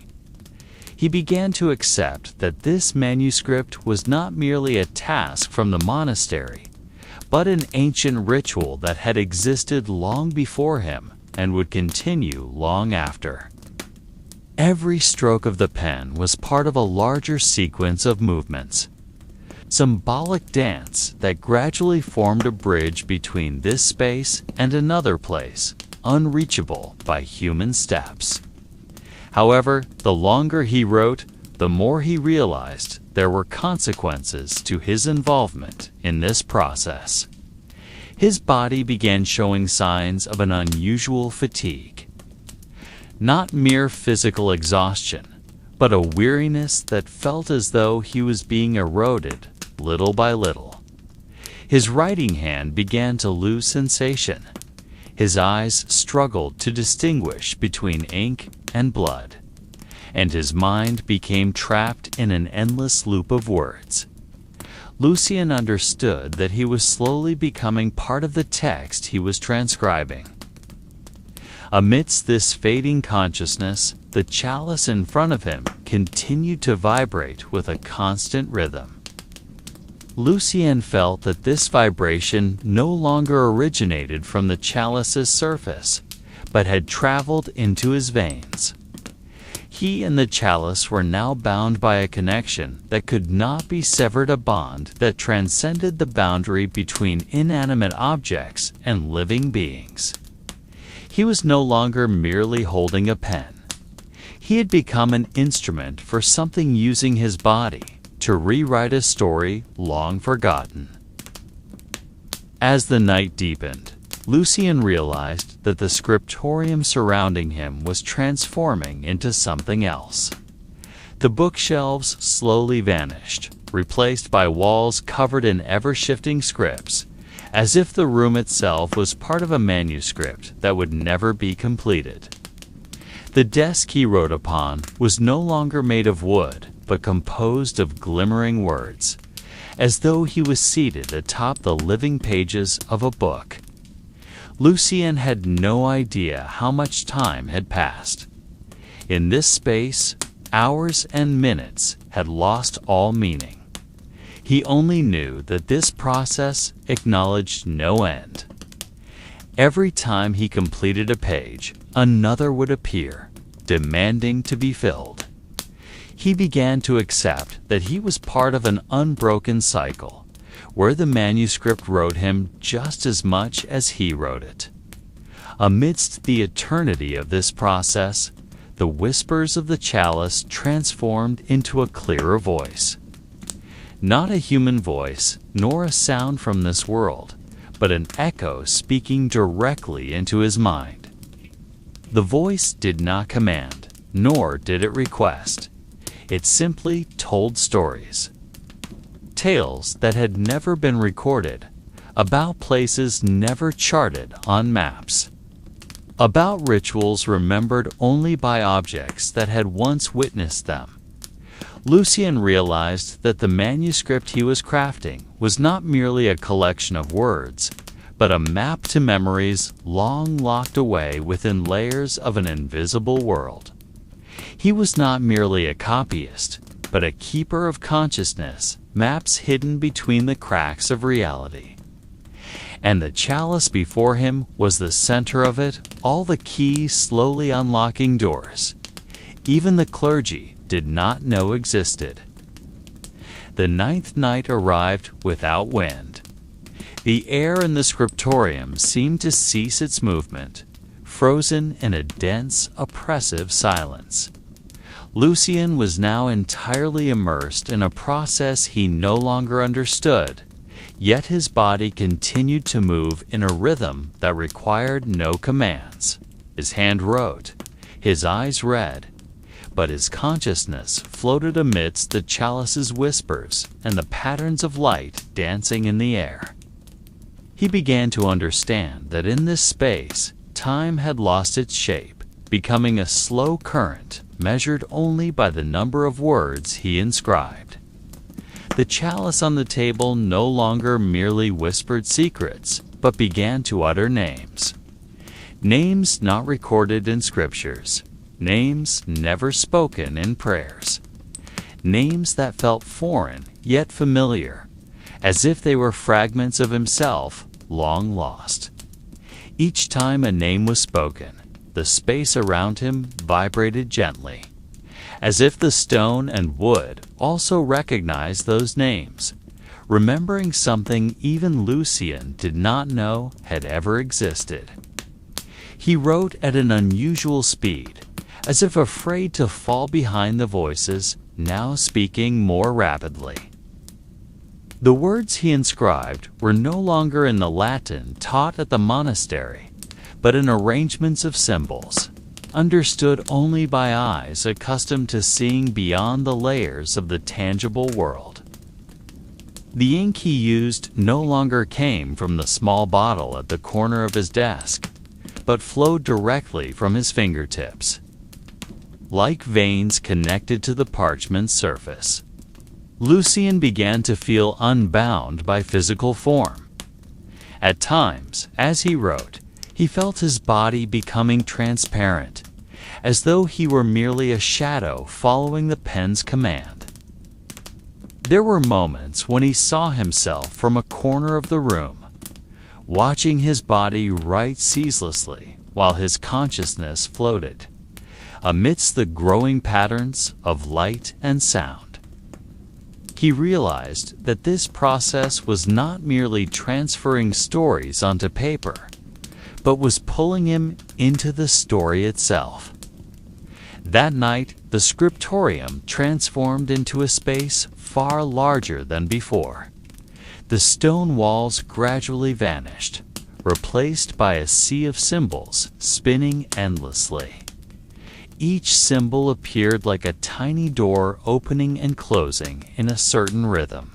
He began to accept that this manuscript was not merely a task from the monastery, but an ancient ritual that had existed long before him and would continue long after. Every stroke of the pen was part of a larger sequence of movements, symbolic dance that gradually formed a bridge between this space and another place, unreachable by human steps. However, the longer he wrote, the more he realized there were consequences to his involvement in this process. His body began showing signs of an unusual fatigue. Not mere physical exhaustion, but a weariness that felt as though he was being eroded little by little. His writing hand began to lose sensation. His eyes struggled to distinguish between ink and blood, and his mind became trapped in an endless loop of words. Lucian understood that he was slowly becoming part of the text he was transcribing. Amidst this fading consciousness, the chalice in front of him continued to vibrate with a constant rhythm. Lucian felt that this vibration no longer originated from the chalice's surface, but had traveled into his veins. He and the chalice were now bound by a connection that could not be severed, a bond that transcended the boundary between inanimate objects and living beings. He was no longer merely holding a pen. He had become an instrument for something using his body to rewrite a story long forgotten. As the night deepened, Lucian realized that the scriptorium surrounding him was transforming into something else. The bookshelves slowly vanished, replaced by walls covered in ever-shifting scripts, as if the room itself was part of a manuscript that would never be completed. The desk he wrote upon was no longer made of wood, but composed of glimmering words, as though he was seated atop the living pages of a book. Lucian had no idea how much time had passed. In this space, hours and minutes had lost all meaning. He only knew that this process acknowledged no end. Every time he completed a page, another would appear, demanding to be filled. He began to accept that he was part of an unbroken cycle, where the manuscript wrote him just as much as he wrote it. Amidst the eternity of this process, the whispers of the chalice transformed into a clearer voice. Not a human voice, nor a sound from this world, but an echo speaking directly into his mind. The voice did not command, nor did it request. It simply told stories. Tales that had never been recorded, about places never charted on maps, about rituals remembered only by objects that had once witnessed them. Lucian realized that the manuscript he was crafting was not merely a collection of words, but a map to memories long locked away within layers of an invisible world. He was not merely a copyist, but a keeper of consciousness, maps hidden between the cracks of reality. And the chalice before him was the center of it, all the keys slowly unlocking doors even the clergy did not know existed. The 9th night arrived without wind. The air in the scriptorium seemed to cease its movement, frozen in a dense, oppressive silence. Lucian was now entirely immersed in a process he no longer understood, yet his body continued to move in a rhythm that required no commands. His hand wrote, his eyes read, but his consciousness floated amidst the chalice's whispers and the patterns of light dancing in the air. He began to understand that in this space, time had lost its shape, becoming a slow current measured only by the number of words he inscribed. The chalice on the table no longer merely whispered secrets, but began to utter names. Names not recorded in scriptures. Names never spoken in prayers. Names that felt foreign yet familiar, as if they were fragments of himself long lost. Each time a name was spoken, the space around him vibrated gently, as if the stone and wood also recognized those names, remembering something even Lucian did not know had ever existed. He wrote at an unusual speed, as if afraid to fall behind the voices now speaking more rapidly. The words he inscribed were no longer in the Latin taught at the monastery, but in arrangements of symbols, understood only by eyes accustomed to seeing beyond the layers of the tangible world. The ink he used no longer came from the small bottle at the corner of his desk, but flowed directly from his fingertips, like veins connected to the parchment's surface. Lucian began to feel unbound by physical form. At times, as he wrote, he felt his body becoming transparent, as though he were merely a shadow following the pen's command. There were moments when he saw himself from a corner of the room, watching his body write ceaselessly while his consciousness floated amidst the growing patterns of light and sound. He realized that this process was not merely transferring stories onto paper, but was pulling him into the story itself. That night, the scriptorium transformed into a space far larger than before. The stone walls gradually vanished, replaced by a sea of symbols spinning endlessly. Each symbol appeared like a tiny door opening and closing in a certain rhythm,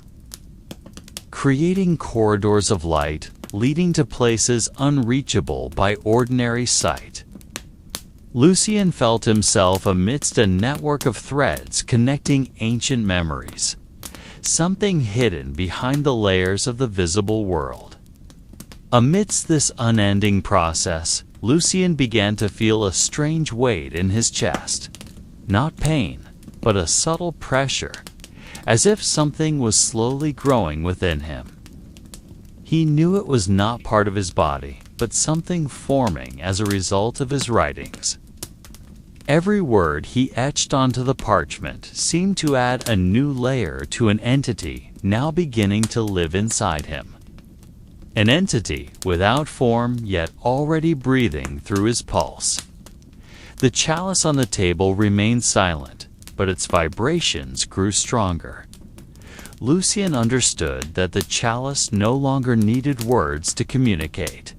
creating corridors of light leading to places unreachable by ordinary sight. Lucian felt himself amidst a network of threads connecting ancient memories, something hidden behind the layers of the visible world. Amidst this unending process, Lucian began to feel a strange weight in his chest. Not pain, but a subtle pressure, as if something was slowly growing within him. He knew it was not part of his body, but something forming as a result of his writings. Every word he etched onto the parchment seemed to add a new layer to an entity now beginning to live inside him. An entity without form yet already breathing through his pulse. The chalice on the table remained silent, but its vibrations grew stronger. Lucian understood that the chalice no longer needed words to communicate.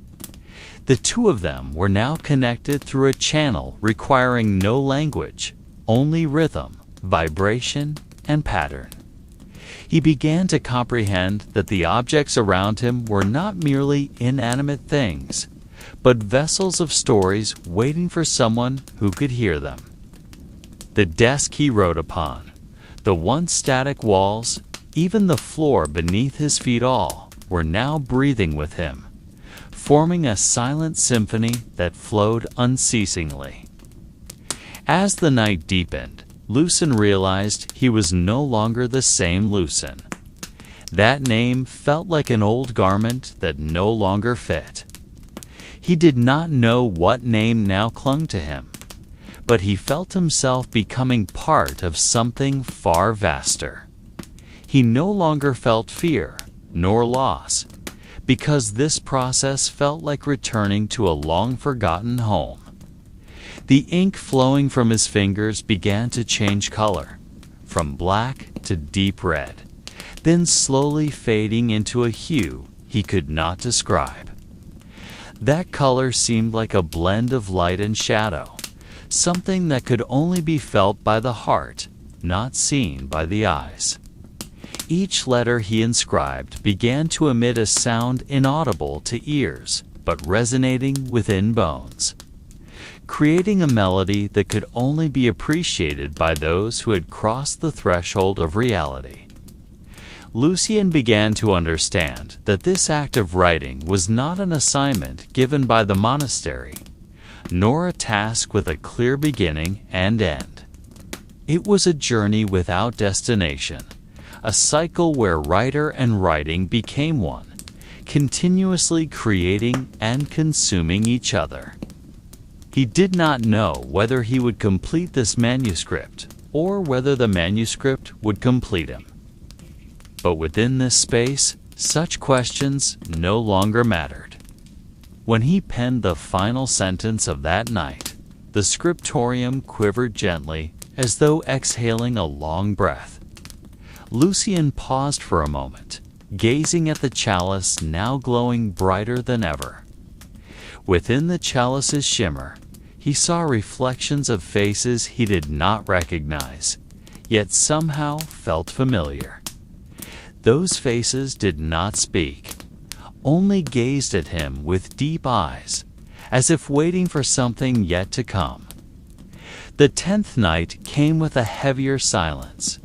The two of them were now connected through a channel requiring no language, only rhythm, vibration, and pattern. He began to comprehend that the objects around him were not merely inanimate things, but vessels of stories waiting for someone who could hear them. The desk he wrote upon, the once static walls, even the floor beneath his feet, all were now breathing with him, forming a silent symphony that flowed unceasingly. As the night deepened, Lucien realized he was no longer the same Lucien. That name felt like an old garment that no longer fit. He did not know what name now clung to him, but he felt himself becoming part of something far vaster. He no longer felt fear nor loss, because this process felt like returning to a long-forgotten home. The ink flowing from his fingers began to change color, from black to deep red, then slowly fading into a hue he could not describe. That color seemed like a blend of light and shadow, something that could only be felt by the heart, not seen by the eyes. Each letter he inscribed began to emit a sound inaudible to ears, but resonating within bones, creating a melody that could only be appreciated by those who had crossed the threshold of reality. Lucien began to understand that this act of writing was not an assignment given by the monastery, nor a task with a clear beginning and end. It was a journey without destination, a cycle where writer and writing became one, continuously creating and consuming each other. He did not know whether he would complete this manuscript or whether the manuscript would complete him. But within this space, such questions no longer mattered. When he penned the final sentence of that night, the scriptorium quivered gently as though exhaling a long breath. Lucien paused for a moment, gazing at the chalice now glowing brighter than ever. Within the chalice's shimmer, he saw reflections of faces he did not recognize, yet somehow felt familiar. Those faces did not speak, only gazed at him with deep eyes, as if waiting for something yet to come. The 10th night came with a heavier silence.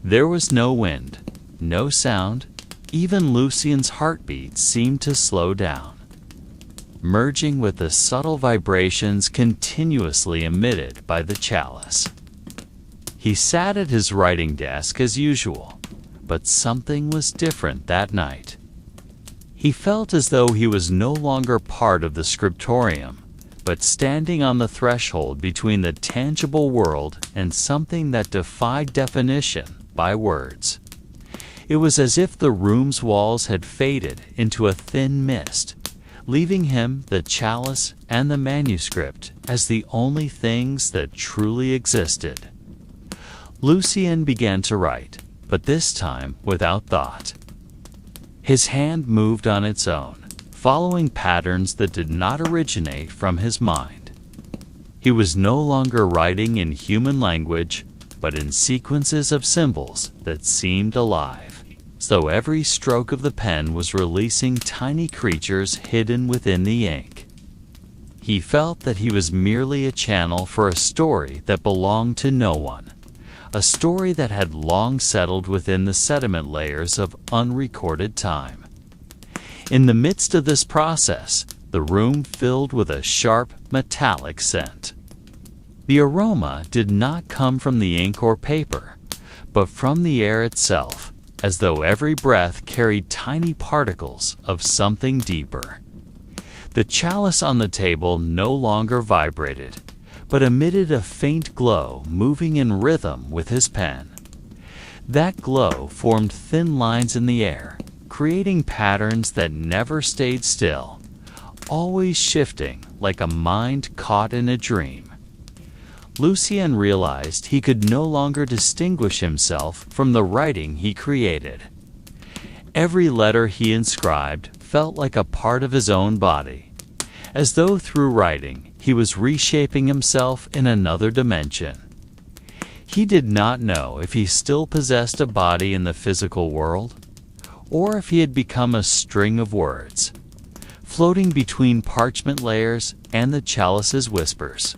There was no wind, no sound, even Lucien's heartbeat seemed to slow down, merging with the subtle vibrations continuously emitted by the chalice. He sat at his writing desk as usual, but something was different that night. He felt as though he was no longer part of the scriptorium, but standing on the threshold between the tangible world and something that defied definition by words. It was as if the room's walls had faded into a thin mist, leaving him the chalice and the manuscript as the only things that truly existed. Lucien began to write, but this time without thought. His hand moved on its own, following patterns that did not originate from his mind. He was no longer writing in human language, but in sequences of symbols that seemed alive, so every stroke of the pen was releasing tiny creatures hidden within the ink. He felt that he was merely a channel for a story that belonged to no one, a story that had long settled within the sediment layers of unrecorded time. In the midst of this process, the room filled with a sharp, metallic scent. The aroma did not come from the ink or paper, but from the air itself, as though every breath carried tiny particles of something deeper. The chalice on the table no longer vibrated, but emitted a faint glow moving in rhythm with his pen. That glow formed thin lines in the air, creating patterns that never stayed still, always shifting like a mind caught in a dream. Lucien realized he could no longer distinguish himself from the writing he created. Every letter he inscribed felt like a part of his own body, as though through writing he was reshaping himself in another dimension. He did not know if he still possessed a body in the physical world, or if he had become a string of words, floating between parchment layers and the chalice's whispers.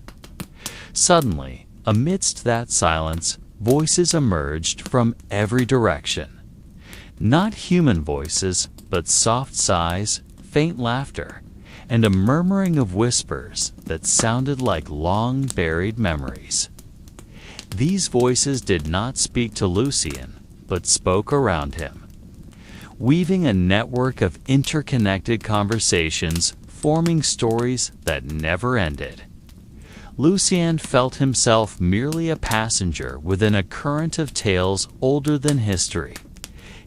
Suddenly, amidst that silence, voices emerged from every direction. Not human voices, but soft sighs, faint laughter, and a murmuring of whispers that sounded like long-buried memories. These voices did not speak to Lucien, but spoke around him, weaving a network of interconnected conversations, forming stories that never ended. Lucien felt himself merely a passenger within a current of tales older than history,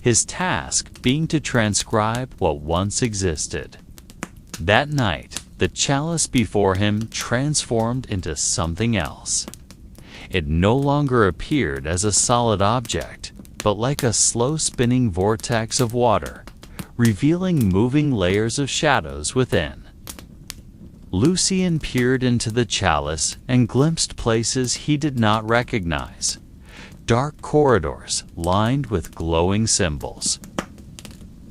his task being to transcribe what once existed. That night, the chalice before him transformed into something else. It no longer appeared as a solid object, but like a slow-spinning vortex of water, revealing moving layers of shadows within. Lucien peered into the chalice and glimpsed places he did not recognize, dark corridors lined with glowing symbols,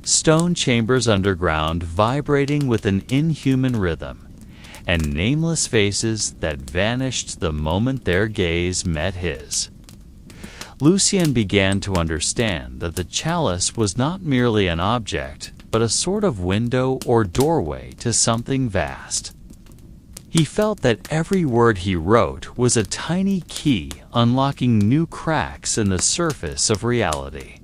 stone chambers underground vibrating with an inhuman rhythm, and nameless faces that vanished the moment their gaze met his. Lucien began to understand that the chalice was not merely an object, but a sort of window or doorway to something vast. He felt that every word he wrote was a tiny key unlocking new cracks in the surface of reality,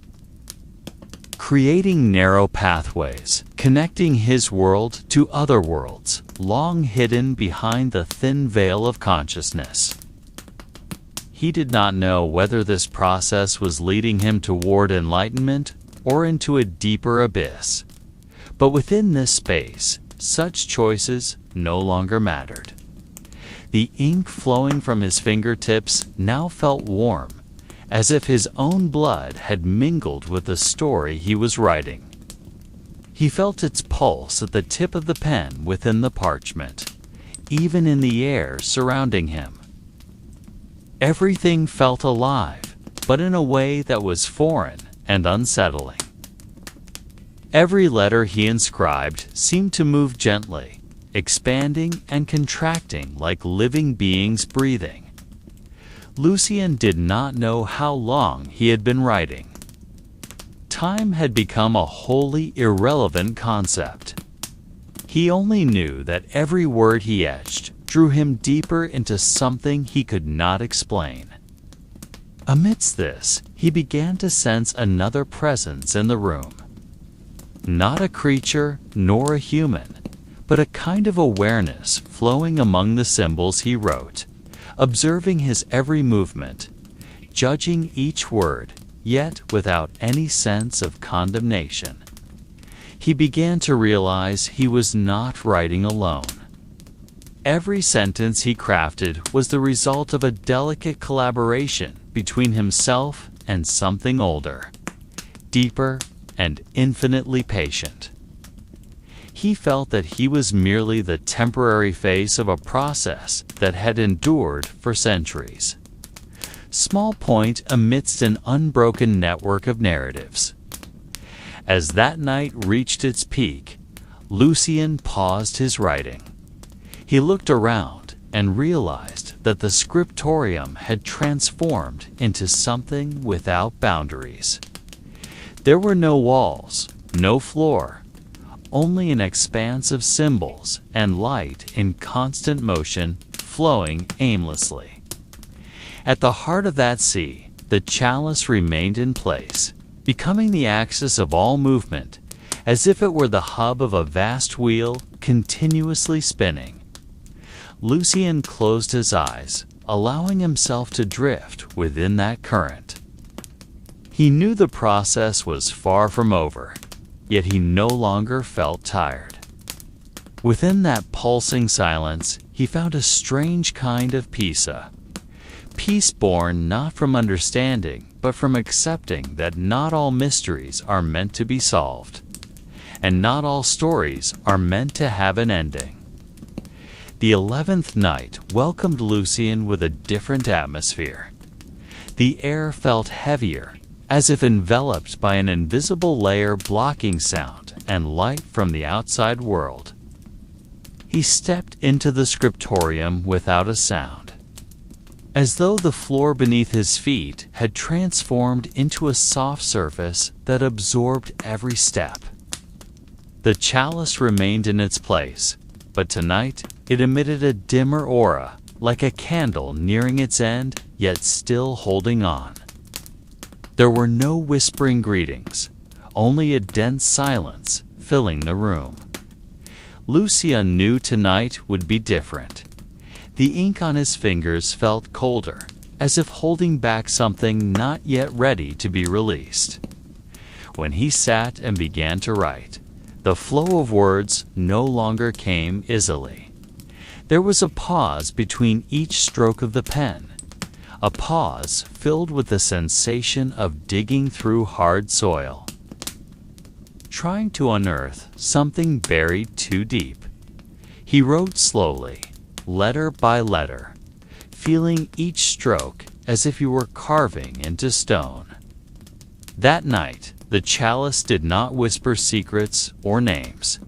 creating narrow pathways, connecting his world to other worlds, long hidden behind the thin veil of consciousness. He did not know whether this process was leading him toward enlightenment or into a deeper abyss, but within this space, such choices no longer mattered. The ink flowing from his fingertips now felt warm, as if his own blood had mingled with the story he was writing. He felt its pulse at the tip of the pen within the parchment, even in the air surrounding him. Everything felt alive, but in a way that was foreign and unsettling. Every letter he inscribed seemed to move gently, expanding and contracting like living beings breathing. Lucien did not know how long he had been writing. Time had become a wholly irrelevant concept. He only knew that every word he etched drew him deeper into something he could not explain. Amidst this, he began to sense another presence in the room. Not a creature nor a human, but a kind of awareness flowing among the symbols he wrote, observing his every movement, judging each word, yet without any sense of condemnation. He began to realize he was not writing alone. Every sentence he crafted was the result of a delicate collaboration between himself and something older, deeper, and infinitely patient. He felt that he was merely the temporary face of a process that had endured for centuries. Small point amidst an unbroken network of narratives. As that night reached its peak, Lucien paused his writing. He looked around and realized that the scriptorium had transformed into something without boundaries. There were no walls, no floor, only an expanse of symbols and light in constant motion, flowing aimlessly. At the heart of that sea, the chalice remained in place, becoming the axis of all movement, as if it were the hub of a vast wheel continuously spinning. Lucien closed his eyes, allowing himself to drift within that current. He knew the process was far from over, yet he no longer felt tired. Within that pulsing silence, he found a strange kind of peace born not from understanding, but from accepting that not all mysteries are meant to be solved, and not all stories are meant to have an ending. The 11th night welcomed Lucien with a different atmosphere. The air felt heavier, as if enveloped by an invisible layer blocking sound and light from the outside world. He stepped into the scriptorium without a sound, as though the floor beneath his feet had transformed into a soft surface that absorbed every step. The chalice remained in its place, but tonight it emitted a dimmer aura, like a candle nearing its end, yet still holding on. There were no whispering greetings, only a dense silence filling the room. Lucian knew tonight would be different. The ink on his fingers felt colder, as if holding back something not yet ready to be released. When he sat and began to write, the flow of words no longer came easily. There was a pause between each stroke of the pen, a pause filled with the sensation of digging through hard soil, trying to unearth something buried too deep. He wrote slowly, letter by letter, feeling each stroke as if he were carving into stone. That night, the chalice did not whisper secrets or names.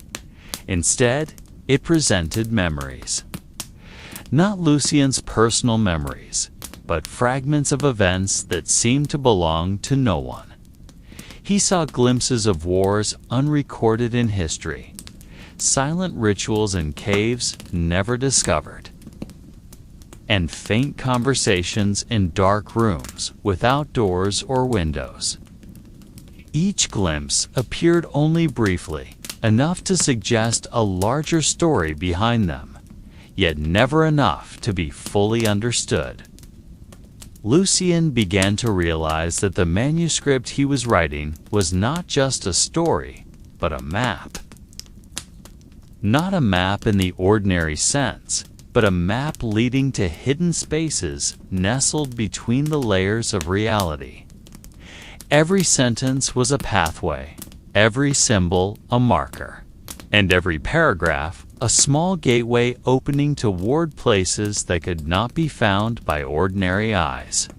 Instead, it presented memories. Not Lucian's personal memories, but fragments of events that seemed to belong to no one. He saw glimpses of wars unrecorded in history, silent rituals in caves never discovered, and faint conversations in dark rooms without doors or windows. Each glimpse appeared only briefly, enough to suggest a larger story behind them, yet never enough to be fully understood. Lucian began to realize that the manuscript he was writing was not just a story, but a map. Not a map in the ordinary sense, but a map leading to hidden spaces nestled between the layers of reality. Every sentence was a pathway, every symbol a marker, and every paragraph a small gateway opening toward places that could not be found by ordinary eyes.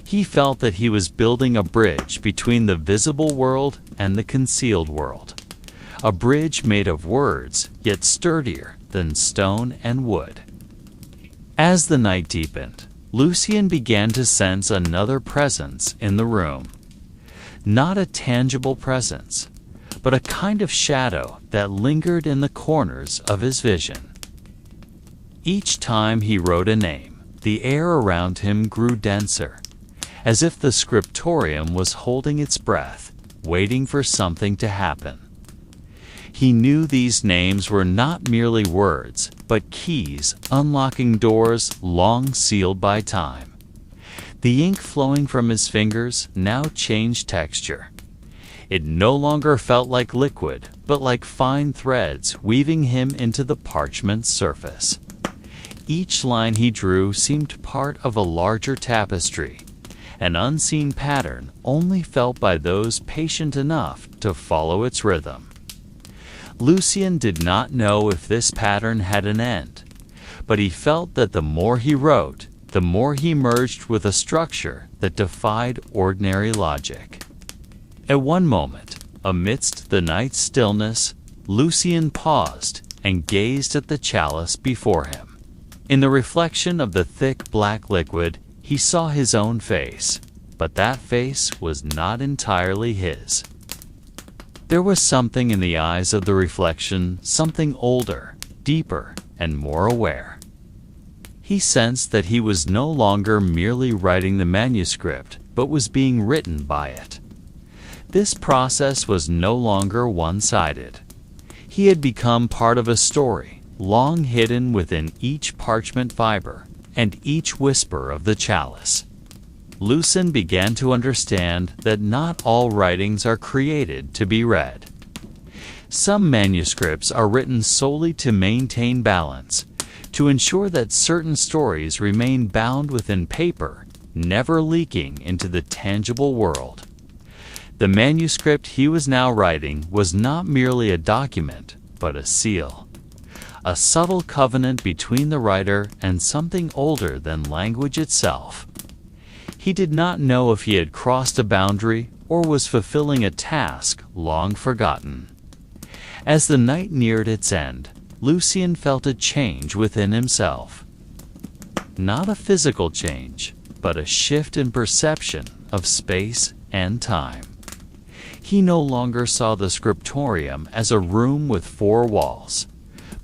He felt that he was building a bridge between the visible world and the concealed world, a bridge made of words, yet sturdier than stone and wood. As the night deepened, Lucian began to sense another presence in the room. Not a tangible presence, but a kind of shadow that lingered in the corners of his vision. Each time he wrote a name, the air around him grew denser, as if the scriptorium was holding its breath, waiting for something to happen. He knew these names were not merely words, but keys unlocking doors long sealed by time. The ink flowing from his fingers now changed texture. It no longer felt like liquid, but like fine threads weaving him into the parchment's surface. Each line he drew seemed part of a larger tapestry, an unseen pattern only felt by those patient enough to follow its rhythm. Lucian did not know if this pattern had an end, but he felt that the more he wrote, the more he merged with a structure that defied ordinary logic. At one moment, amidst the night's stillness, Lucian paused and gazed at the chalice before him. In the reflection of the thick black liquid, he saw his own face, but that face was not entirely his. There was something in the eyes of the reflection, something older, deeper, and more aware. He sensed that he was no longer merely writing the manuscript, but was being written by it. This process was no longer one-sided. He had become part of a story, long hidden within each parchment fiber and each whisper of the chalice. Lucian began to understand that not all writings are created to be read. Some manuscripts are written solely to maintain balance, to ensure that certain stories remain bound within paper, never leaking into the tangible world. The manuscript he was now writing was not merely a document, but a seal, a subtle covenant between the writer and something older than language itself. He did not know if he had crossed a boundary or was fulfilling a task long forgotten. As the night neared its end, Lucien felt a change within himself. Not a physical change, but a shift in perception of space and time. He no longer saw the scriptorium as a room with four walls,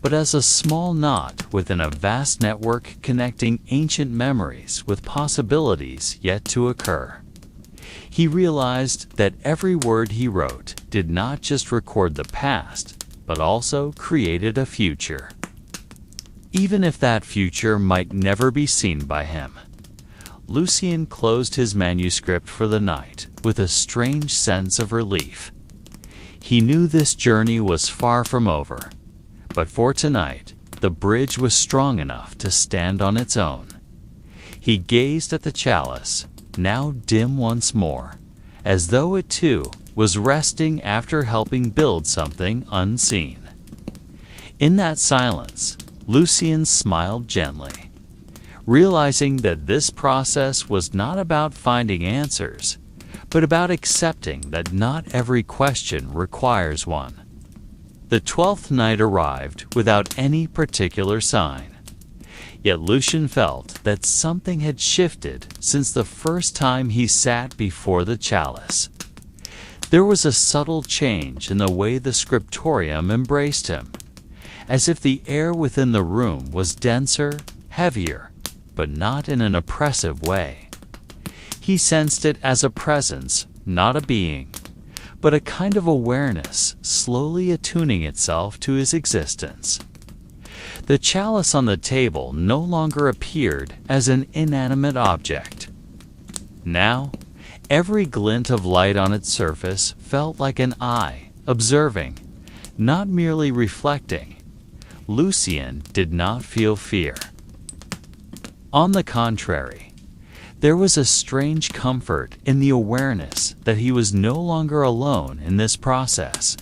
but as a small knot within a vast network connecting ancient memories with possibilities yet to occur. He realized that every word he wrote did not just record the past, but also created a future. Even if that future might never be seen by him. Lucien closed his manuscript for the night with a strange sense of relief. He knew this journey was far from over, but for tonight, the bridge was strong enough to stand on its own. He gazed at the chalice, now dim once more, as though it too was resting after helping build something unseen. In that silence, Lucien smiled gently, realizing that this process was not about finding answers, but about accepting that not every question requires one. The 12th night arrived without any particular sign. Yet Lucien felt that something had shifted since the first time he sat before the chalice. There was a subtle change in the way the scriptorium embraced him, as if the air within the room was denser, heavier, but not in an oppressive way. He sensed it as a presence, not a being, but a kind of awareness slowly attuning itself to his existence. The chalice on the table no longer appeared as an inanimate object. Now, every glint of light on its surface felt like an eye, observing, not merely reflecting. Lucien did not feel fear. On the contrary, there was a strange comfort in the awareness that he was no longer alone in this process.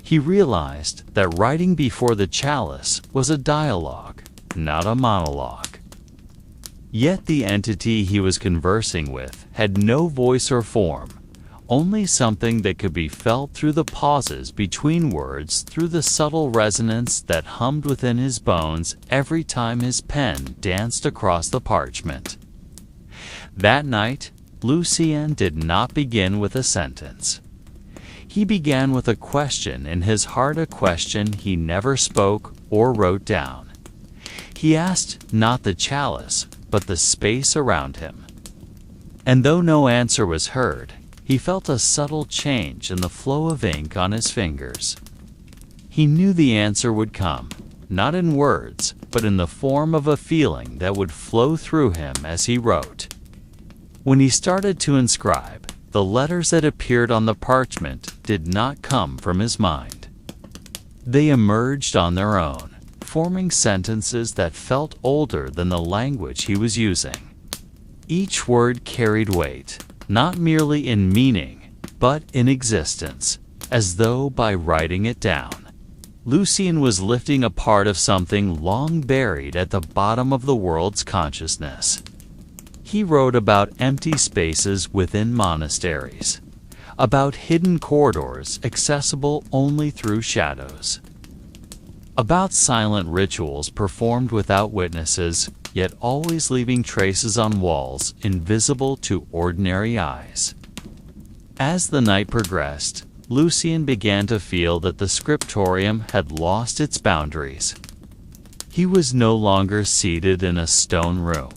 He realized that writing before the chalice was a dialogue, not a monologue. Yet the entity he was conversing with had no voice or form, only something that could be felt through the pauses between words, through the subtle resonance that hummed within his bones every time his pen danced across the parchment. That night, Lucien did not begin with a sentence. He began with a question in his heart, a question he never spoke or wrote down. He asked not the chalice, but the space around him. And though no answer was heard, he felt a subtle change in the flow of ink on his fingers. He knew the answer would come, not in words, but in the form of a feeling that would flow through him as he wrote. When he started to inscribe, the letters that appeared on the parchment did not come from his mind. They emerged on their own, forming sentences that felt older than the language he was using. Each word carried weight, not merely in meaning, but in existence, as though by writing it down, Lucien was lifting a part of something long buried at the bottom of the world's consciousness. He wrote about empty spaces within monasteries, about hidden corridors accessible only through shadows, about silent rituals performed without witnesses, yet always leaving traces on walls invisible to ordinary eyes. As the night progressed, Lucien began to feel that the scriptorium had lost its boundaries. He was no longer seated in a stone room,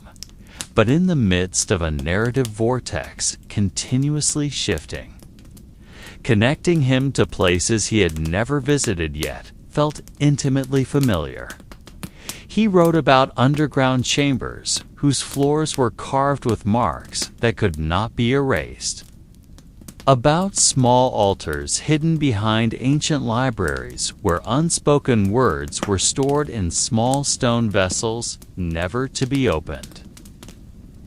but in the midst of a narrative vortex continuously shifting. Connecting him to places he had never visited yet felt intimately familiar. He wrote about underground chambers whose floors were carved with marks that could not be erased. About small altars hidden behind ancient libraries where unspoken words were stored in small stone vessels never to be opened.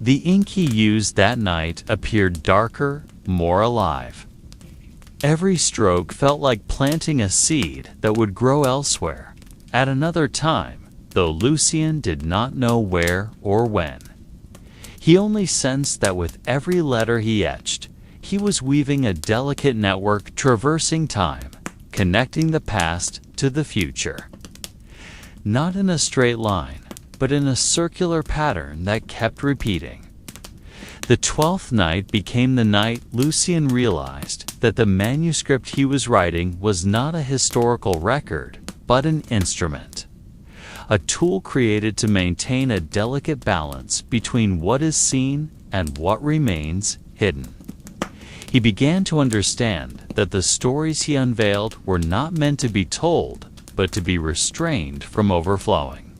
The ink he used that night appeared darker, more alive. Every stroke felt like planting a seed that would grow elsewhere, at another time, though Lucien did not know where or when. He only sensed that with every letter he etched, he was weaving a delicate network traversing time, connecting the past to the future. Not in a straight line, but in a circular pattern that kept repeating. The 12th night became the night Lucien realized that the manuscript he was writing was not a historical record, but an instrument. A tool created to maintain a delicate balance between what is seen and what remains hidden. He began to understand that the stories he unveiled were not meant to be told, but to be restrained from overflowing.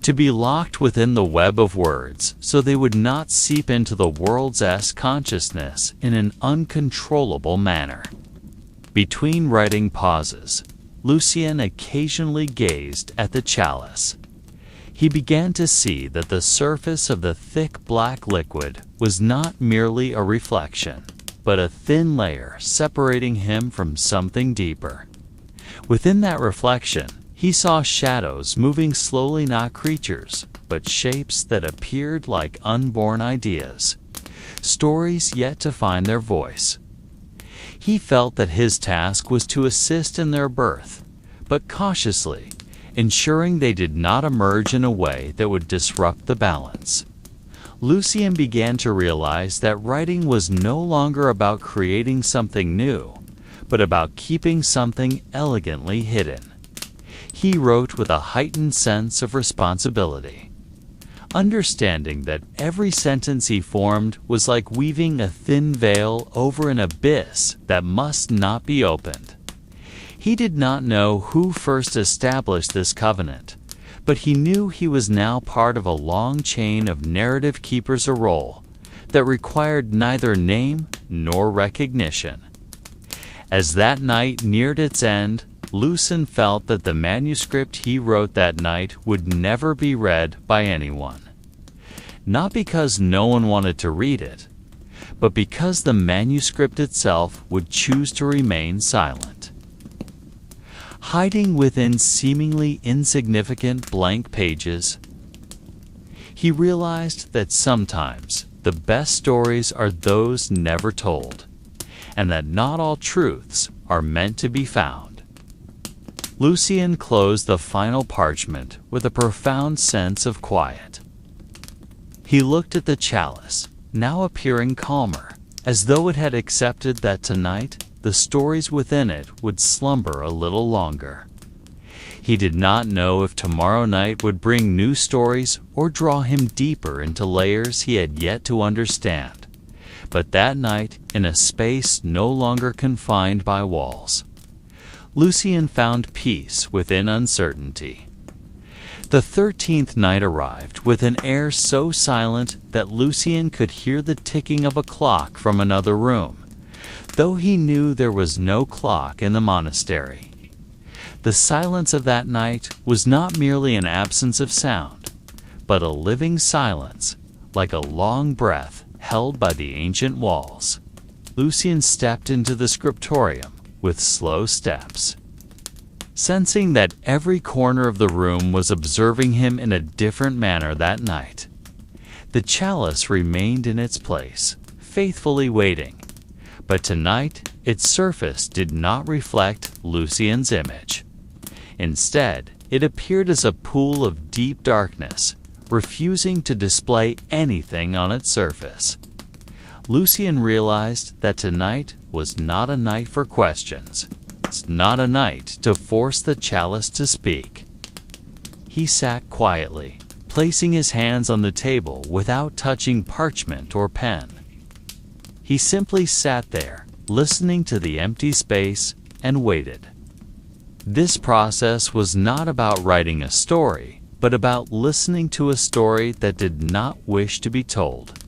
To be locked within the web of words so they would not seep into the world's consciousness in an uncontrollable manner. Between writing pauses, Lucien occasionally gazed at the chalice. He began to see that the surface of the thick black liquid was not merely a reflection, but a thin layer separating him from something deeper. Within that reflection, he saw shadows moving slowly, not creatures, but shapes that appeared like unborn ideas, stories yet to find their voice. He felt that his task was to assist in their birth, but cautiously, ensuring they did not emerge in a way that would disrupt the balance. Lucien began to realize that writing was no longer about creating something new, but about keeping something elegantly hidden. He wrote with a heightened sense of responsibility, understanding that every sentence he formed was like weaving a thin veil over an abyss that must not be opened. He did not know who first established this covenant, but he knew he was now part of a long chain of narrative keepers, a role that required neither name nor recognition. As that night neared its end, Lucien felt that the manuscript he wrote that night would never be read by anyone. Not because no one wanted to read it, but because the manuscript itself would choose to remain silent. Hiding within seemingly insignificant blank pages, he realized that sometimes the best stories are those never told, and that not all truths are meant to be found. Lucien closed the final parchment with a profound sense of quiet. He looked at the chalice, now appearing calmer, as though it had accepted that tonight the stories within it would slumber a little longer. He did not know if tomorrow night would bring new stories or draw him deeper into layers he had yet to understand, but that night, in a space no longer confined by walls, Lucien found peace within uncertainty. The 13th night arrived with an air so silent that Lucien could hear the ticking of a clock from another room, though he knew there was no clock in the monastery. The silence of that night was not merely an absence of sound, but a living silence, like a long breath held by the ancient walls. Lucien stepped into the scriptorium with slow steps, sensing that every corner of the room was observing him in a different manner that night. The chalice remained in its place, faithfully waiting, but tonight its surface did not reflect Lucien's image. Instead, it appeared as a pool of deep darkness, refusing to display anything on its surface. Lucien realized that tonight was not a night for questions. It's not a night to force the chalice to speak. He sat quietly, placing his hands on the table without touching parchment or pen. He simply sat there, listening to the empty space, and waited. This process was not about writing a story, but about listening to a story that did not wish to be told.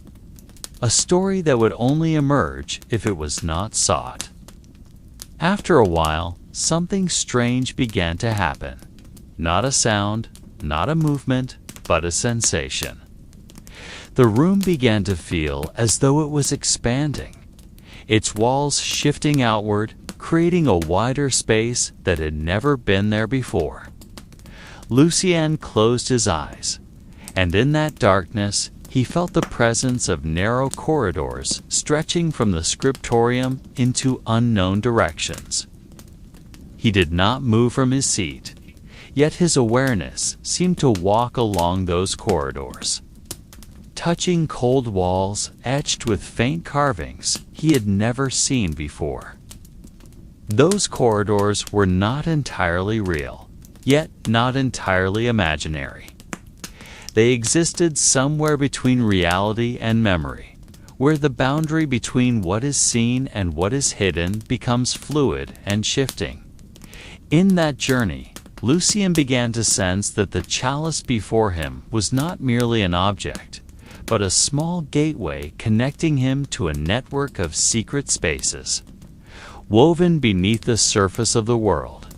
A story that would only emerge if it was not sought. After a while, something strange began to happen. Not a sound, not a movement, but a sensation. The room began to feel as though it was expanding, its walls shifting outward, creating a wider space that had never been there before. Lucien closed his eyes, and in that darkness, he felt the presence of narrow corridors stretching from the scriptorium into unknown directions. He did not move from his seat, yet his awareness seemed to walk along those corridors, touching cold walls etched with faint carvings he had never seen before. Those corridors were not entirely real, yet not entirely imaginary. They existed somewhere between reality and memory, where the boundary between what is seen and what is hidden becomes fluid and shifting. In that journey, Lucien began to sense that the chalice before him was not merely an object, but a small gateway connecting him to a network of secret spaces, woven beneath the surface of the world.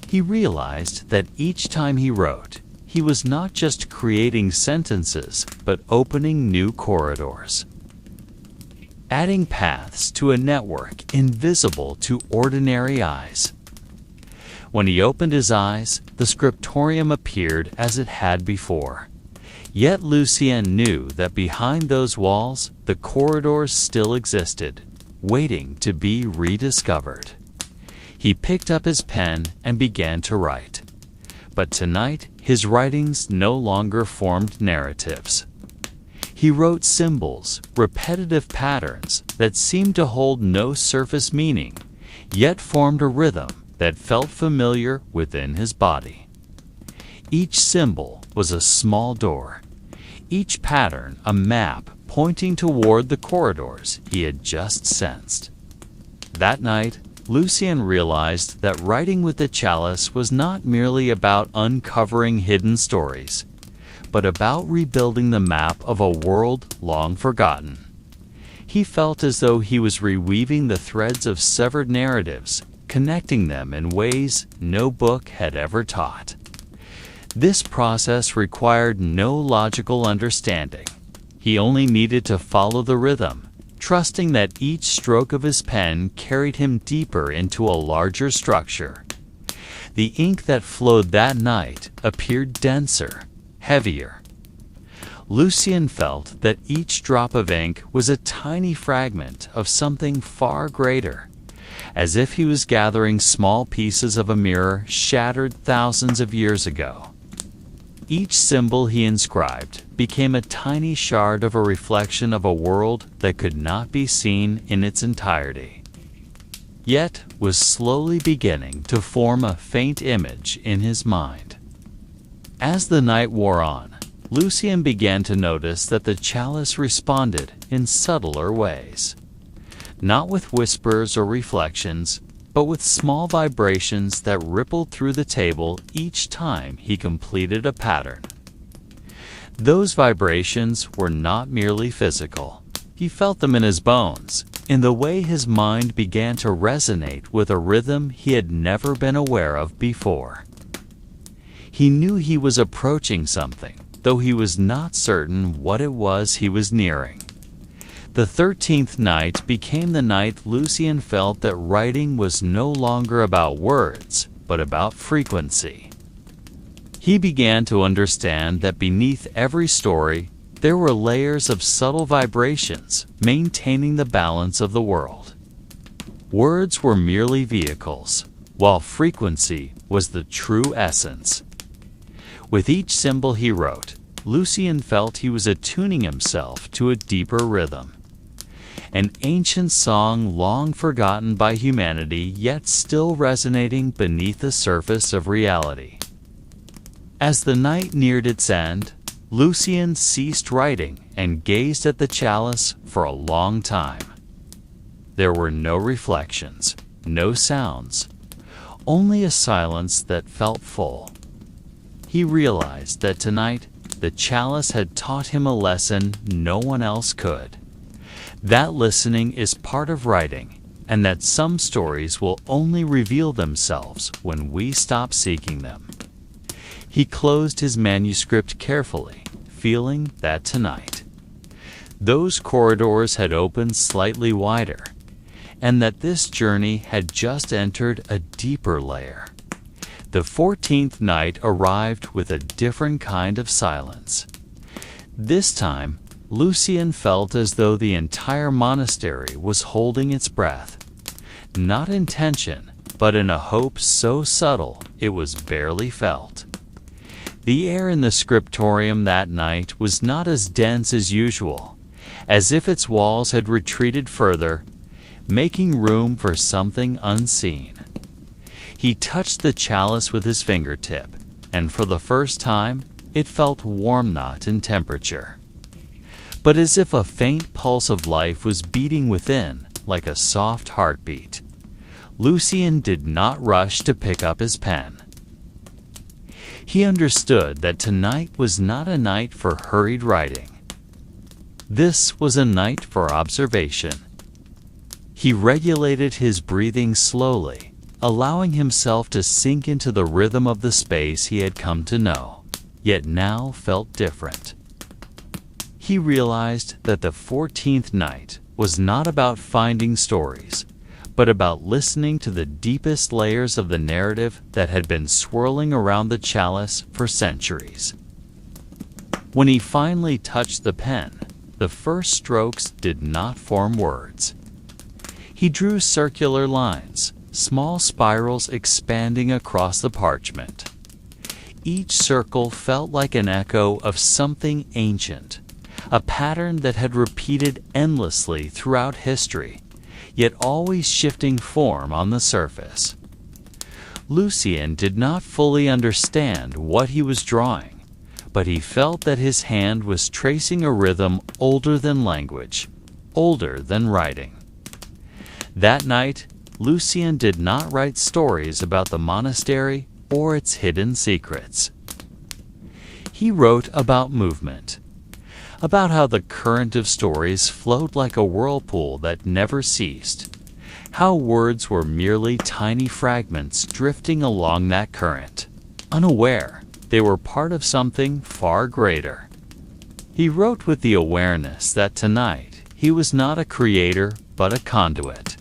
He realized that each time he wrote, he was not just creating sentences, but opening new corridors, adding paths to a network invisible to ordinary eyes. When he opened his eyes, the scriptorium appeared as it had before. Yet Lucien knew that behind those walls, the corridors still existed, waiting to be rediscovered. He picked up his pen and began to write. But tonight, his writings no longer formed narratives. He wrote symbols, repetitive patterns that seemed to hold no surface meaning, yet formed a rhythm that felt familiar within his body. Each symbol was a small door, each pattern a map pointing toward the corridors he had just sensed. That night, Lucien realized that writing with the chalice was not merely about uncovering hidden stories, but about rebuilding the map of a world long forgotten. He felt as though he was reweaving the threads of severed narratives, connecting them in ways no book had ever taught. This process required no logical understanding. He only needed to follow the rhythm, trusting that each stroke of his pen carried him deeper into a larger structure. The ink that flowed that night appeared denser, heavier. Lucien felt that each drop of ink was a tiny fragment of something far greater, as if he was gathering small pieces of a mirror shattered thousands of years ago. Each symbol he inscribed became a tiny shard of a reflection of a world that could not be seen in its entirety, yet was slowly beginning to form a faint image in his mind. As the night wore on, Lucien began to notice that the chalice responded in subtler ways, not with whispers or reflections, but with small vibrations that rippled through the table each time he completed a pattern. Those vibrations were not merely physical. He felt them in his bones, in the way his mind began to resonate with a rhythm he had never been aware of before. He knew he was approaching something, though he was not certain what it was he was nearing. The 13th night became the night Lucien felt that writing was no longer about words, but about frequency. He began to understand that beneath every story, there were layers of subtle vibrations maintaining the balance of the world. Words were merely vehicles, while frequency was the true essence. With each symbol he wrote, Lucien felt he was attuning himself to a deeper rhythm. An ancient song long forgotten by humanity, yet still resonating beneath the surface of reality. As the night neared its end, Lucien ceased writing and gazed at the chalice for a long time. There were no reflections, no sounds, only a silence that felt full. He realized that tonight the chalice had taught him a lesson no one else could. That listening is part of writing, and that some stories will only reveal themselves when we stop seeking them. He closed his manuscript carefully, feeling that tonight those corridors had opened slightly wider, and that this journey had just entered a deeper layer. The 14th night arrived with a different kind of silence. This time, Lucien felt as though the entire monastery was holding its breath, not in tension, but in a hope so subtle it was barely felt. The air in the scriptorium that night was not as dense as usual, as if its walls had retreated further, making room for something unseen. He touched the chalice with his fingertip, and for the first time, it felt warm not in temperature, but as if a faint pulse of life was beating within, like a soft heartbeat. Lucien did not rush to pick up his pen. He understood that tonight was not a night for hurried writing. This was a night for observation. He regulated his breathing slowly, allowing himself to sink into the rhythm of the space he had come to know, yet now felt different. He realized that the 14th night was not about finding stories, but about listening to the deepest layers of the narrative that had been swirling around the chalice for centuries. When he finally touched the pen, the first strokes did not form words. He drew circular lines, small spirals expanding across the parchment. Each circle felt like an echo of something ancient, a pattern that had repeated endlessly throughout history, yet always shifting form on the surface. Lucien did not fully understand what he was drawing, but he felt that his hand was tracing a rhythm older than language, older than writing. That night, Lucien did not write stories about the monastery or its hidden secrets. He wrote about movement, about how the current of stories flowed like a whirlpool that never ceased, how words were merely tiny fragments drifting along that current, unaware they were part of something far greater. He wrote with the awareness that tonight he was not a creator but a conduit.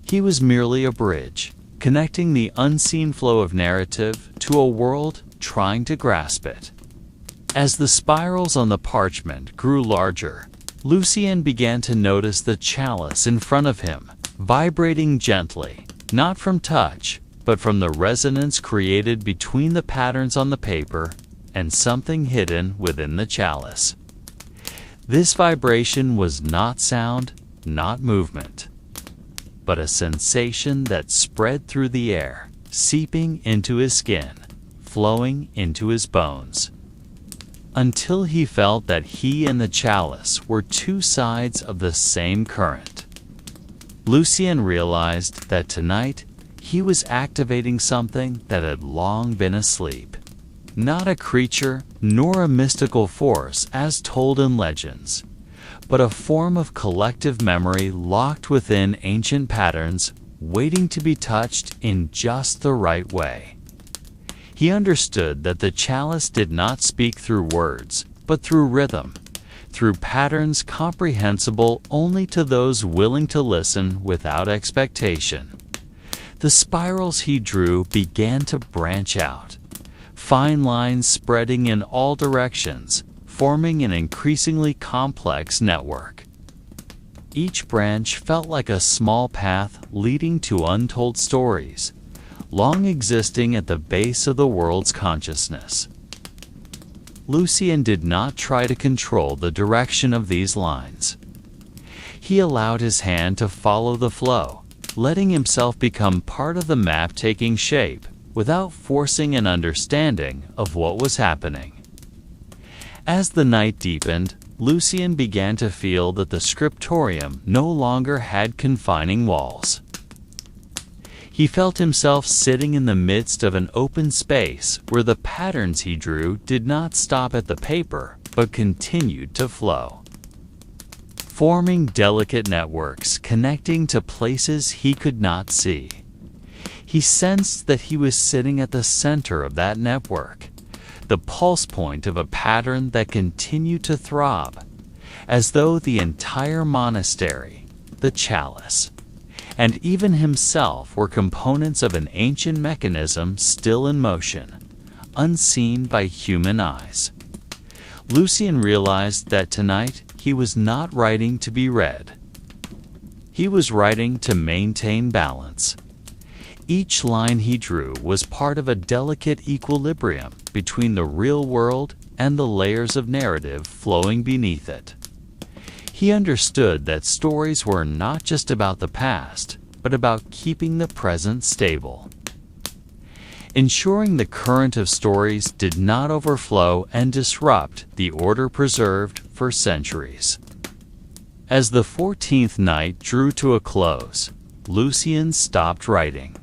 He was merely a bridge, connecting the unseen flow of narrative to a world trying to grasp it. As the spirals on the parchment grew larger, Lucien began to notice the chalice in front of him, vibrating gently, not from touch, but from the resonance created between the patterns on the paper and something hidden within the chalice. This vibration was not sound, not movement, but a sensation that spread through the air, seeping into his skin, flowing into his bones, until he felt that he and the chalice were two sides of the same current. Lucien realized that tonight he was activating something that had long been asleep. Not a creature nor a mystical force as told in legends, but a form of collective memory locked within ancient patterns, waiting to be touched in just the right way. He understood that the chalice did not speak through words, but through rhythm, through patterns comprehensible only to those willing to listen without expectation. The spirals he drew began to branch out, fine lines spreading in all directions, forming an increasingly complex network. Each branch felt like a small path leading to untold stories, long existing at the base of the world's consciousness. Lucien did not try to control the direction of these lines. He allowed his hand to follow the flow, letting himself become part of the map taking shape without forcing an understanding of what was happening. As the night deepened, Lucien began to feel that the scriptorium no longer had confining walls. He felt himself sitting in the midst of an open space where the patterns he drew did not stop at the paper but continued to flow, forming delicate networks connecting to places he could not see. He sensed that he was sitting at the center of that network, the pulse point of a pattern that continued to throb, as though the entire monastery, the chalice, and even himself were components of an ancient mechanism still in motion, unseen by human eyes. Lucian realized that tonight he was not writing to be read. He was writing to maintain balance. Each line he drew was part of a delicate equilibrium between the real world and the layers of narrative flowing beneath it. He understood that stories were not just about the past, but about keeping the present stable. Ensuring the current of stories did not overflow and disrupt the order preserved for centuries. As the 14th night drew to a close, Lucian stopped writing.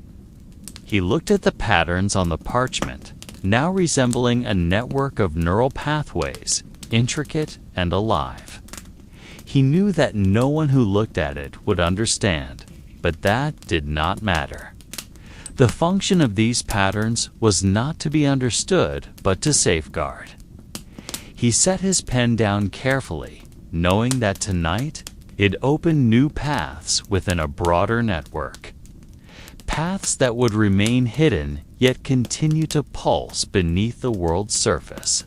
He looked at the patterns on the parchment, now resembling a network of neural pathways, intricate and alive. He knew that no one who looked at it would understand, but that did not matter. The function of these patterns was not to be understood, but to safeguard. He set his pen down carefully, knowing that tonight it opened new paths within a broader network. Paths that would remain hidden, yet continue to pulse beneath the world's surface.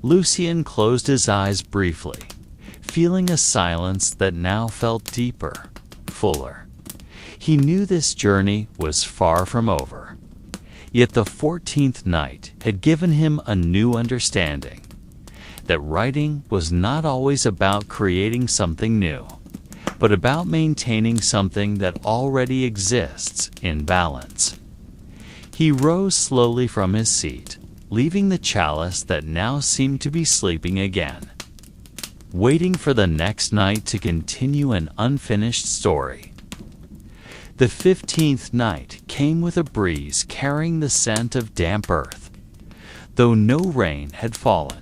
Lucian closed his eyes briefly, feeling a silence that now felt deeper, fuller. He knew this journey was far from over. Yet the 14th night had given him a new understanding, that writing was not always about creating something new, but about maintaining something that already exists in balance. He rose slowly from his seat, leaving the chalice that now seemed to be sleeping again, waiting for the next night to continue an unfinished story. The 15th night came with a breeze carrying the scent of damp earth, though no rain had fallen.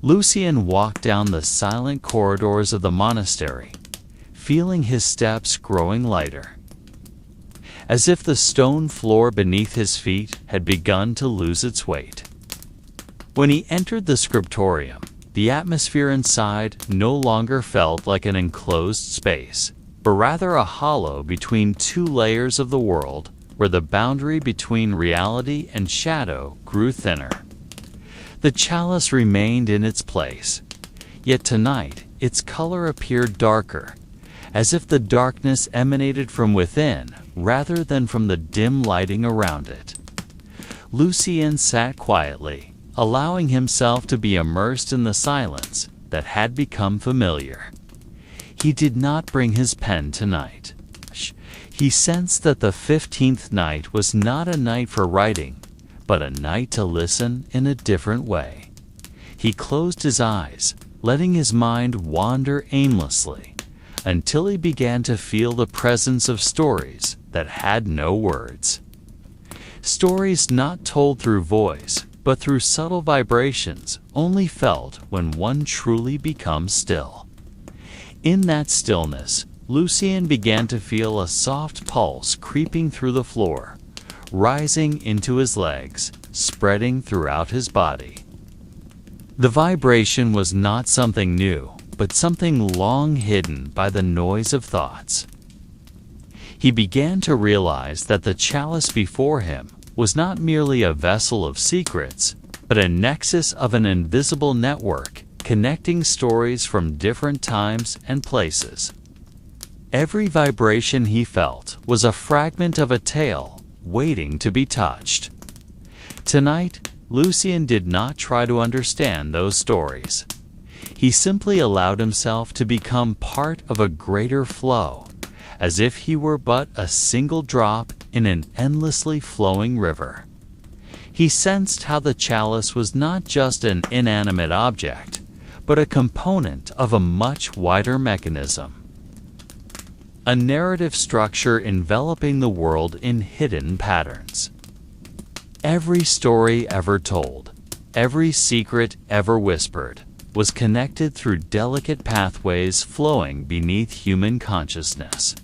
Lucian walked down the silent corridors of the monastery, feeling his steps growing lighter, as if the stone floor beneath his feet had begun to lose its weight. When he entered the scriptorium, the atmosphere inside no longer felt like an enclosed space, but rather a hollow between two layers of the world where the boundary between reality and shadow grew thinner. The chalice remained in its place, yet tonight its color appeared darker, as if the darkness emanated from within rather than from the dim lighting around it. Lucian sat quietly, allowing himself to be immersed in the silence that had become familiar. He did not bring his pen tonight. He sensed that the 15th night was not a night for writing, but a night to listen in a different way. He closed his eyes, letting his mind wander aimlessly, until he began to feel the presence of stories that had no words. Stories not told through voice, but through subtle vibrations, only felt when one truly becomes still. In that stillness, Lucian began to feel a soft pulse creeping through the floor, rising into his legs, spreading throughout his body. The vibration was not something new, but something long hidden by the noise of thoughts. He began to realize that the chalice before him was not merely a vessel of secrets, but a nexus of an invisible network connecting stories from different times and places. Every vibration he felt was a fragment of a tale waiting to be touched. Tonight, Lucian did not try to understand those stories. He simply allowed himself to become part of a greater flow, as if he were but a single drop in an endlessly flowing river. He sensed how the chalice was not just an inanimate object, but a component of a much wider mechanism. A narrative structure enveloping the world in hidden patterns. Every story ever told, every secret ever whispered, was connected through delicate pathways flowing beneath human consciousness.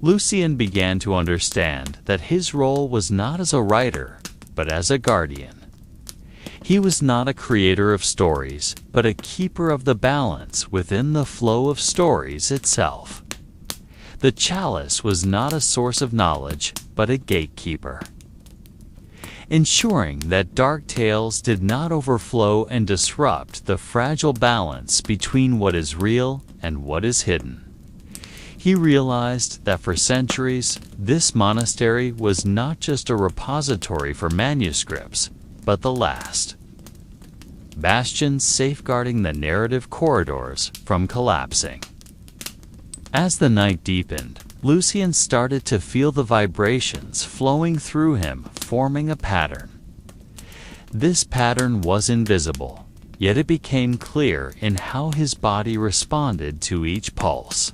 Lucian began to understand that his role was not as a writer, but as a guardian. He was not a creator of stories, but a keeper of the balance within the flow of stories itself. The chalice was not a source of knowledge, but a gatekeeper. ensuring that dark tales did not overflow and disrupt the fragile balance between what is real and what is hidden. He realized that for centuries, this monastery was not just a repository for manuscripts, but the last bastion safeguarding the narrative corridors from collapsing. As the night deepened, Lucian started to feel the vibrations flowing through him, forming a pattern. This pattern was invisible, yet it became clear in how his body responded to each pulse.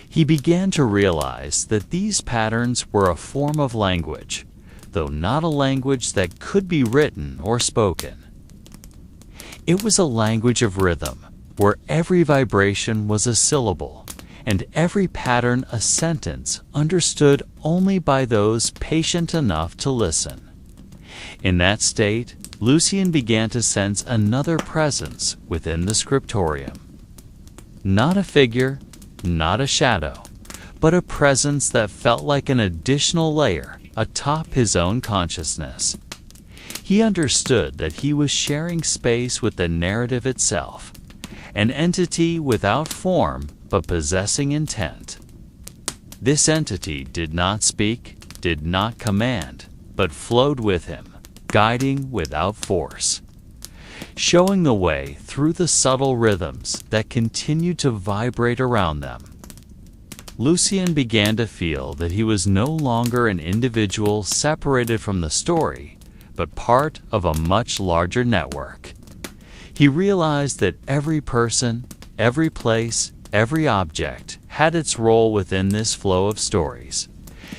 He began to realize that these patterns were a form of language, though not a language that could be written or spoken. It was a language of rhythm, where every vibration was a syllable, and every pattern a sentence understood only by those patient enough to listen. In that state, Lucian began to sense another presence within the scriptorium. Not a figure, not a shadow, but a presence that felt like an additional layer atop his own consciousness. He understood that he was sharing space with the narrative itself, an entity without form but possessing intent. This entity did not speak, did not command, but flowed with him, guiding without force, showing the way through the subtle rhythms that continued to vibrate around them. Lucian began to feel that he was no longer an individual separated from the story, but part of a much larger network. He realized that every person, every place, every object had its role within this flow of stories,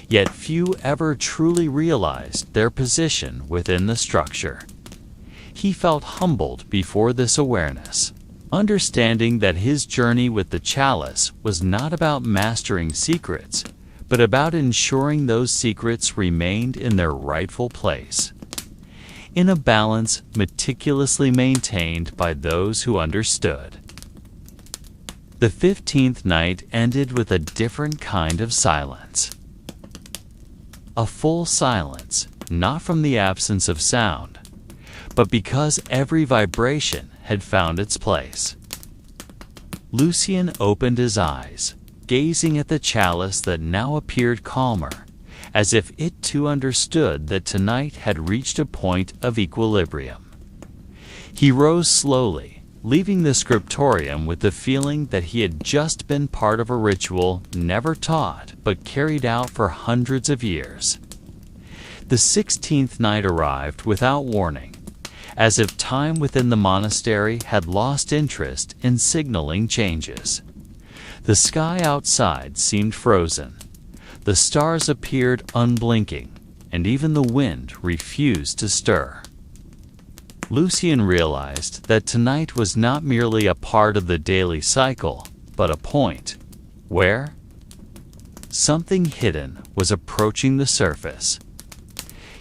yet few ever truly realized their position within the structure. He felt humbled before this awareness, understanding that his journey with the Chalice was not about mastering secrets, but about ensuring those secrets remained in their rightful place, in a balance meticulously maintained by those who understood. The 15th night ended with a different kind of silence. A full silence, not from the absence of sound, but because every vibration had found its place. Lucian opened his eyes, gazing at the chalice that now appeared calmer, as if it too understood that tonight had reached a point of equilibrium. He rose slowly, leaving the scriptorium with the feeling that he had just been part of a ritual never taught but carried out for hundreds of years. The 16th night arrived without warning, as if time within the monastery had lost interest in signaling changes. The sky outside seemed frozen. The stars appeared unblinking, and even the wind refused to stir. Lucian realized that tonight was not merely a part of the daily cycle, but a point where something hidden was approaching the surface.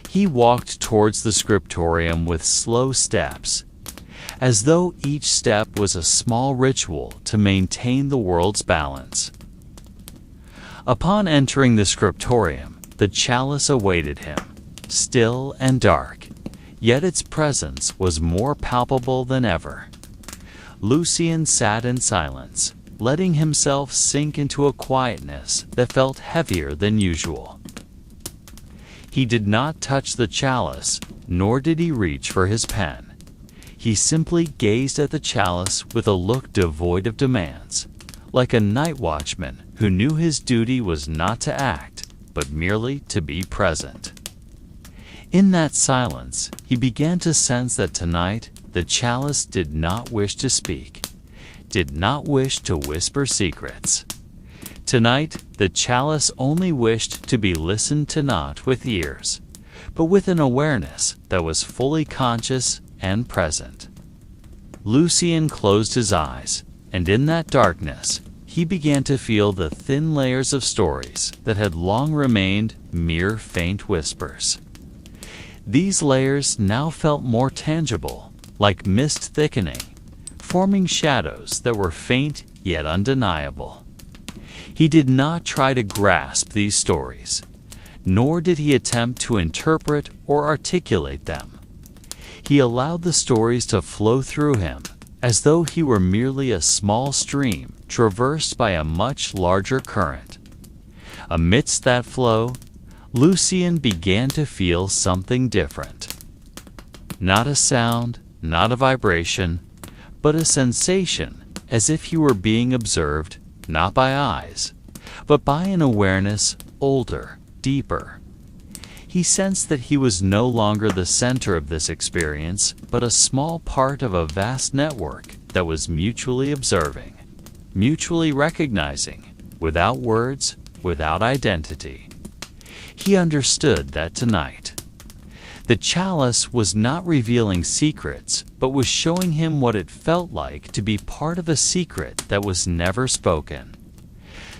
He walked towards the scriptorium with slow steps, as though each step was a small ritual to maintain the world's balance. Upon entering the scriptorium, the chalice awaited him, still and dark, yet its presence was more palpable than ever. Lucian sat in silence, letting himself sink into a quietness that felt heavier than usual. He did not touch the chalice, nor did he reach for his pen. He simply gazed at the chalice with a look devoid of demands, like a night watchman who knew his duty was not to act, but merely to be present. In that silence, he began to sense that tonight the chalice did not wish to speak, did not wish to whisper secrets. Tonight, the chalice only wished to be listened to, not with ears, but with an awareness that was fully conscious and present. Lucian closed his eyes, and in that darkness, he began to feel the thin layers of stories that had long remained mere faint whispers. These layers now felt more tangible, like mist thickening, forming shadows that were faint yet undeniable. He did not try to grasp these stories, nor did he attempt to interpret or articulate them. He allowed the stories to flow through him, as though he were merely a small stream traversed by a much larger current. Amidst that flow, Lucian began to feel something different. Not a sound, not a vibration, but a sensation, as if he were being observed, not by eyes, but by an awareness older, deeper. He sensed that he was no longer the center of this experience, but a small part of a vast network that was mutually observing, mutually recognizing, without words, without identity. He understood that tonight, the chalice was not revealing secrets, but was showing him what it felt like to be part of a secret that was never spoken.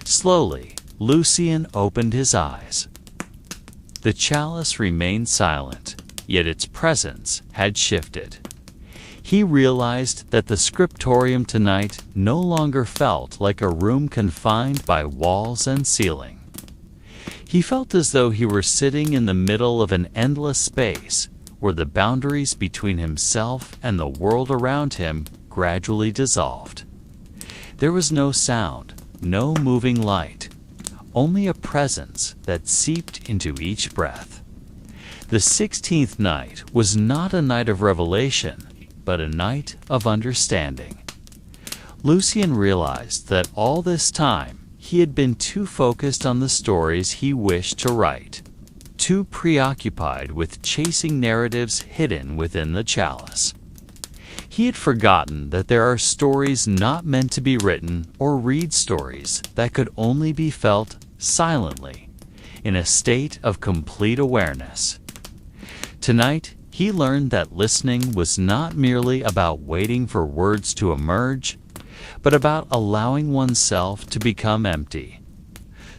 Slowly, Lucian opened his eyes. The chalice remained silent, yet its presence had shifted. He realized that the scriptorium tonight no longer felt like a room confined by walls and ceiling. He felt as though he were sitting in the middle of an endless space where the boundaries between himself and the world around him gradually dissolved. There was no sound, no moving light, only a presence that seeped into each breath. The 16th night was not a night of revelation, but a night of understanding. Lucian realized that all this time he had been too focused on the stories he wished to write, too preoccupied with chasing narratives hidden within the chalice. He had forgotten that there are stories not meant to be written, or read stories that could only be felt silently, in a state of complete awareness. Tonight, he learned that listening was not merely about waiting for words to emerge, but about allowing oneself to become empty,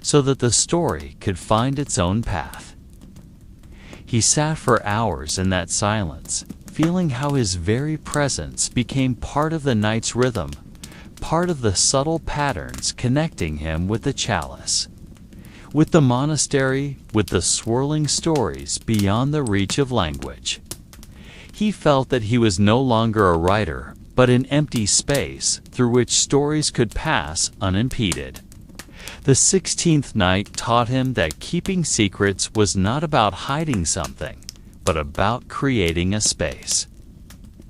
so that the story could find its own path. He sat for hours in that silence, feeling how his very presence became part of the night's rhythm, part of the subtle patterns connecting him with the chalice, with the monastery, with the swirling stories beyond the reach of language. He felt that he was no longer a writer, but an empty space through which stories could pass unimpeded. The 16th night taught him that keeping secrets was not about hiding something, but about creating a space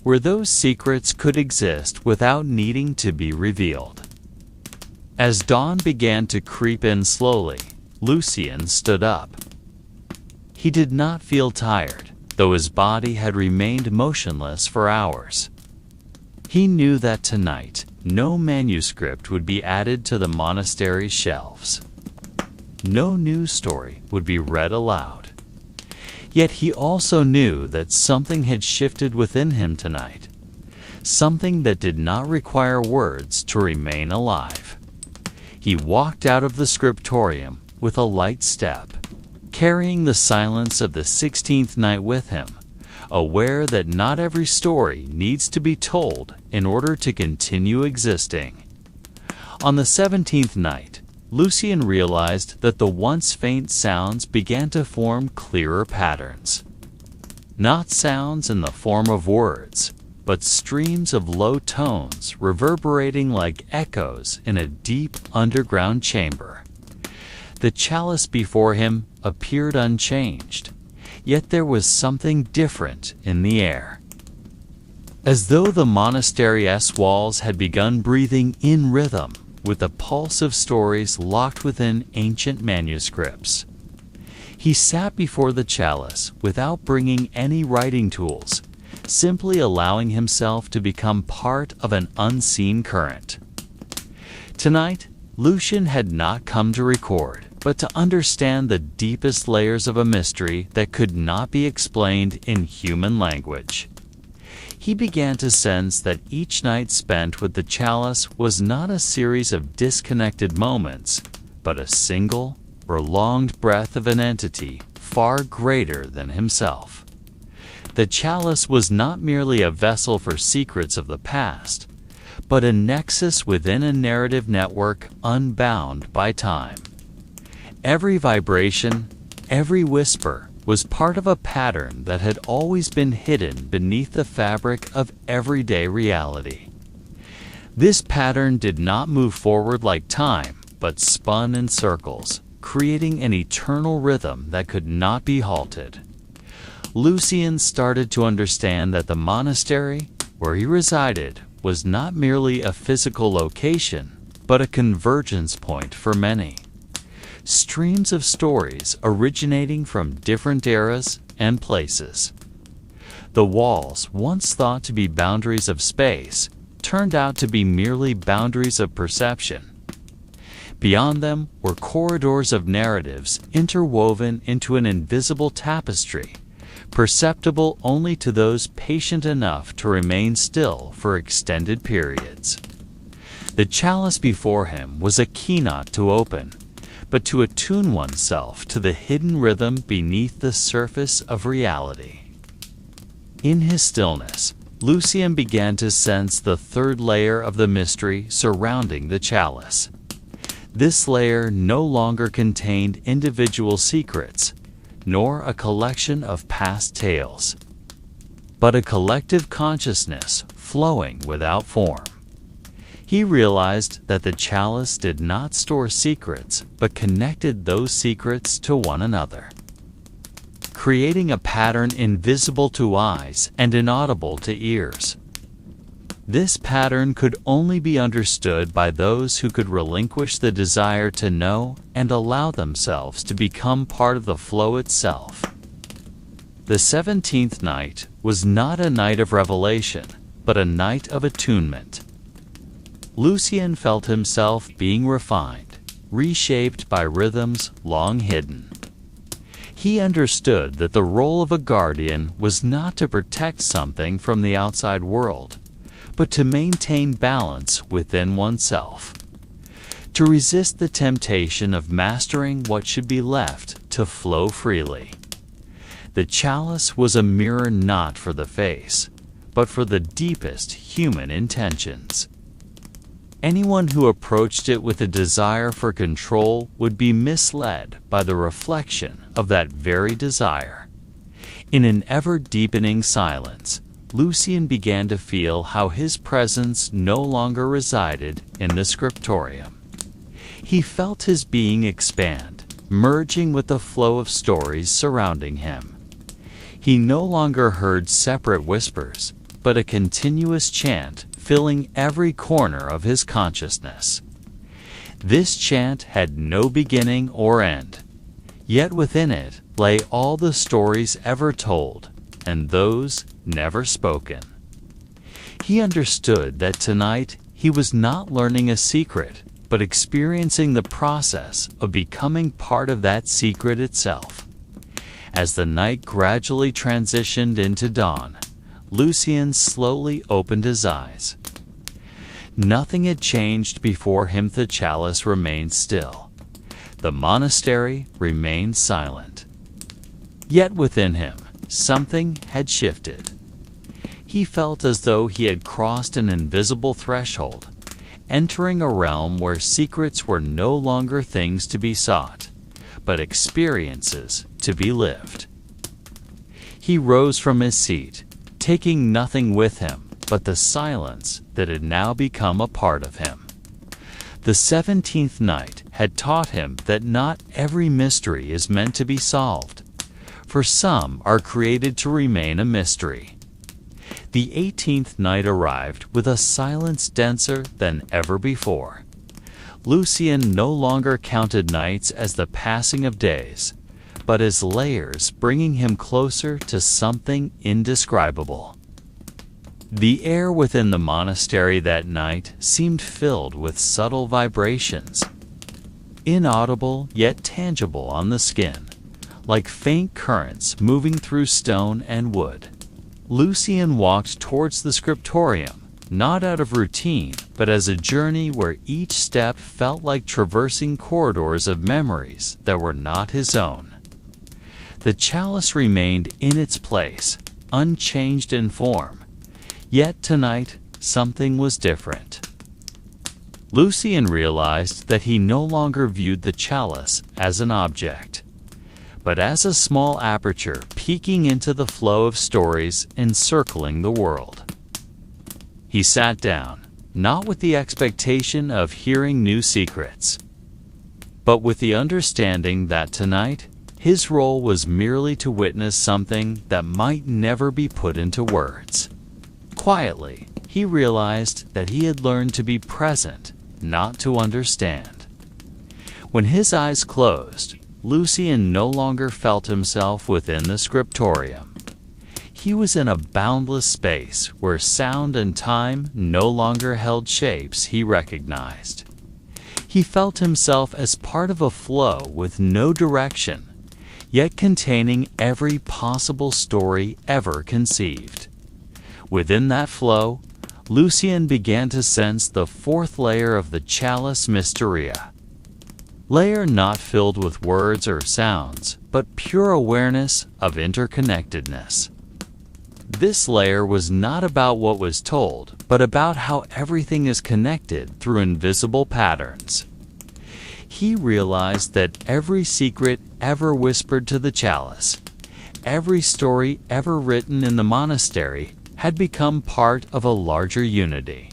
where those secrets could exist without needing to be revealed. As dawn began to creep in slowly, Lucian stood up. He did not feel tired, though his body had remained motionless for hours. He knew that tonight, no manuscript would be added to the monastery's shelves. No news story would be read aloud. Yet he also knew that something had shifted within him tonight, something that did not require words to remain alive. He walked out of the scriptorium with a light step, carrying the silence of the 16th night with him, aware that not every story needs to be told in order to continue existing. On the 17th night, Lucian realized that the once faint sounds began to form clearer patterns. Not sounds in the form of words, but streams of low tones reverberating like echoes in a deep underground chamber. The chalice before him appeared unchanged, yet there was something different in the air. As though the monastery's walls had begun breathing in rhythm with the pulse of stories locked within ancient manuscripts. He sat before the chalice without bringing any writing tools, simply allowing himself to become part of an unseen current. Tonight, Lucian had not come to record, but to understand the deepest layers of a mystery that could not be explained in human language. He began to sense that each night spent with the chalice was not a series of disconnected moments, but a single, prolonged breath of an entity far greater than himself. The chalice was not merely a vessel for secrets of the past, but a nexus within a narrative network unbound by time. Every vibration, every whisper was part of a pattern that had always been hidden beneath the fabric of everyday reality. This pattern did not move forward like time, but spun in circles, creating an eternal rhythm that could not be halted. Lucian started to understand that the monastery, where he resided, was not merely a physical location, but a convergence point for many. Streams of stories originating from different eras and places. The walls, once thought to be boundaries of space, turned out to be merely boundaries of perception. Beyond them were corridors of narratives interwoven into an invisible tapestry, perceptible only to those patient enough to remain still for extended periods. The chalice before him was a keynote to open, but to attune oneself to the hidden rhythm beneath the surface of reality. In his stillness, Lucian began to sense the third layer of the mystery surrounding the chalice. This layer no longer contained individual secrets, nor a collection of past tales, but a collective consciousness flowing without form. He realized that the chalice did not store secrets, but connected those secrets to one another, creating a pattern invisible to eyes and inaudible to ears. This pattern could only be understood by those who could relinquish the desire to know and allow themselves to become part of the flow itself. The 17th night was not a night of revelation, but a night of attunement. Lucian felt himself being refined, reshaped by rhythms long hidden. He understood that the role of a guardian was not to protect something from the outside world, but to maintain balance within oneself, to resist the temptation of mastering what should be left to flow freely. The chalice was a mirror not for the face, but for the deepest human intentions. Anyone who approached it with a desire for control would be misled by the reflection of that very desire. In an ever-deepening silence, Lucian began to feel how his presence no longer resided in the scriptorium. He felt his being expand, merging with the flow of stories surrounding him. He no longer heard separate whispers, but a continuous chant filling every corner of his consciousness. This chant had no beginning or end, yet within it lay all the stories ever told and those never spoken. He understood that tonight he was not learning a secret, but experiencing the process of becoming part of that secret itself. As the night gradually transitioned into dawn, Lucian slowly opened his eyes. Nothing had changed before him. The chalice remained still. The monastery remained silent. Yet within him, something had shifted. He felt as though he had crossed an invisible threshold, entering a realm where secrets were no longer things to be sought, but experiences to be lived. He rose from his seat, taking nothing with him but the silence that had now become a part of him. The 17th night had taught him that not every mystery is meant to be solved, for some are created to remain a mystery. The 18th night arrived with a silence denser than ever before. Lucian no longer counted nights as the passing of days, but as layers bringing him closer to something indescribable. The air within the monastery that night seemed filled with subtle vibrations, inaudible yet tangible on the skin, like faint currents moving through stone and wood. Lucian walked towards the scriptorium, not out of routine, but as a journey where each step felt like traversing corridors of memories that were not his own. The chalice remained in its place, unchanged in form. Yet tonight, something was different. Lucian realized that he no longer viewed the chalice as an object, but as a small aperture peeking into the flow of stories encircling the world. He sat down, not with the expectation of hearing new secrets, but with the understanding that tonight his role was merely to witness something that might never be put into words. Quietly, he realized that he had learned to be present, not to understand. When his eyes closed, Lucian no longer felt himself within the scriptorium. He was in a boundless space where sound and time no longer held shapes he recognized. He felt himself as part of a flow with no direction, yet containing every possible story ever conceived. Within that flow, Lucian began to sense the fourth layer of the Chalice Mysteria. Layer not filled with words or sounds, but pure awareness of interconnectedness. This layer was not about what was told, but about how everything is connected through invisible patterns. He realized that every secret ever whispered to the Chalice, every story ever written in the monastery, had become part of a larger unity.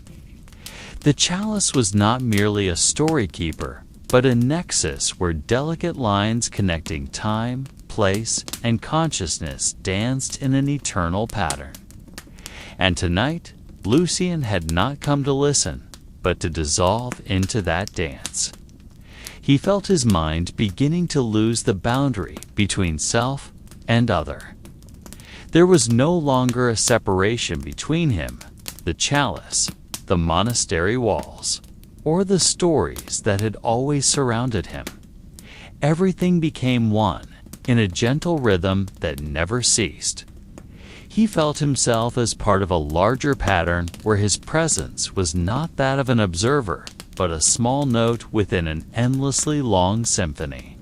The Chalice was not merely a story keeper, but a nexus where delicate lines connecting time, place, and consciousness danced in an eternal pattern. And tonight, Lucian had not come to listen, but to dissolve into that dance. He felt his mind beginning to lose the boundary between self and other. There was no longer a separation between him, the Chalice, the monastery walls, or the stories that had always surrounded him. Everything became one, in a gentle rhythm that never ceased. He felt himself as part of a larger pattern where his presence was not that of an observer, but a small note within an endlessly long symphony.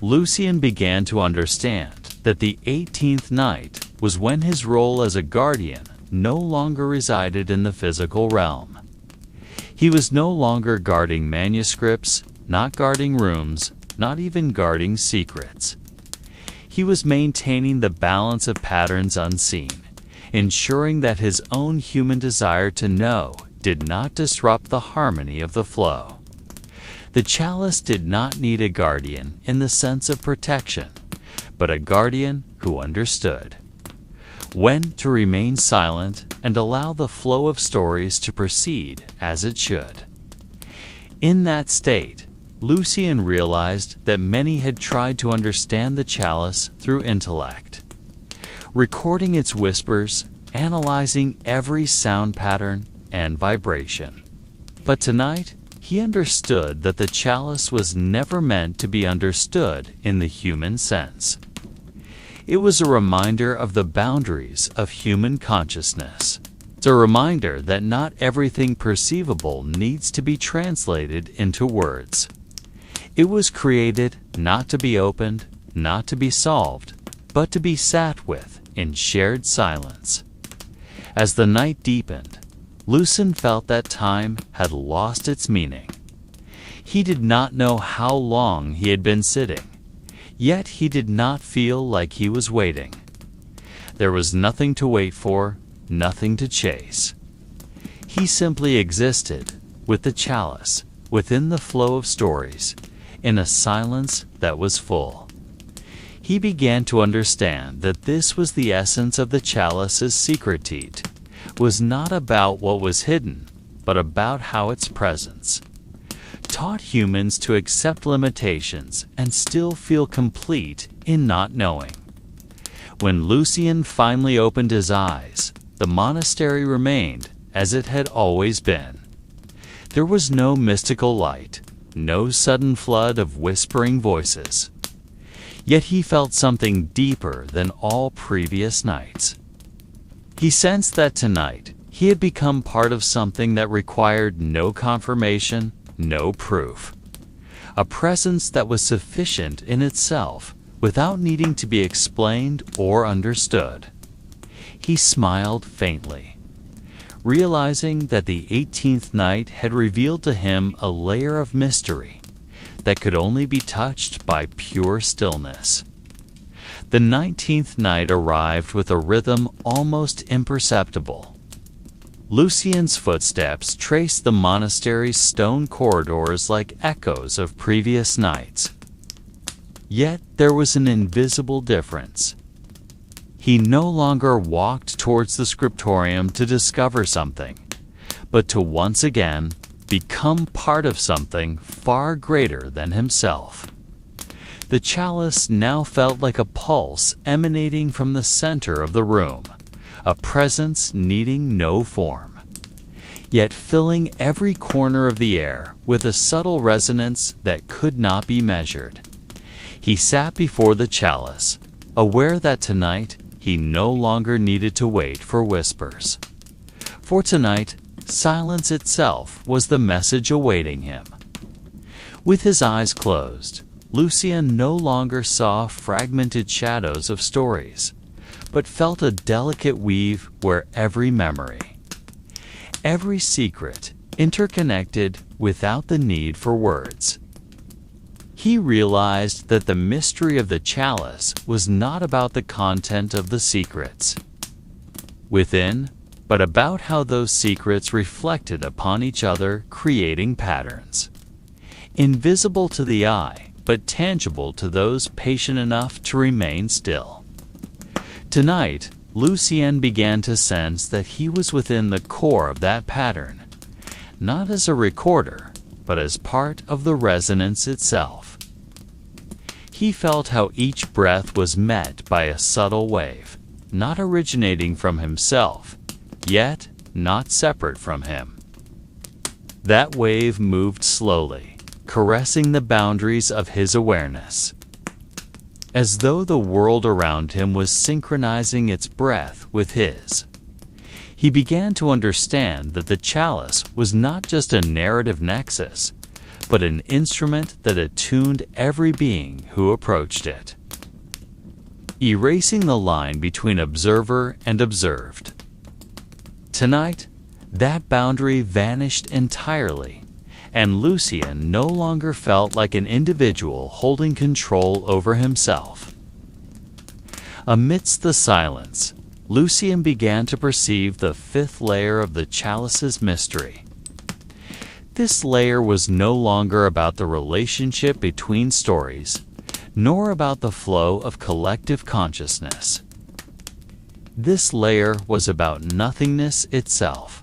Lucian began to understand that the 18th night was when his role as a guardian no longer resided in the physical realm. He was no longer guarding manuscripts, not guarding rooms, not even guarding secrets. He was maintaining the balance of patterns unseen, ensuring that his own human desire to know did not disrupt the harmony of the flow. The Chalice did not need a guardian in the sense of protection, but a guardian who understood when to remain silent and allow the flow of stories to proceed as it should. In that state, Lucian realized that many had tried to understand the Chalice through intellect, recording its whispers, analyzing every sound pattern and vibration. But tonight, he understood that the Chalice was never meant to be understood in the human sense. It was a reminder of the boundaries of human consciousness. It's a reminder that not everything perceivable needs to be translated into words. It was created not to be opened, not to be solved, but to be sat with in shared silence. As the night deepened, Lucian felt that time had lost its meaning. He did not know how long he had been sitting, yet he did not feel like he was waiting. There was nothing to wait for, nothing to chase. He simply existed, with the Chalice, within the flow of stories, in a silence that was full. He began to understand that this was the essence of the Chalice's secretite, was not about what was hidden, but about how its presence taught humans to accept limitations and still feel complete in not knowing. When Lucian finally opened his eyes, the monastery remained as it had always been. There was no mystical light, no sudden flood of whispering voices. Yet he felt something deeper than all previous nights. He sensed that tonight he had become part of something that required no confirmation, no proof. A presence that was sufficient in itself without needing to be explained or understood. He smiled faintly, realizing that the 18th night had revealed to him a layer of mystery that could only be touched by pure stillness. The 19th night arrived with a rhythm almost imperceptible. Lucien's footsteps traced the monastery's stone corridors like echoes of previous nights. Yet there was an invisible difference. He no longer walked towards the scriptorium to discover something, but to once again become part of something far greater than himself. The chalice now felt like a pulse emanating from the center of the room, a presence needing no form, yet filling every corner of the air with a subtle resonance that could not be measured. He sat before the chalice, aware that tonight he no longer needed to wait for whispers. For tonight, silence itself was the message awaiting him. With his eyes closed, Lucien no longer saw fragmented shadows of stories, but felt a delicate weave where every memory, every secret, interconnected without the need for words. He realized that the mystery of the chalice was not about the content of the secrets within, but about how those secrets reflected upon each other, creating patterns, invisible to the eye, but tangible to those patient enough to remain still. Tonight, Lucien began to sense that he was within the core of that pattern, not as a recorder, but as part of the resonance itself. He felt how each breath was met by a subtle wave, not originating from himself, yet not separate from him. That wave moved slowly, caressing the boundaries of his awareness, as though the world around him was synchronizing its breath with his. He began to understand that the chalice was not just a narrative nexus, but an instrument that attuned every being who approached it, erasing the line between observer and observed. Tonight, that boundary vanished entirely, and Lucien no longer felt like an individual holding control over himself. Amidst the silence, Lucien began to perceive the fifth layer of the chalice's mystery. This layer was no longer about the relationship between stories, nor about the flow of collective consciousness. This layer was about nothingness itself,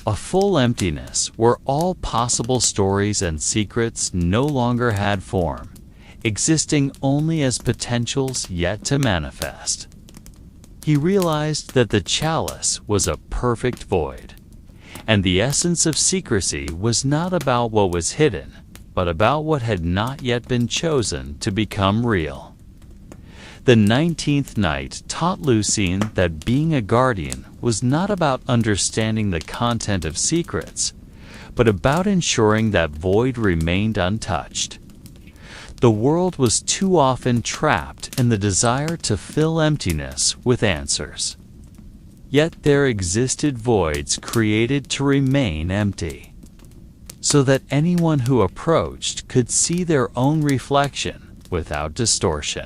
a full emptiness where all possible stories and secrets no longer had form, existing only as potentials yet to manifest. He realized that the chalice was a perfect void, and the essence of secrecy was not about what was hidden, but about what had not yet been chosen to become real. The 19th night taught Lucien that being a guardian was not about understanding the content of secrets, but about ensuring that void remained untouched. The world was too often trapped in the desire to fill emptiness with answers. Yet there existed voids created to remain empty, so that anyone who approached could see their own reflection without distortion.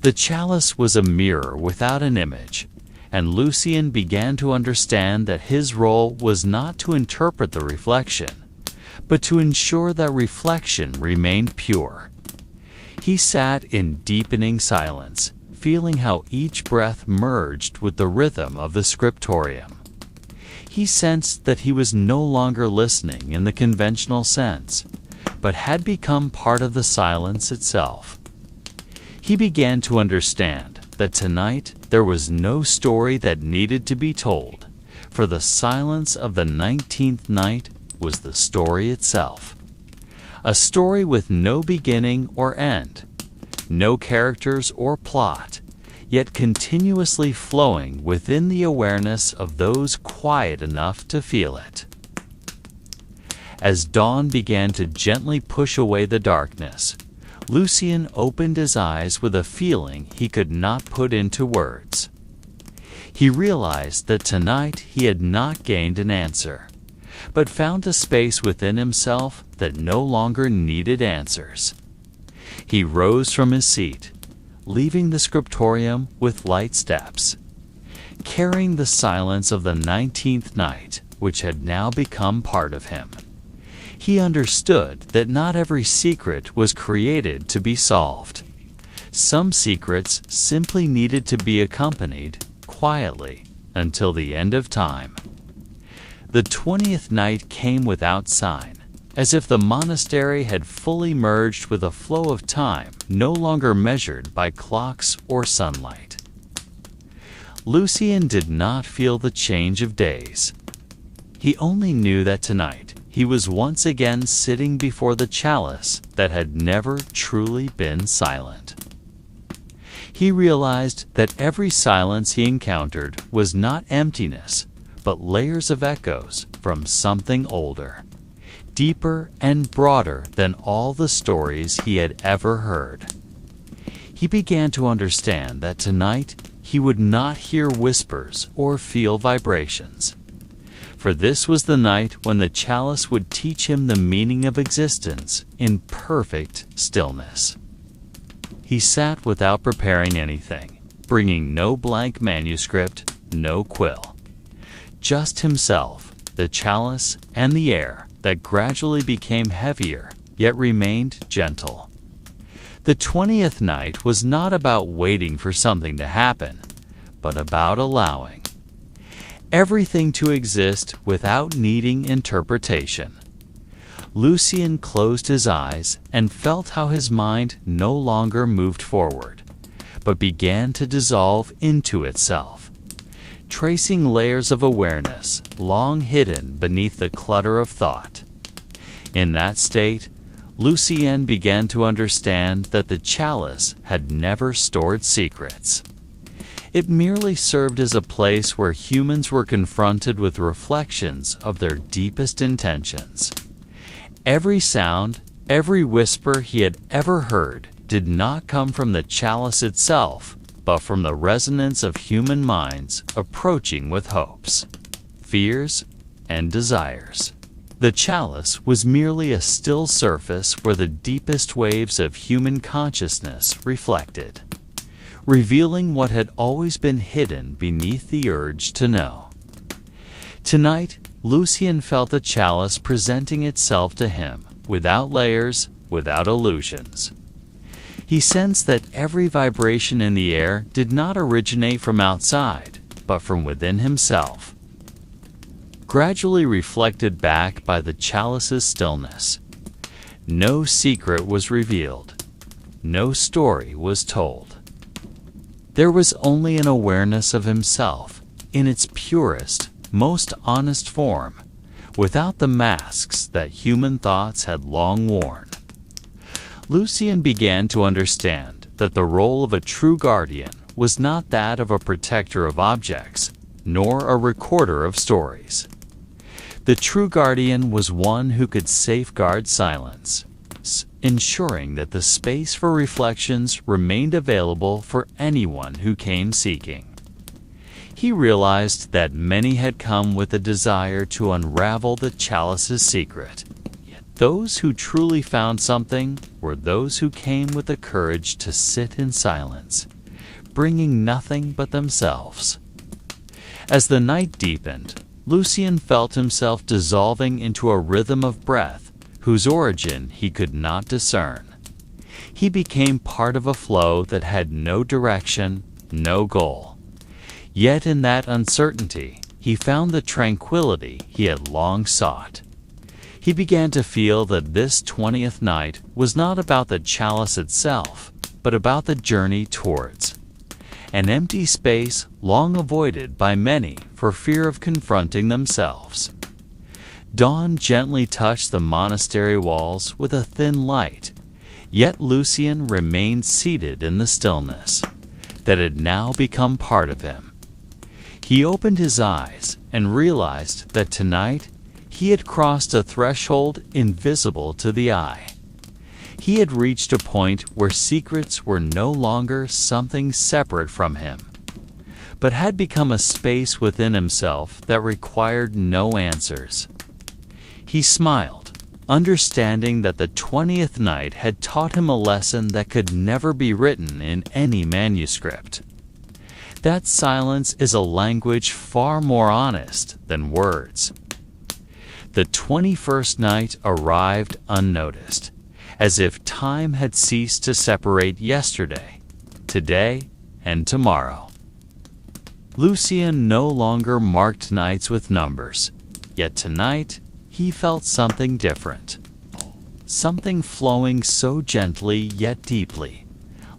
The chalice was a mirror without an image, and Lucien began to understand that his role was not to interpret the reflection, but to ensure that reflection remained pure. He sat in deepening silence, feeling how each breath merged with the rhythm of the scriptorium. He sensed that he was no longer listening in the conventional sense, but had become part of the silence itself. He began to understand that tonight there was no story that needed to be told, for the silence of the 19th night was the story itself. A story with no beginning or end, no characters or plot, yet continuously flowing within the awareness of those quiet enough to feel it. As dawn began to gently push away the darkness, Lucien opened his eyes with a feeling he could not put into words. He realized that tonight he had not gained an answer, but found a space within himself that no longer needed answers. He rose from his seat, leaving the scriptorium with light steps, carrying the silence of the 19th night, which had now become part of him. He understood that not every secret was created to be solved. Some secrets simply needed to be accompanied quietly until the end of time. The 20th night came without sign, as if the monastery had fully merged with a flow of time no longer measured by clocks or sunlight. Lucien did not feel the change of days. He only knew that tonight he was once again sitting before the chalice that had never truly been silent. He realized that every silence he encountered was not emptiness, but layers of echoes from something older, deeper and broader than all the stories he had ever heard. He began to understand that tonight he would not hear whispers or feel vibrations, for this was the night when the chalice would teach him the meaning of existence in perfect stillness. He sat without preparing anything, bringing no blank manuscript, no quill. Just himself, the chalice, and the air that gradually became heavier, yet remained gentle. The 20th night was not about waiting for something to happen, but about allowing everything to exist without needing interpretation. Lucien closed his eyes and felt how his mind no longer moved forward, but began to dissolve into itself, tracing layers of awareness long hidden beneath the clutter of thought. In that state, Lucien began to understand that the chalice had never stored secrets. It merely served as a place where humans were confronted with reflections of their deepest intentions. Every sound, every whisper he had ever heard did not come from the chalice itself, but from the resonance of human minds approaching with hopes, fears, and desires. The chalice was merely a still surface where the deepest waves of human consciousness reflected, revealing what had always been hidden beneath the urge to know. Tonight, Lucien felt the chalice presenting itself to him, without layers, without illusions. He sensed that every vibration in the air did not originate from outside, but from within himself, gradually reflected back by the chalice's stillness. No secret was revealed. No story was told. There was only an awareness of himself in its purest, most honest form, without the masks that human thoughts had long worn. Lucien began to understand that the role of a true guardian was not that of a protector of objects, nor a recorder of stories. The true guardian was one who could safeguard silence, ensuring that the space for reflections remained available for anyone who came seeking. He realized that many had come with a desire to unravel the chalice's secret. Yet those who truly found something were those who came with the courage to sit in silence, bringing nothing but themselves. As the night deepened, Lucien felt himself dissolving into a rhythm of breath whose origin he could not discern. He became part of a flow that had no direction, no goal. Yet in that uncertainty, he found the tranquility he had long sought. He began to feel that this 20th night was not about the chalice itself, but about the journey towards an empty space long avoided by many for fear of confronting themselves. Dawn gently touched the monastery walls with a thin light, yet Lucien remained seated in the stillness that had now become part of him. He opened his eyes and realized that tonight he had crossed a threshold invisible to the eye. He had reached a point where secrets were no longer something separate from him, but had become a space within himself that required no answers. He smiled, understanding that the 20th night had taught him a lesson that could never be written in any manuscript. That silence is a language far more honest than words. The 21st night arrived unnoticed, as if time had ceased to separate yesterday, today, and tomorrow. Lucien no longer marked nights with numbers, yet tonight he felt something different. Something flowing so gently yet deeply,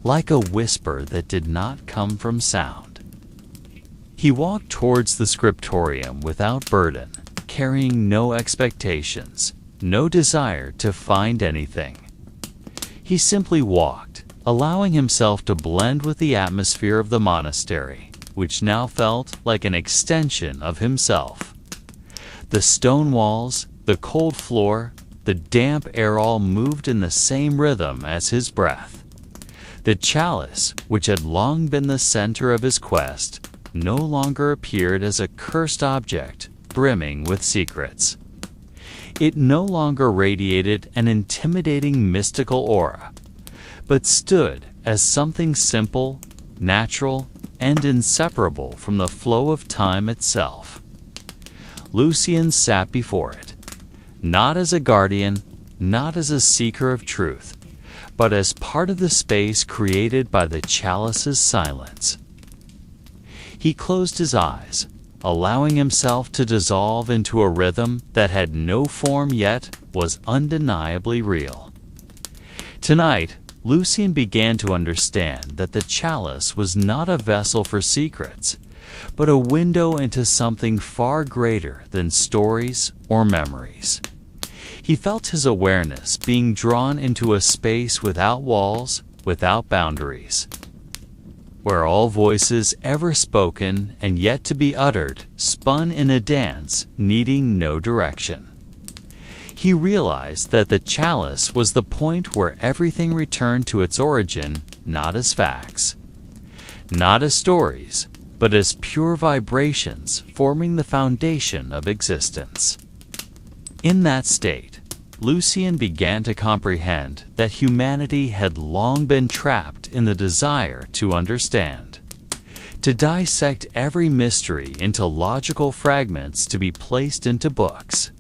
like a whisper that did not come from sound. He walked towards the scriptorium without burden, carrying no expectations, no desire to find anything. He simply walked, allowing himself to blend with the atmosphere of the monastery, which now felt like an extension of himself. The stone walls, the cold floor, the damp air all moved in the same rhythm as his breath. The chalice, which had long been the center of his quest, no longer appeared as a cursed object brimming with secrets. It no longer radiated an intimidating mystical aura, but stood as something simple, natural, and inseparable from the flow of time itself. Lucien sat before it, not as a guardian, not as a seeker of truth, but as part of the space created by the chalice's silence. He closed his eyes, allowing himself to dissolve into a rhythm that had no form yet was undeniably real. Tonight, Lucien began to understand that the chalice was not a vessel for secrets, but a window into something far greater than stories or memories. He felt his awareness being drawn into a space without walls, without boundaries, where all voices ever spoken and yet to be uttered spun in a dance needing no direction. He realized that the chalice was the point where everything returned to its origin, not as facts, not as stories, but as pure vibrations forming the foundation of existence. In that state, Lucien began to comprehend that humanity had long been trapped in the desire to understand, to dissect every mystery into logical fragments to be placed into books.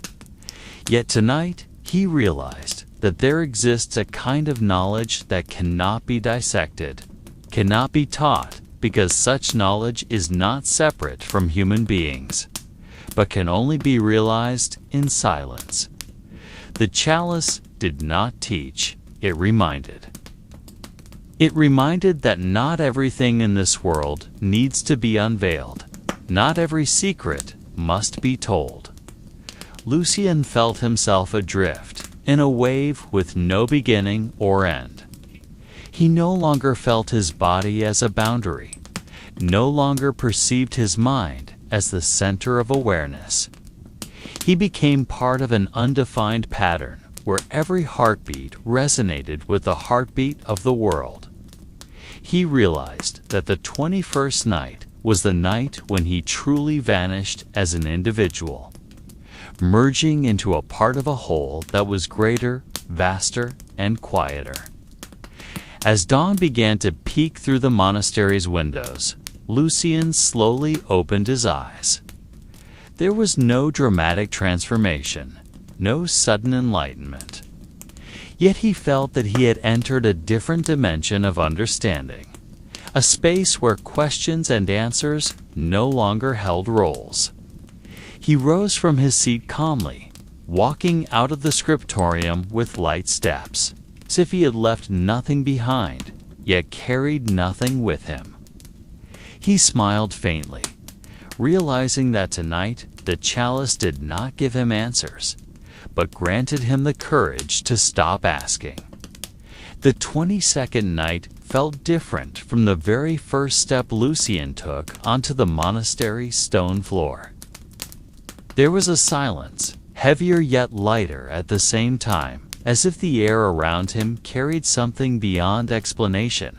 Yet tonight, he realized that there exists a kind of knowledge that cannot be dissected, cannot be taught, because such knowledge is not separate from human beings, but can only be realized in silence. The chalice did not teach, it reminded. It reminded that not everything in this world needs to be unveiled. Not every secret must be told. Lucien felt himself adrift in a wave with no beginning or end. He no longer felt his body as a boundary, no longer perceived his mind as the center of awareness. He became part of an undefined pattern where every heartbeat resonated with the heartbeat of the world. He realized that the 21st night was the night when he truly vanished as an individual, merging into a part of a whole that was greater, vaster, and quieter. As dawn began to peek through the monastery's windows, Lucien slowly opened his eyes. There was no dramatic transformation, no sudden enlightenment. Yet he felt that he had entered a different dimension of understanding, a space where questions and answers no longer held roles. He rose from his seat calmly, walking out of the scriptorium with light steps, as if he had left nothing behind, yet carried nothing with him. He smiled faintly, realizing that tonight the chalice did not give him answers, but granted him the courage to stop asking. The 22nd night felt different from the very first step Lucien took onto the monastery's stone floor. There was a silence, heavier yet lighter at the same time, as if the air around him carried something beyond explanation.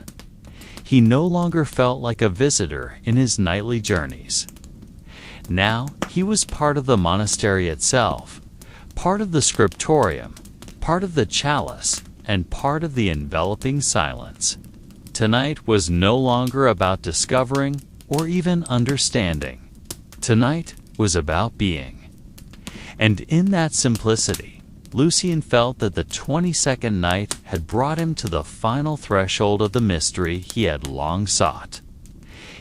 He no longer felt like a visitor in his nightly journeys. Now he was part of the monastery itself, part of the scriptorium, part of the chalice, and part of the enveloping silence. Tonight was no longer about discovering or even understanding. Tonight was about being. And in that simplicity, Lucian felt that the 22nd night had brought him to the final threshold of the mystery he had long sought.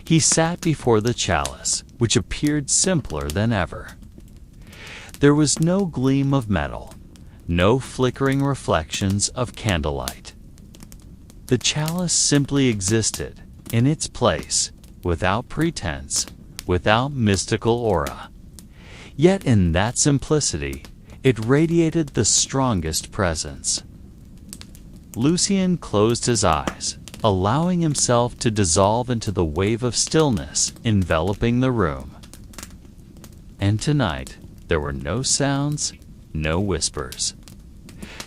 He sat before the chalice, which appeared simpler than ever. There was no gleam of metal, no flickering reflections of candlelight. The chalice simply existed in its place, without pretense, without mystical aura. Yet in that simplicity, it radiated the strongest presence. Lucian closed his eyes, allowing himself to dissolve into the wave of stillness enveloping the room. And tonight, there were no sounds, no whispers.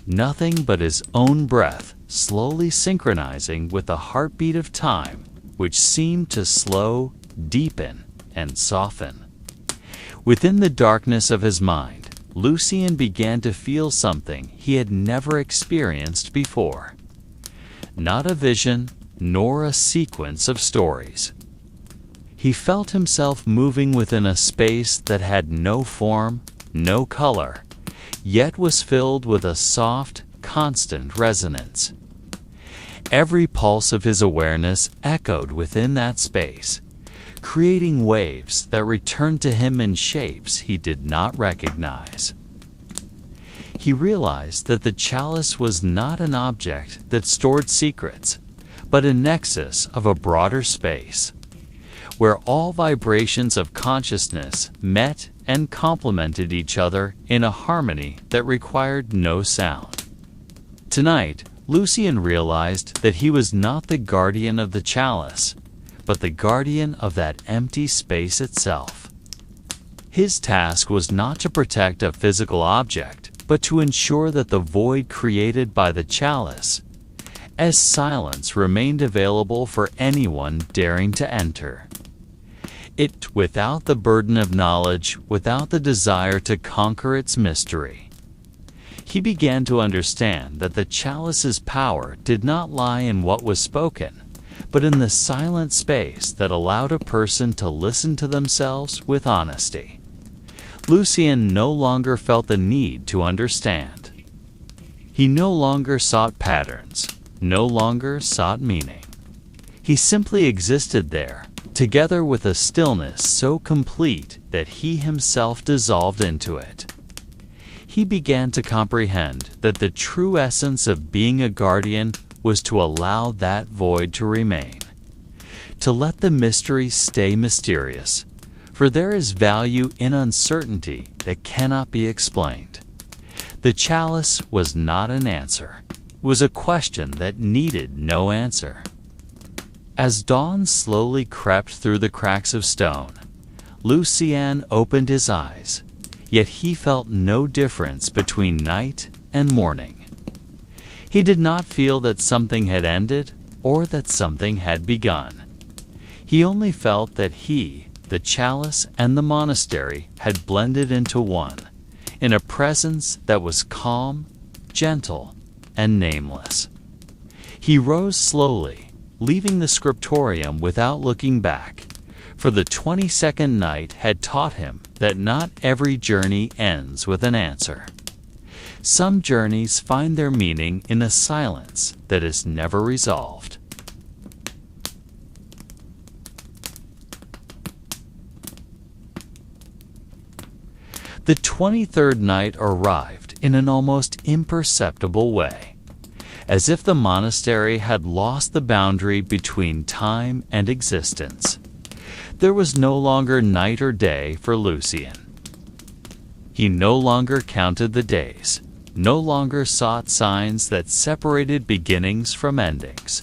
Nothing but his own breath slowly synchronizing with the heartbeat of time, which seemed to slow, deepen, and soften. Within the darkness of his mind, Lucian began to feel something he had never experienced before. Not a vision, nor a sequence of stories. He felt himself moving within a space that had no form, no color, yet was filled with a soft, constant resonance. Every pulse of his awareness echoed within that space, creating waves that returned to him in shapes he did not recognize. He realized that the chalice was not an object that stored secrets, but a nexus of a broader space, where all vibrations of consciousness met and complemented each other in a harmony that required no sound. Tonight, Lucian realized that he was not the guardian of the chalice, but the guardian of that empty space itself. His task was not to protect a physical object, but to ensure that the void created by the chalice, as silence remained available for anyone daring to enter. It without the burden of knowledge, without the desire to conquer its mystery. He began to understand that the chalice's power did not lie in what was spoken, but in the silent space that allowed a person to listen to themselves with honesty. Lucian no longer felt the need to understand. He no longer sought patterns, no longer sought meaning. He simply existed there, together with a stillness so complete that he himself dissolved into it. He began to comprehend that the true essence of being a guardian was to allow that void to remain, to let the mystery stay mysterious, for there is value in uncertainty that cannot be explained. The chalice was not an answer, it was a question that needed no answer. As dawn slowly crept through the cracks of stone, Lucian opened his eyes, yet he felt no difference between night and morning. He did not feel that something had ended or that something had begun. He only felt that he, the chalice, and the monastery had blended into one, in a presence that was calm, gentle, and nameless. He rose slowly, leaving the scriptorium without looking back, for the 22nd night had taught him that not every journey ends with an answer. Some journeys find their meaning in a silence that is never resolved. The 23rd night arrived in an almost imperceptible way, as if the monastery had lost the boundary between time and existence. There was no longer night or day for Lucian. He no longer counted the days, no longer sought signs that separated beginnings from endings.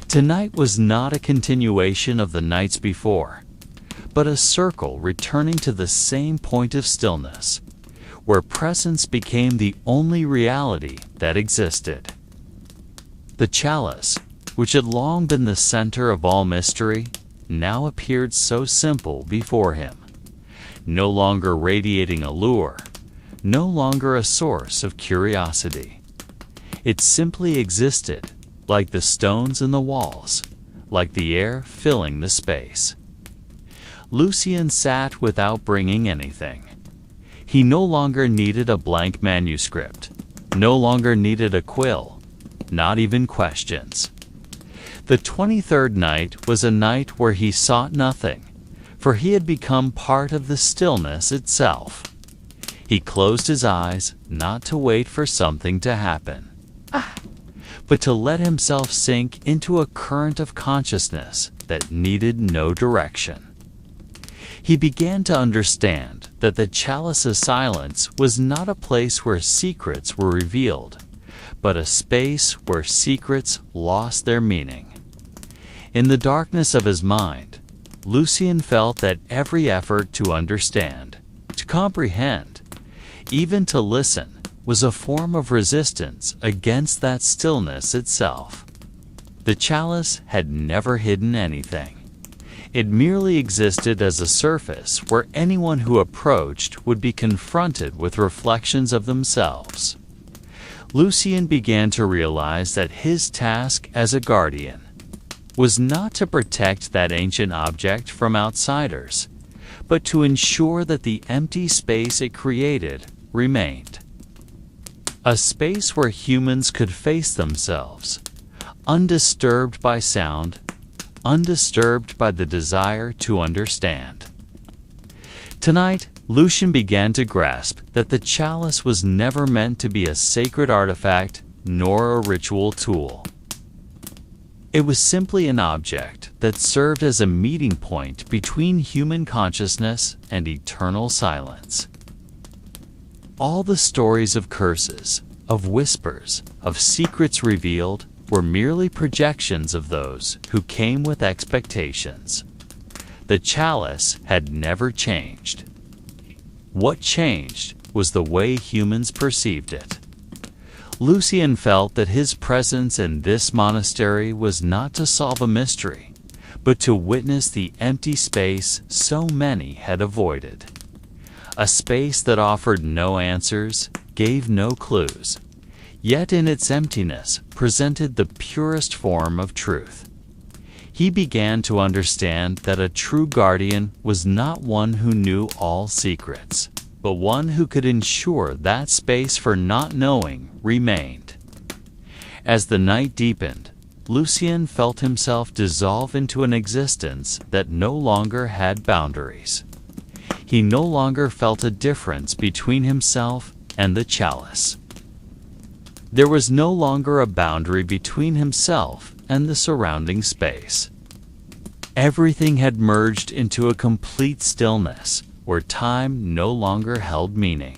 Tonight was not a continuation of the nights before, but a circle returning to the same point of stillness, where presence became the only reality that existed. The chalice, which had long been the center of all mystery, now appeared so simple before him, no longer radiating allure, no longer a source of curiosity. It simply existed, like the stones in the walls, like the air filling the space. Lucien sat without bringing anything. He no longer needed a blank manuscript, no longer needed a quill, not even questions. The 23rd night was a night where he sought nothing, for he had become part of the stillness itself. He closed his eyes, not to wait for something to happen, but to let himself sink into a current of consciousness that needed no direction. He began to understand that the Chalice's silence was not a place where secrets were revealed, but a space where secrets lost their meaning. In the darkness of his mind, Lucien felt that every effort to understand, to comprehend, even to listen, was a form of resistance against that stillness itself. The Chalice had never hidden anything. It merely existed as a surface where anyone who approached would be confronted with reflections of themselves. Lucien began to realize that his task as a guardian was not to protect that ancient object from outsiders, but to ensure that the empty space it created remained. A space where humans could face themselves, undisturbed by sound, undisturbed by the desire to understand. Tonight, Lucien began to grasp that the Chalice was never meant to be a sacred artifact nor a ritual tool. It was simply an object that served as a meeting point between human consciousness and eternal silence. All the stories of curses, of whispers, of secrets revealed were merely projections of those who came with expectations. The Chalice had never changed. What changed was the way humans perceived it. Lucien felt that his presence in this monastery was not to solve a mystery, but to witness the empty space so many had avoided. A space that offered no answers, gave no clues, yet in its emptiness presented the purest form of truth. He began to understand that a true guardian was not one who knew all secrets, but one who could ensure that space for not knowing remained. As the night deepened, Lucien felt himself dissolve into an existence that no longer had boundaries. He no longer felt a difference between himself and the Chalice. There was no longer a boundary between himself and the surrounding space. Everything had merged into a complete stillness, where time no longer held meaning.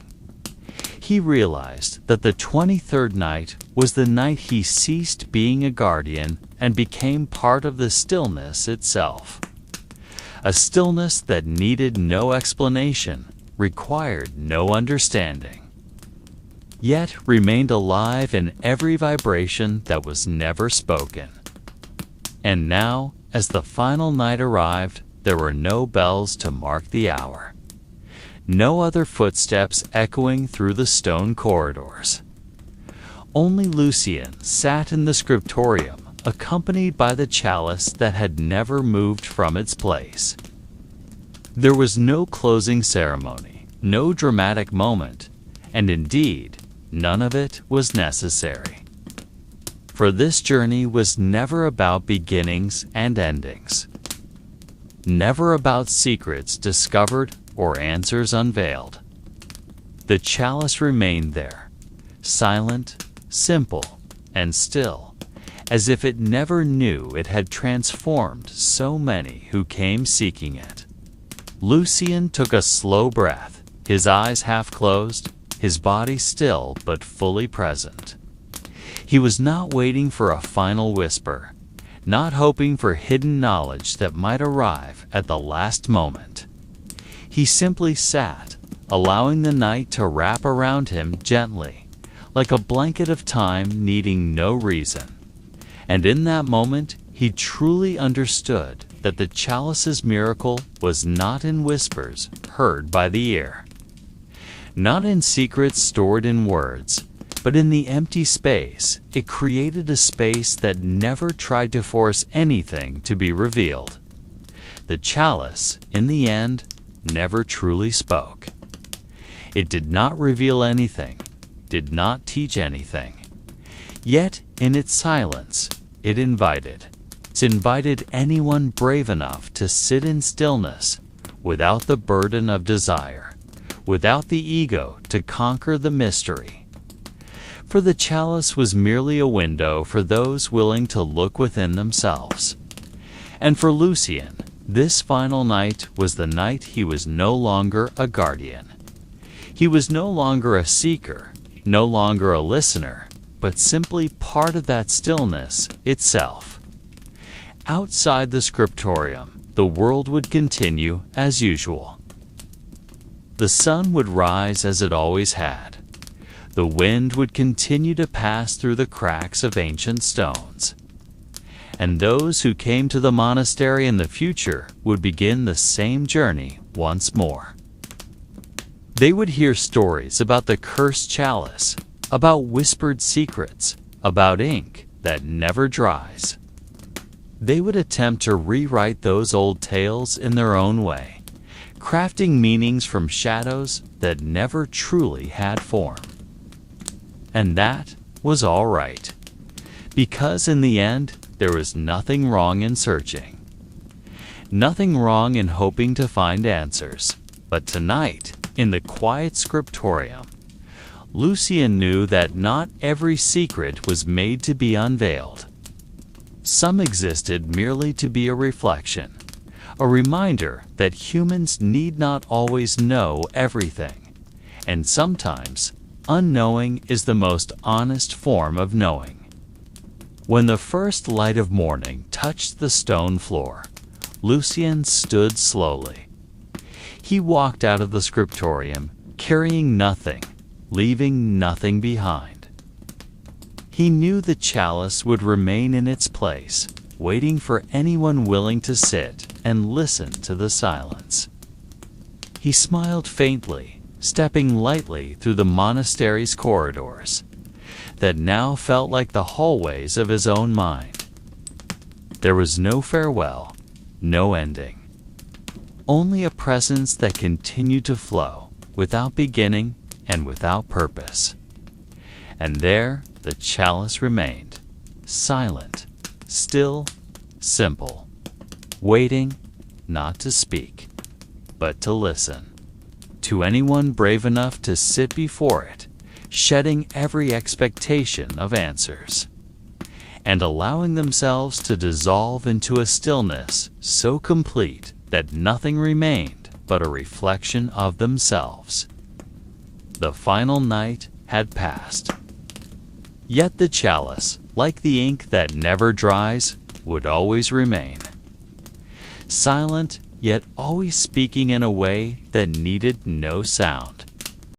He realized that the 23rd night was the night he ceased being a guardian and became part of the stillness itself. A stillness that needed no explanation, required no understanding, yet remained alive in every vibration that was never spoken. And now, as the final night arrived, there were no bells to mark the hour. No other footsteps echoing through the stone corridors. Only Lucien sat in the scriptorium, accompanied by the Chalice that had never moved from its place. There was no closing ceremony, no dramatic moment, and indeed, none of it was necessary. For this journey was never about beginnings and endings, never about secrets discovered or answers unveiled. The Chalice remained there, silent, simple, and still, as if it never knew it had transformed so many who came seeking it. Lucien took a slow breath, his eyes half closed, his body still but fully present. He was not waiting for a final whisper, not hoping for hidden knowledge that might arrive at the last moment. He simply sat, allowing the night to wrap around him gently, like a blanket of time needing no reason. And in that moment, he truly understood that the Chalice's miracle was not in whispers heard by the ear, Not in secrets stored in words, but in the empty space. It created a space that never tried to force anything to be revealed. The chalice, in the end, never truly spoke. It did not reveal anything, did not teach anything. Yet, in its silence, it invited. It invited anyone brave enough to sit in stillness without the burden of desire, without the ego to conquer the mystery. For the chalice was merely a window for those willing to look within themselves. And for Lucien, this final night was the night he was no longer a guardian. He was no longer a seeker, no longer a listener, but simply part of that stillness itself. Outside the scriptorium, the world would continue as usual. The sun would rise as it always had. The wind would continue to pass through the cracks of ancient stones. And those who came to the monastery in the future would begin the same journey once more. They would hear stories about the cursed chalice, about whispered secrets, about ink that never dries. They would attempt to rewrite those old tales in their own way, crafting meanings from shadows that never truly had form. And that was all right, because in the end, there was nothing wrong in searching. Nothing wrong in hoping to find answers. But tonight, in the quiet scriptorium, Lucien knew that not every secret was made to be unveiled. Some existed merely to be a reflection, a reminder that humans need not always know everything, and sometimes unknowing is the most honest form of knowing. When the first light of morning touched the stone floor, Lucien stood slowly. He walked out of the scriptorium, carrying nothing, leaving nothing behind. He knew the chalice would remain in its place, waiting for anyone willing to sit and listen to the silence. He smiled faintly, stepping lightly through the monastery's corridors that now felt like the hallways of his own mind. There was no farewell, no ending. Only a presence that continued to flow, without beginning and without purpose. And there the chalice remained, silent, still, simple, waiting not to speak, but to listen. To anyone brave enough to sit before it, shedding every expectation of answers, and allowing themselves to dissolve into a stillness so complete that nothing remained but a reflection of themselves. The final night had passed. Yet the chalice, like the ink that never dries, would always remain. Silent, yet always speaking in a way that needed no sound.